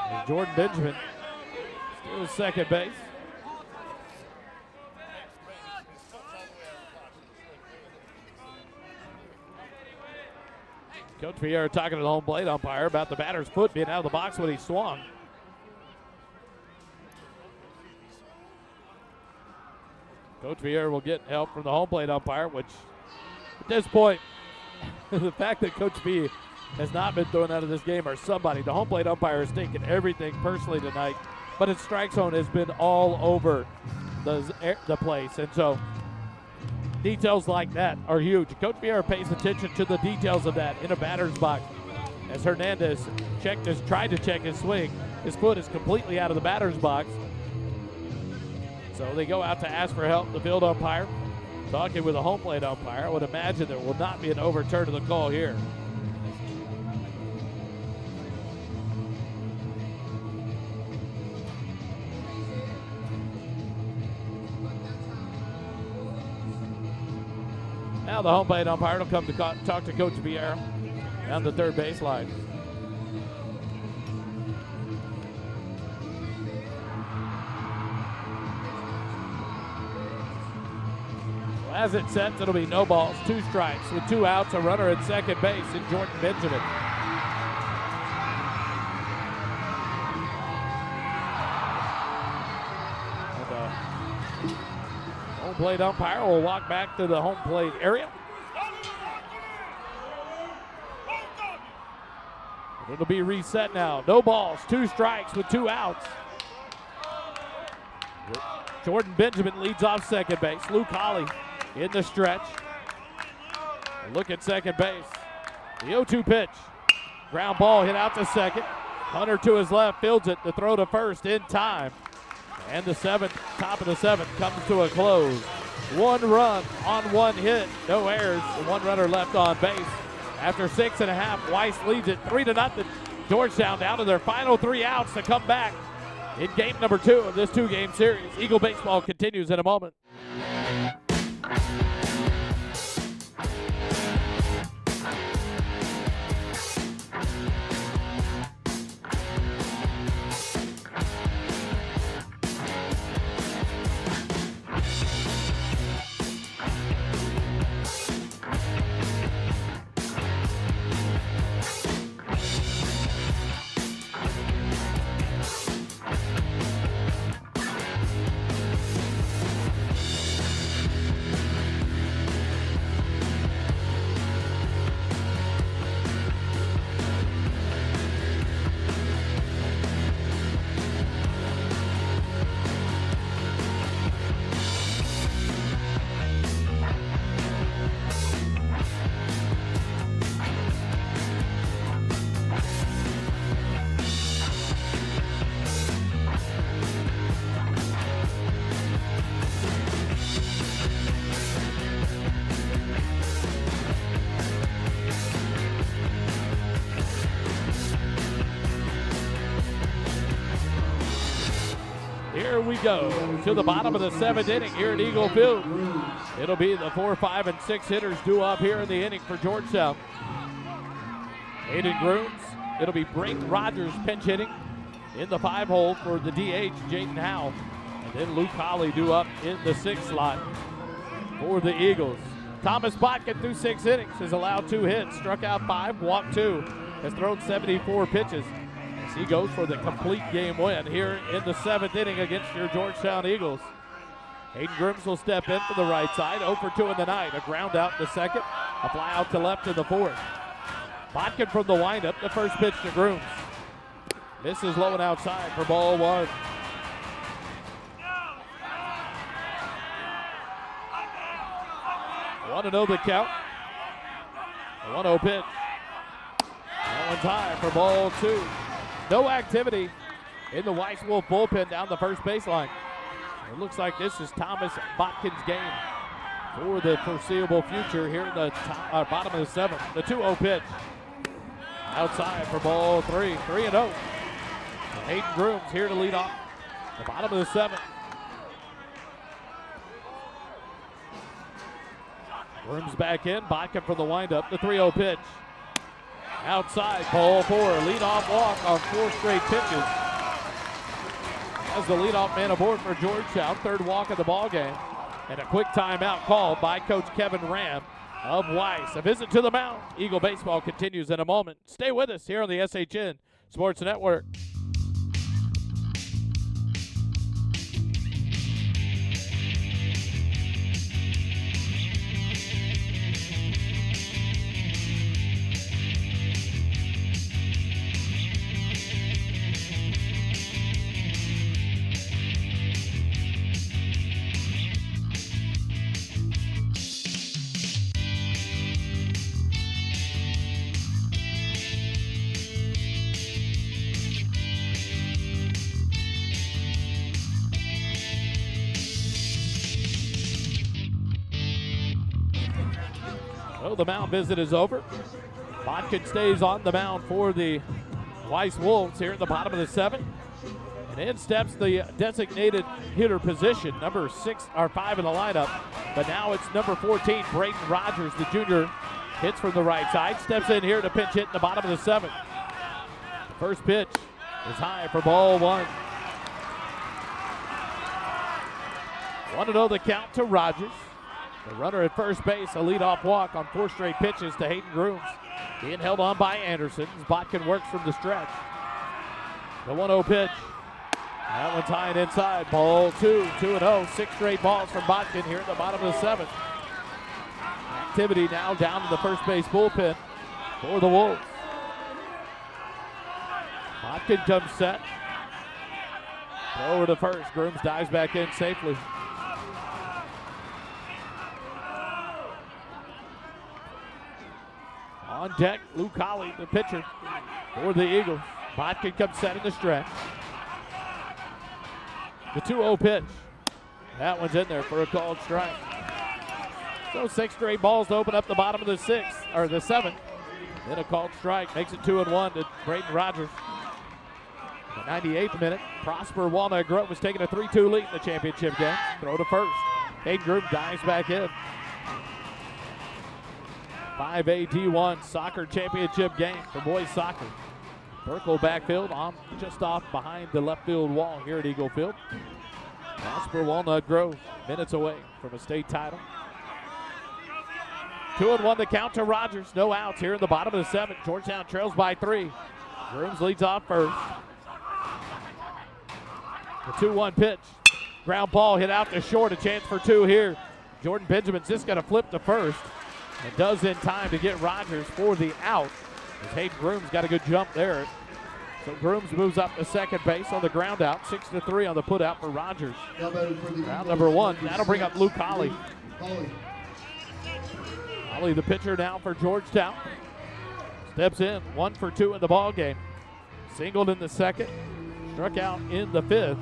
And Jordan Benjamin still second base. Coach Vieira talking to the home plate umpire about the batter's foot being out of the box when he swung. Coach Vieira will get help from the home plate umpire, which at this point, the fact that Coach V has not been thrown out of this game or somebody, the home plate umpire has taken everything personally tonight, but his strike zone has been all over the place. And so details like that are huge. Coach Vieira pays attention to the details of that in a batter's box. As Hernandez tried to check his swing, his foot is completely out of the batter's box. So they go out to ask for help. The field umpire talking with the home plate umpire. I would imagine there will not be an overturn of the call here. Now the home plate umpire will come to talk to Coach Vieira down the third baseline. As it sets, it'll be no balls, 2 strikes with 2 outs, a runner at second base in Jordan Benjamin. And the home plate umpire will walk back to the home plate area. It'll be reset now. No balls, 2 strikes with 2 outs. Jordan Benjamin leads off second base. Luke Holly in the stretch. Look at second base. The 0-2 pitch. Ground ball hit out to second. Hunter to his left, fields it. The throw to first in time. And the top of the 7th comes to a close. 1 run on 1 hit. No errors. 1 runner left on base. After 6.5, Weiss leads it 3-0. Georgetown down to their final 3 outs to come back in game number 2 of this 2-game series. Eagle baseball continues in a moment. Here we go to the bottom of the 7th inning here at Eagle Field. It'll be the 4, 5, and 6 hitters due up here in the inning for Georgetown. Aiden Grooms. It'll be Brake Rogers pinch hitting in the 5 hole for the DH, Jaden Howe. And then Luke Holly due up in the 6th slot for the Eagles. Thomas Botkin through 6 innings has allowed 2 hits, struck out 5, walked 2, has thrown 74 pitches. He goes for the complete game win here in the 7th inning against your Georgetown Eagles. Hayden Grims will step in for the right side, 0 for 2 in the night. A ground out in the 2nd, a fly out to left in the 4th. Botkin from the windup, the first pitch to Grooms. Misses low and outside for ball 1. Want to know the count. A 1-0 pitch. That one's high for ball 2. No activity in the Weiss Wolf bullpen down the first baseline. It looks like this is Thomas Botkin's game for the foreseeable future here in the bottom of the 7th. The 2-0 pitch. Outside for ball 3. 3-0. Hayden Grooms here to lead off the bottom of the 7th. Grooms back in. Botkin from the windup. The 3-0 pitch. Outside, ball 4, leadoff walk on 4 straight pitches. As the leadoff man aboard for Georgetown, 3rd walk of the ball game. And a quick timeout called by Coach Kevin Ram of Weiss. A visit to the mound. Eagle baseball continues in a moment. Stay with us here on the SHN Sports Network. Well, the mound visit is over. Botkin stays on the mound for the Weiss Wolves here at the bottom of the 7th. And in steps the designated hitter position, number 6 or 5 in the lineup. But now it's number 14, Braden Rogers, the junior, hits from the right side. Steps in here to pinch hit in the bottom of the 7th. The first pitch is high for ball 1. 1-0 the count to Rogers. The runner at first base, a leadoff walk on 4 straight pitches to Hayden Grooms. Being held on by Anderson as Botkin works from the stretch. The 1-0 pitch. That one's high and inside. Ball 2, 2-0. 6 straight balls from Botkin here at the bottom of the 7th. Activity now down to the first base bullpen for the Wolves. Botkin comes set. Over to first. Grooms dives back in safely. On deck, Luke Colley, the pitcher for the Eagles. Botkin comes set in the stretch. The 2-0 pitch. That one's in there for a called strike. So 6 straight balls to open up the bottom of the 6th, or the 7th. Then a called strike makes it 2-1 to Braden Rogers. In the 98th minute, Prosper Walnut Grove was taking a 3-2 lead in the championship game. Throw to first. Hayden Groom dives back in. 5A D1 soccer championship game for boys soccer. Burkle backfield on just off behind the left field wall here at Eagle Field. Prosper Walnut Grove minutes away from a state title. 2-1 the count to Rogers. No outs here in the bottom of the 7th. Georgetown trails by 3. Grooms leads off first. The 2-1 pitch. Ground ball hit out to short. A chance for 2 here. Jordan Benjamin's just going to flip to first. And does in time to get Rogers for the out. As Hayden Grooms got a good jump there. So Grooms moves up to second base on the ground out. 6-3 on the put out for Rogers. Round number 1. That'll bring up Luke Colley. Colley, the pitcher now for Georgetown. Steps in, 1 for 2 in the ball game. Singled in the 2nd. Struck out in the 5th.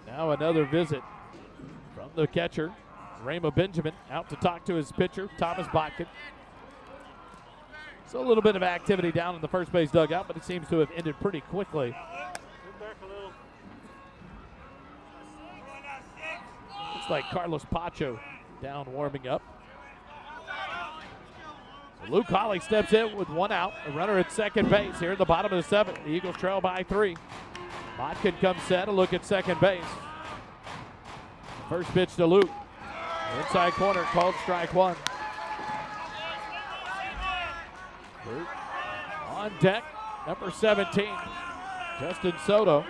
Now another visit from the catcher, Rama Benjamin, out to talk to his pitcher, Thomas Botkin. So a little bit of activity down in the first base dugout, but it seems to have ended pretty quickly. Looks like Carlos Pacho down warming up. So Luke Colley steps in with 1 out, a runner at second base here at the bottom of the 7th. The Eagles trail by 3. Botkin comes set, a look at second base. First pitch to Luke. Inside corner, called strike 1. Luke on deck, number 17, Justin Soto,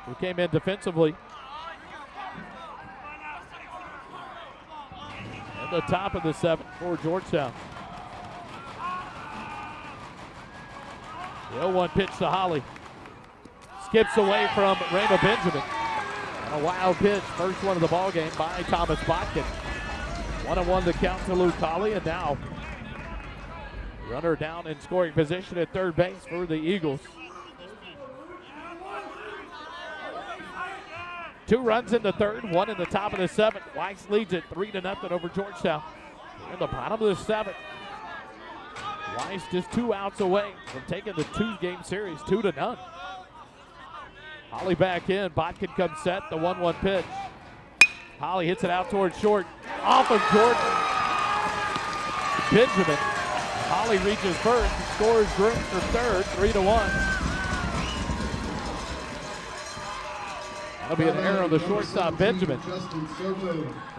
who came in defensively. At the top of the 7th for Georgetown. The 0-1 pitch to Holly. Skips away from Rama Benjamin. And a wild pitch, first one of the ball game by Thomas Botkin. 1-1 the count to Luke Colley, and now runner down in scoring position at third base for the Eagles. 2 runs in the 3rd, 1 in the top of the 7th. Weiss leads it 3-0 over Georgetown. In the bottom of the 7th. Weiss just 2 outs away from taking the 2-game series 2-0. Holly back in. Botkin comes set. The 1-1 pitch. Holly hits it out towards short. Off of Jordan. Benjamin. Holly reaches first and scores Groom for third, 3-1. That'll be an error on the shortstop, Benjamin.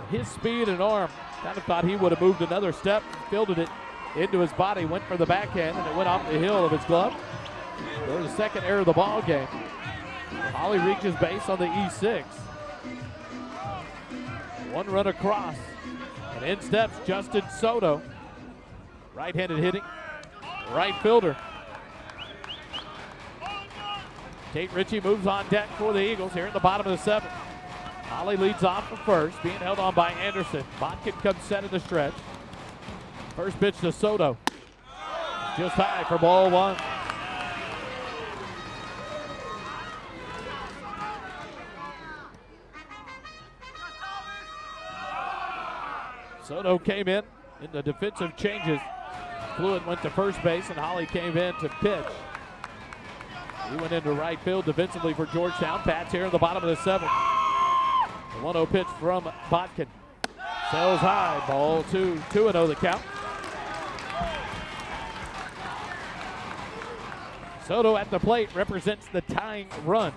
His speed and arm, kind of thought he would have moved another step, fielded it into his body, went for the backhand, and it went off the heel of his glove. There's the second error of the ball game. Holly reaches base on the E6. One run across, and in steps Justin Soto. Right-handed hitting, right fielder. Tate Ritchie moves on deck for the Eagles here in the bottom of the seventh. Holly leads off from first, being held on by Anderson. Botkin comes set in the stretch. First pitch to Soto. Just high for ball one. Soto came in the defensive changes. Fluid went to first base, and Holly came in to pitch. He went into right field defensively for Georgetown. Pats here in the bottom of the seventh. The 1-0 pitch from Botkin. Sails high, ball two, 2-0 the count. Soto at the plate represents the tying run.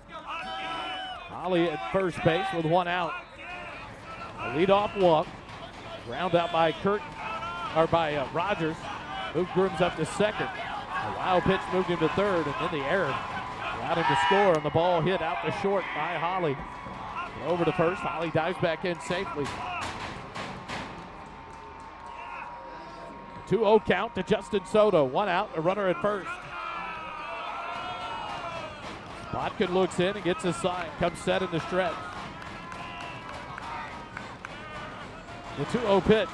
Holly at first base with one out. A leadoff walk. Ground out by Rogers. Moved Grooms up to second. A wild pitch moved him to third, and then the error allowed him to score on the ball hit out to short by Holly. Over to first. Holly dives back in safely. 2-0 count to Justin Soto. One out, a runner at first. Botkin looks in and gets his sign. Comes set in the stretch. The 2-0 pitch.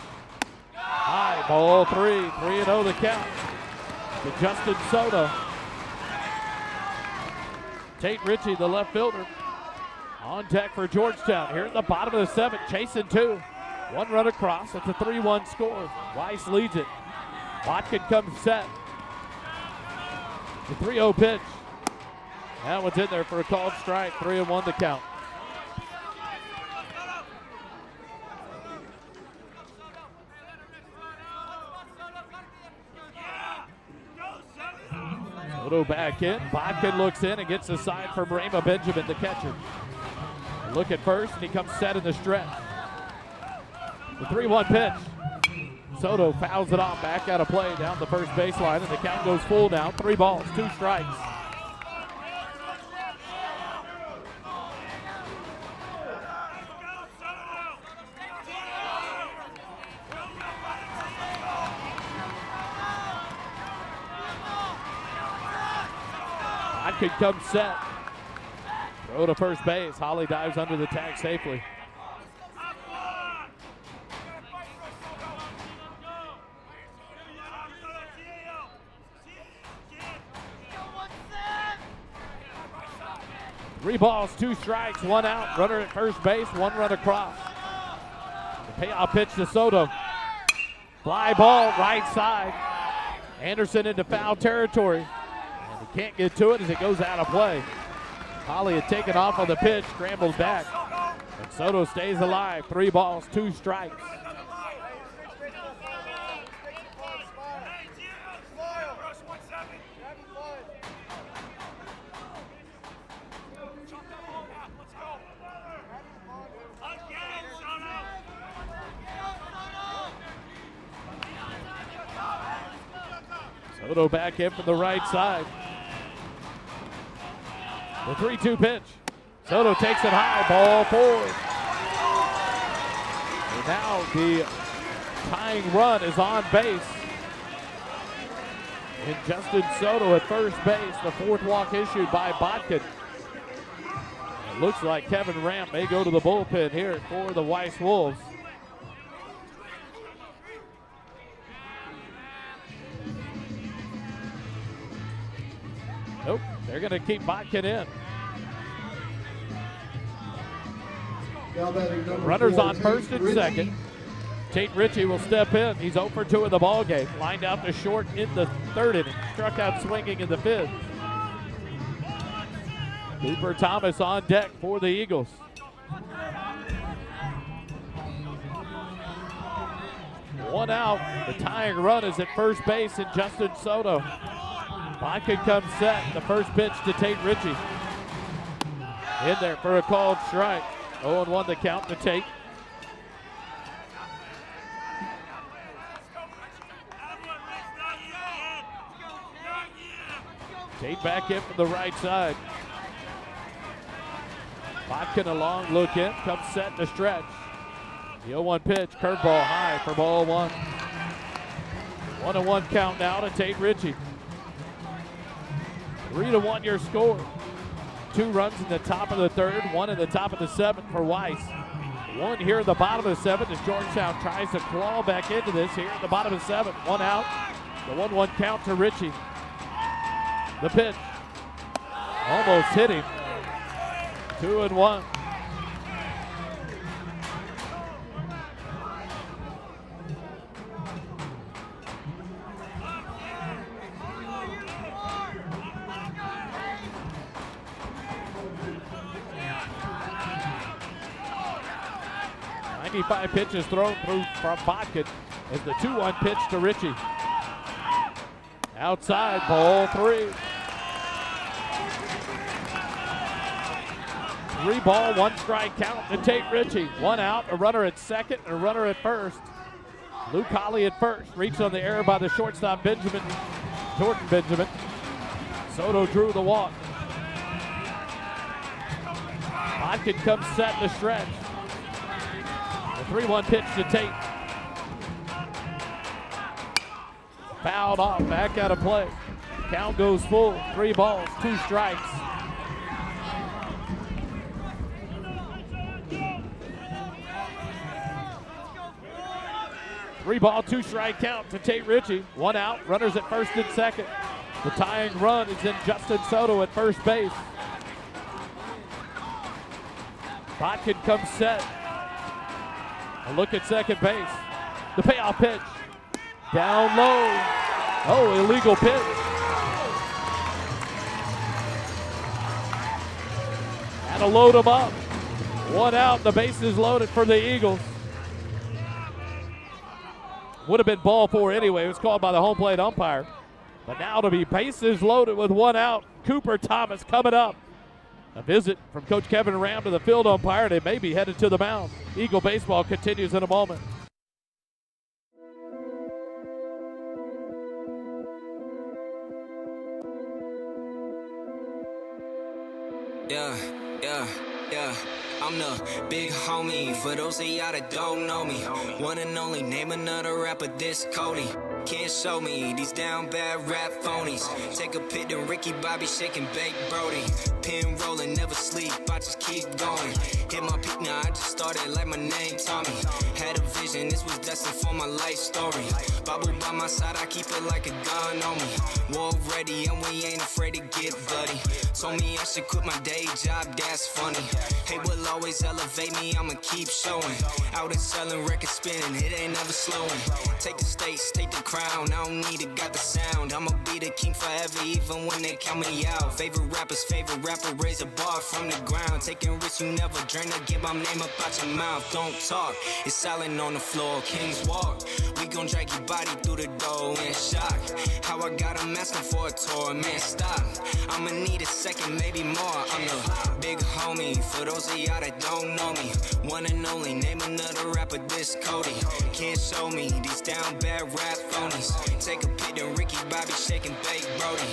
High, ball three. 3-0 the count to Justin Soto. Tate Ritchie, the left fielder, on deck for Georgetown. Here in the bottom of the seventh, chasing two. One run across. It's a 3-1 score. Weiss leads it. Botkin comes set. The 3-0 pitch. That one's in there for a called strike. 3-1 to count. Soto back in. Botkin looks in and gets the side from Rama Benjamin, the catcher. Look at first, and he comes set in the stretch. The 3-1 pitch. Soto fouls it off, back out of play down the first baseline, and the count goes full now. 3 balls, 2 strikes. Botkin comes set. Throw to first base. Holly dives under the tag safely. Three balls, 2 strikes, 1 out. Runner at first base, 1 run across. The payoff pitch to Soto. Fly ball, right side. Anderson into foul territory. And he can't get to it as it goes out of play. Holly had taken off on the pitch, scrambles back. And Soto stays alive. 3 balls, 2 strikes. Soto back in from the right side. The 3-2 pitch. Soto takes it high, ball 4. And now the tying run is on base. And Justin Soto at first base, the 4th walk issued by Botkin. It looks like Kevin Ramp may go to the bullpen here for the Weiss Wolves. Nope, they're going to keep Botkin in. Runners on first and second. Tate Ritchie will step in. He's 0 for 2 in the ball game. Lined out to short in the 3rd inning. Struck out swinging in the 5th. Cooper Thomas on deck for the Eagles. One out. The tying run is at first base, and Justin Soto. Vodka comes set. The first pitch to Tate Ritchie. In there for a called strike. 0-1 the count to Tate. Tate back in from the right side. Vodka a long look in. Comes set to stretch. The 0-1 pitch. Curveball high for ball 1. 1-1 count now to Tate Ritchie. 3-1 your score. 2 runs in the top of the 3rd, 1 in the top of the 7th for Weiss. 1 here in the bottom of the 7th as Georgetown tries to claw back into this here at the bottom of the 7th. 1 out. The 1-1 count to Ritchie. The pitch. Almost hit him. 2-1. Five pitches thrown through from Vodka as the 2-1 pitch to Ritchie. Outside, ball 3. 3 1 strike count to Tate Ritchie. 1 out, a runner at second, and a runner at first. Luke Holly at first, reached on the error by the shortstop Jordan Benjamin. Soto drew the walk. Vodka comes set to stretch. The 3-1 pitch to Tate. Fouled off, back out of play. Count goes full. 3 balls, 2 strikes. Three ball, 2 strike count to Tate Ritchie. 1 out, runners at first and second. The tying run is in Justin Soto at first base. Botkin comes set. A look at second base. The payoff pitch. Down low. Oh, illegal pitch. Had to load him up. 1 out. The base is loaded for the Eagles. Would have been ball 4 anyway. It was called by the home plate umpire. But now to be bases loaded with 1 out. Cooper Thomas coming up. A visit from Coach Kevin Ram to the field umpire. They may be headed to the mound. Eagle baseball continues in a moment. Yeah. I'm the big homie. For those of y'all that don't know me, one and only, name another rapper this Cody. Can't show me these down bad rap phonies. Take a pit to Ricky Bobby, shaking bake Brody. Pin rolling, never sleep, I just keep going. Hit my peak now, I just started like my name Tommy. Had a vision, this was destined for my life story. Bible by my side, I keep it like a gun on me. War ready, and we ain't afraid to get bloody. Told me I should quit my day job, that's funny. Hey, will always elevate me, I'ma keep showing. Out and selling, record spinning, it ain't never slowing. Take the stakes, take the crown, I don't need it, got the sound. I'ma be the king forever, even when they count me out. Favorite rapper, raise a bar from the ground. Taking risks you never dreamed of, get my name up out your mouth. Don't talk, it's silent on the floor, kings walk. We gon' drag your body through the door in shock. How I got them asking for a tour, man, stop. I'ma need a second, maybe more. I'm the big homie, for those of y'all that don't know me. One and only, name another rapper this Cody. Can't show me these down bad rap phonies. Take a pit to Ricky Bobby, shaking bake Brody.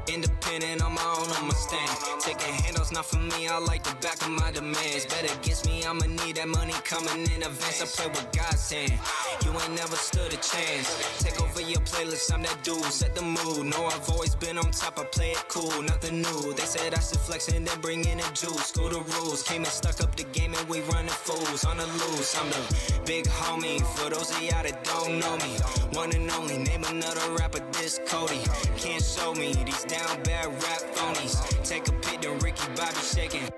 Independent on my own, I'ma stand. Taking handles, not for me, I like the back of my demands. Bet against me, I'ma need that money coming in advance. I play with God's hand, you ain't never stood a chance. Take over your playlist, I'm that dude, set the mood. Know I've always been on top, I play it cool, nothing new. They said I should flex and then bring in the juice. School the rules, came and stuck up the game and we running fools on the loose. I'm the big homie, for those of y'all that don't know me. One and only, name another rapper this Cody. Can't show me these down bad rap phonies. Take a pit to Ricky Bobby, shaking.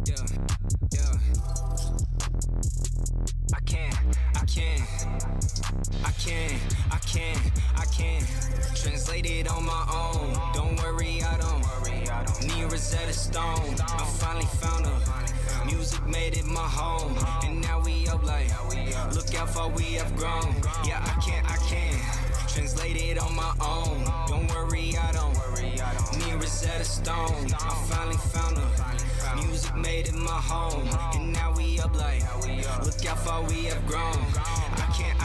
Yeah. I can't. I can't translate it on my own. Don't worry, I don't need Rosetta Stone. I finally found her. Music made it my home, and now we up like, look how far we have grown. Yeah, I can't translate it on my own. Don't worry, I don't need Rosetta Stone. I finally found her. Music made it my home, and now we up like, look how far we have grown. I can't.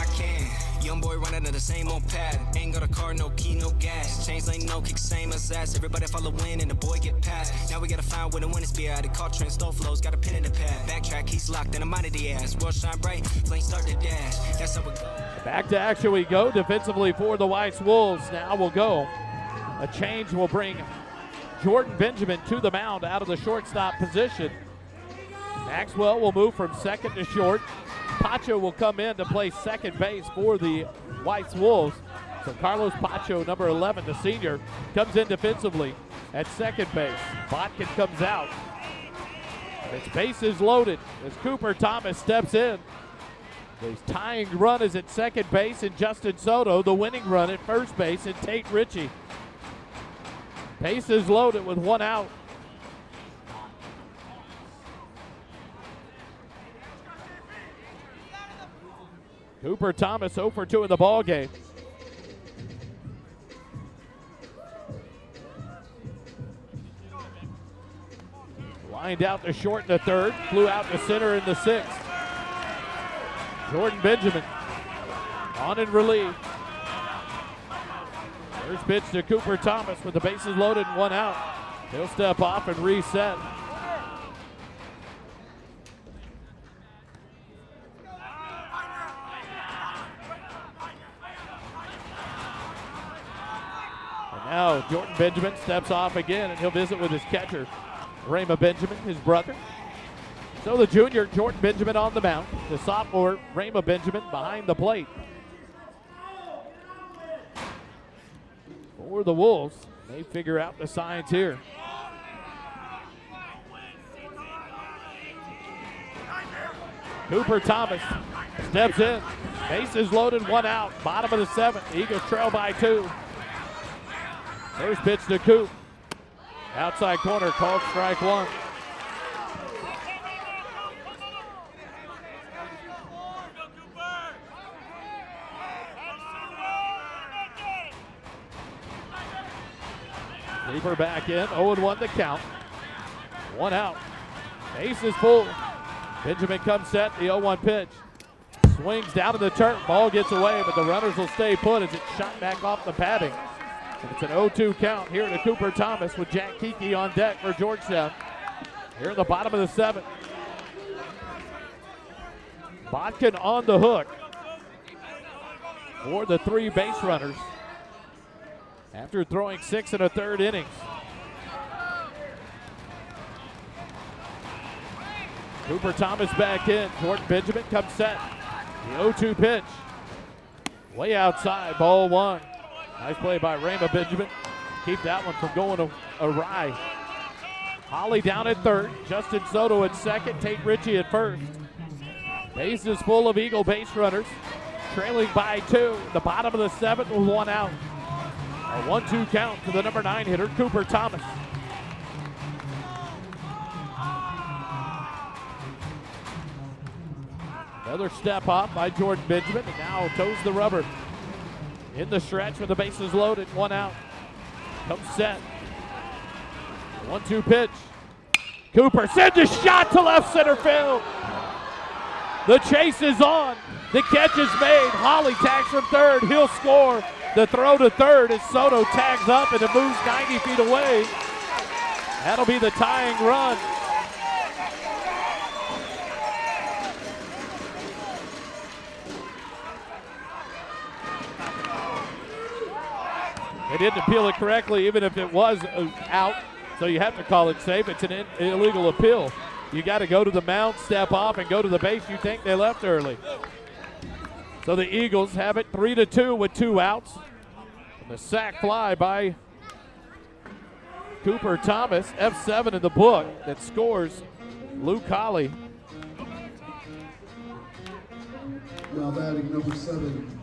Young boy running to the same old path. Ain't got a car, no key, no gas. Chains lane, no kick, same as ass. Everybody follow win and the boy get past. Now we gotta find where the win is be at. It caught trend, stole flows, got a pin in the pad. Backtrack, he's locked, and I'm out of the ass. World shine bright, flames start to dash. That's how it goes. Back to action we go. Defensively for the Weiss Wolves. Now we'll go. A change will bring Jordan Benjamin to the mound out of the shortstop position. Maxwell will move from second to short. Pacho will come in to play second base for the Weiss Wolves. So Carlos Pacho, number 11, the senior, comes in defensively at second base. Botkin comes out. His base is loaded as Cooper Thomas steps in. His tying run is at second base and Justin Soto. The winning run at first base and Tate Ritchie. Base is loaded with one out. Cooper Thomas 0 for 2 in the ball game. Lined out to short in the third, flew out to center in the sixth. Jordan Benjamin on in relief. First pitch to Cooper Thomas with the bases loaded and one out. He'll step off and reset. Now Jordan Benjamin steps off again, and he'll visit with his catcher, Rayma Benjamin, his brother. So the junior, Jordan Benjamin, on the mound. The sophomore, Rayma Benjamin, behind the plate. For the Wolves, they figure out the signs here. Cooper Thomas steps in. Bases loaded, one out. Bottom of the seventh. The Eagles trail by 2. First pitch to Coop. Outside corner, called strike 1. Cooper back in, 0-1 the count. One out. Base is full. Benjamin comes set, the 0-1 pitch. Swings down to the turf, ball gets away, but the runners will stay put as it's shot back off the padding. It's an 0-2 count here to Cooper Thomas with Jack Kiki on deck for Georgetown. Here in the bottom of the seventh. Botkin on the hook for the 3 base runners after throwing 6 1/3 innings. Cooper Thomas back in. Jordan Benjamin comes set. The 0-2 pitch. Way outside, ball 1. Nice play by Rayma Benjamin. Keep that one from going awry. Holly down at third. Justin Soto at second. Tate Ritchie at first. Base is full of Eagle base runners. Trailing by 2. The bottom of the seventh with one out. A 1-2 count to the number 9 hitter, Cooper Thomas. Another step hop by Jordan Benjamin, and now toes the rubber. In the stretch with the bases loaded, one out. Comes set. 1-2 pitch. Cooper sends a shot to left center field. The chase is on. The catch is made. Holly tags from third. He'll score. The throw to third as Soto tags up and it moves 90 feet away. That'll be the tying run. They didn't appeal it correctly, even if it was out, so you have to call it safe. It's an illegal appeal. You got to go to the mound, step off, and go to the base you think they left early. So the Eagles have it 3-2 with 2 outs. And the sac fly by Cooper Thomas, F7 in the book, that scores Luke Holly. Now batting number 7,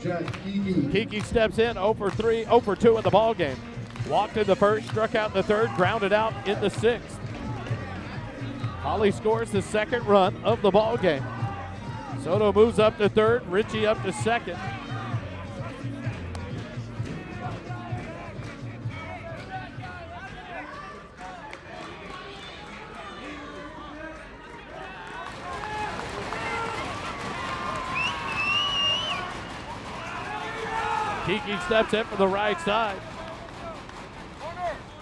Jack Kiki. Kiki steps in, 0 for 3, 0 for 2 in the ball game. Walked in the first, struck out in the third, grounded out in the sixth. Holly scores the second run of the ball game. Soto moves up to third, Richie up to second. Kiki steps in from the right side.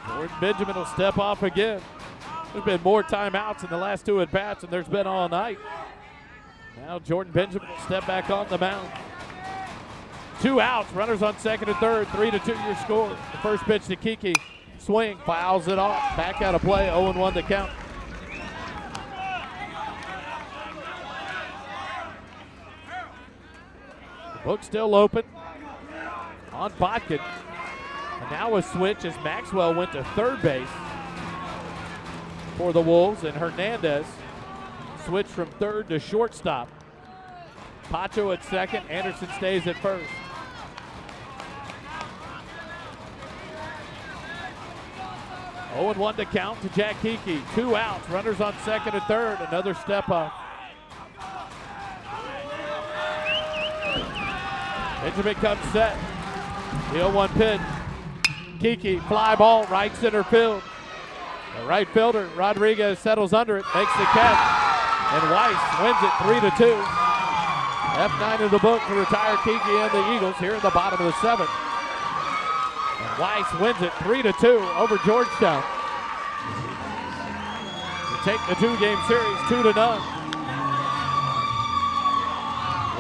Jordan Benjamin will step off again. There's been more timeouts in the last 2 at-bats than there's been all night. Now Jordan Benjamin will step back on the mound. 2 outs, runners on second and third, 3-2 your score. The first pitch to Kiki, swing, fouls it off, back out of play, 0-1 the count. The book's still open on Botkin. And now a switch as Maxwell went to third base for the Wolves, and Hernandez switched from third to shortstop. Pacho at second, Anderson stays at first. Oh, 0-1 to count to Jack Kiki. 2 outs, runners on second and third, another step up. Benjamin comes set. The 0-1 pitch. Kiki, fly ball, right center field. The right fielder, Rodriguez, settles under it, makes the catch, and Weiss wins it 3-2. F9 in the book to retire Kiki and the Eagles here in the bottom of the 7th. And Weiss wins it 3-2 over Georgetown to take the 2-game series 2-0.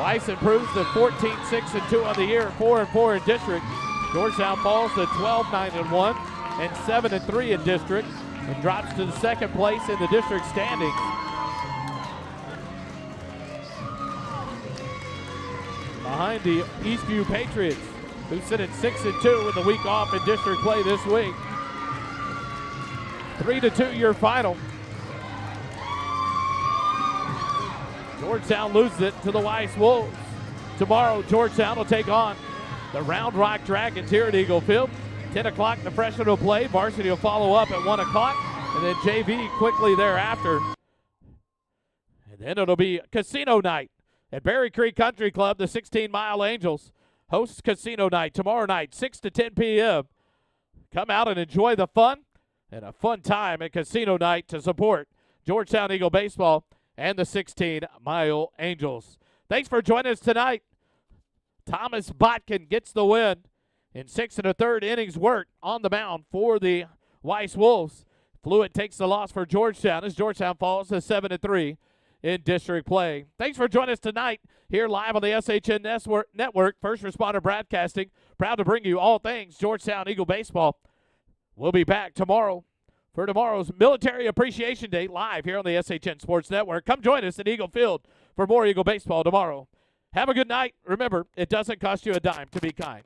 Weiss improves to 14-6-2 on the year, 4-4 in district. Georgetown falls to 12-9-1 and 7-3 in district, and drops to the second place in the district standings. Behind the Eastview Patriots, who sit at 6-2 with the week off in district play this week. 3-2 your final. Georgetown loses it to the Weiss Wolves. Tomorrow, Georgetown will take on the Round Rock Dragons here at Eagle Field. 10 o'clock, the freshmen will play. Varsity will follow up at 1 o'clock, and then JV quickly thereafter. And then it'll be casino night at Berry Creek Country Club. The 16 Mile Angels hosts casino night tomorrow night, 6 to 10 p.m. Come out and enjoy the fun and a fun time at casino night to support Georgetown Eagle Baseball and the 16 Mile Angels. Thanks for joining us tonight. Thomas Botkin gets the win in 6 1/3 innings work on the mound for the Weiss Wolves. Fluid takes the loss for Georgetown as Georgetown falls to 7-3 in district play. Thanks for joining us tonight here live on the SHN Network, First Responder Broadcasting. Proud to bring you all things Georgetown Eagle Baseball. We'll be back tomorrow for tomorrow's Military Appreciation Day live here on the SHN Sports Network. Come join us at Eagle Field for more Eagle Baseball tomorrow. Have a good night. Remember, it doesn't cost you a dime to be kind.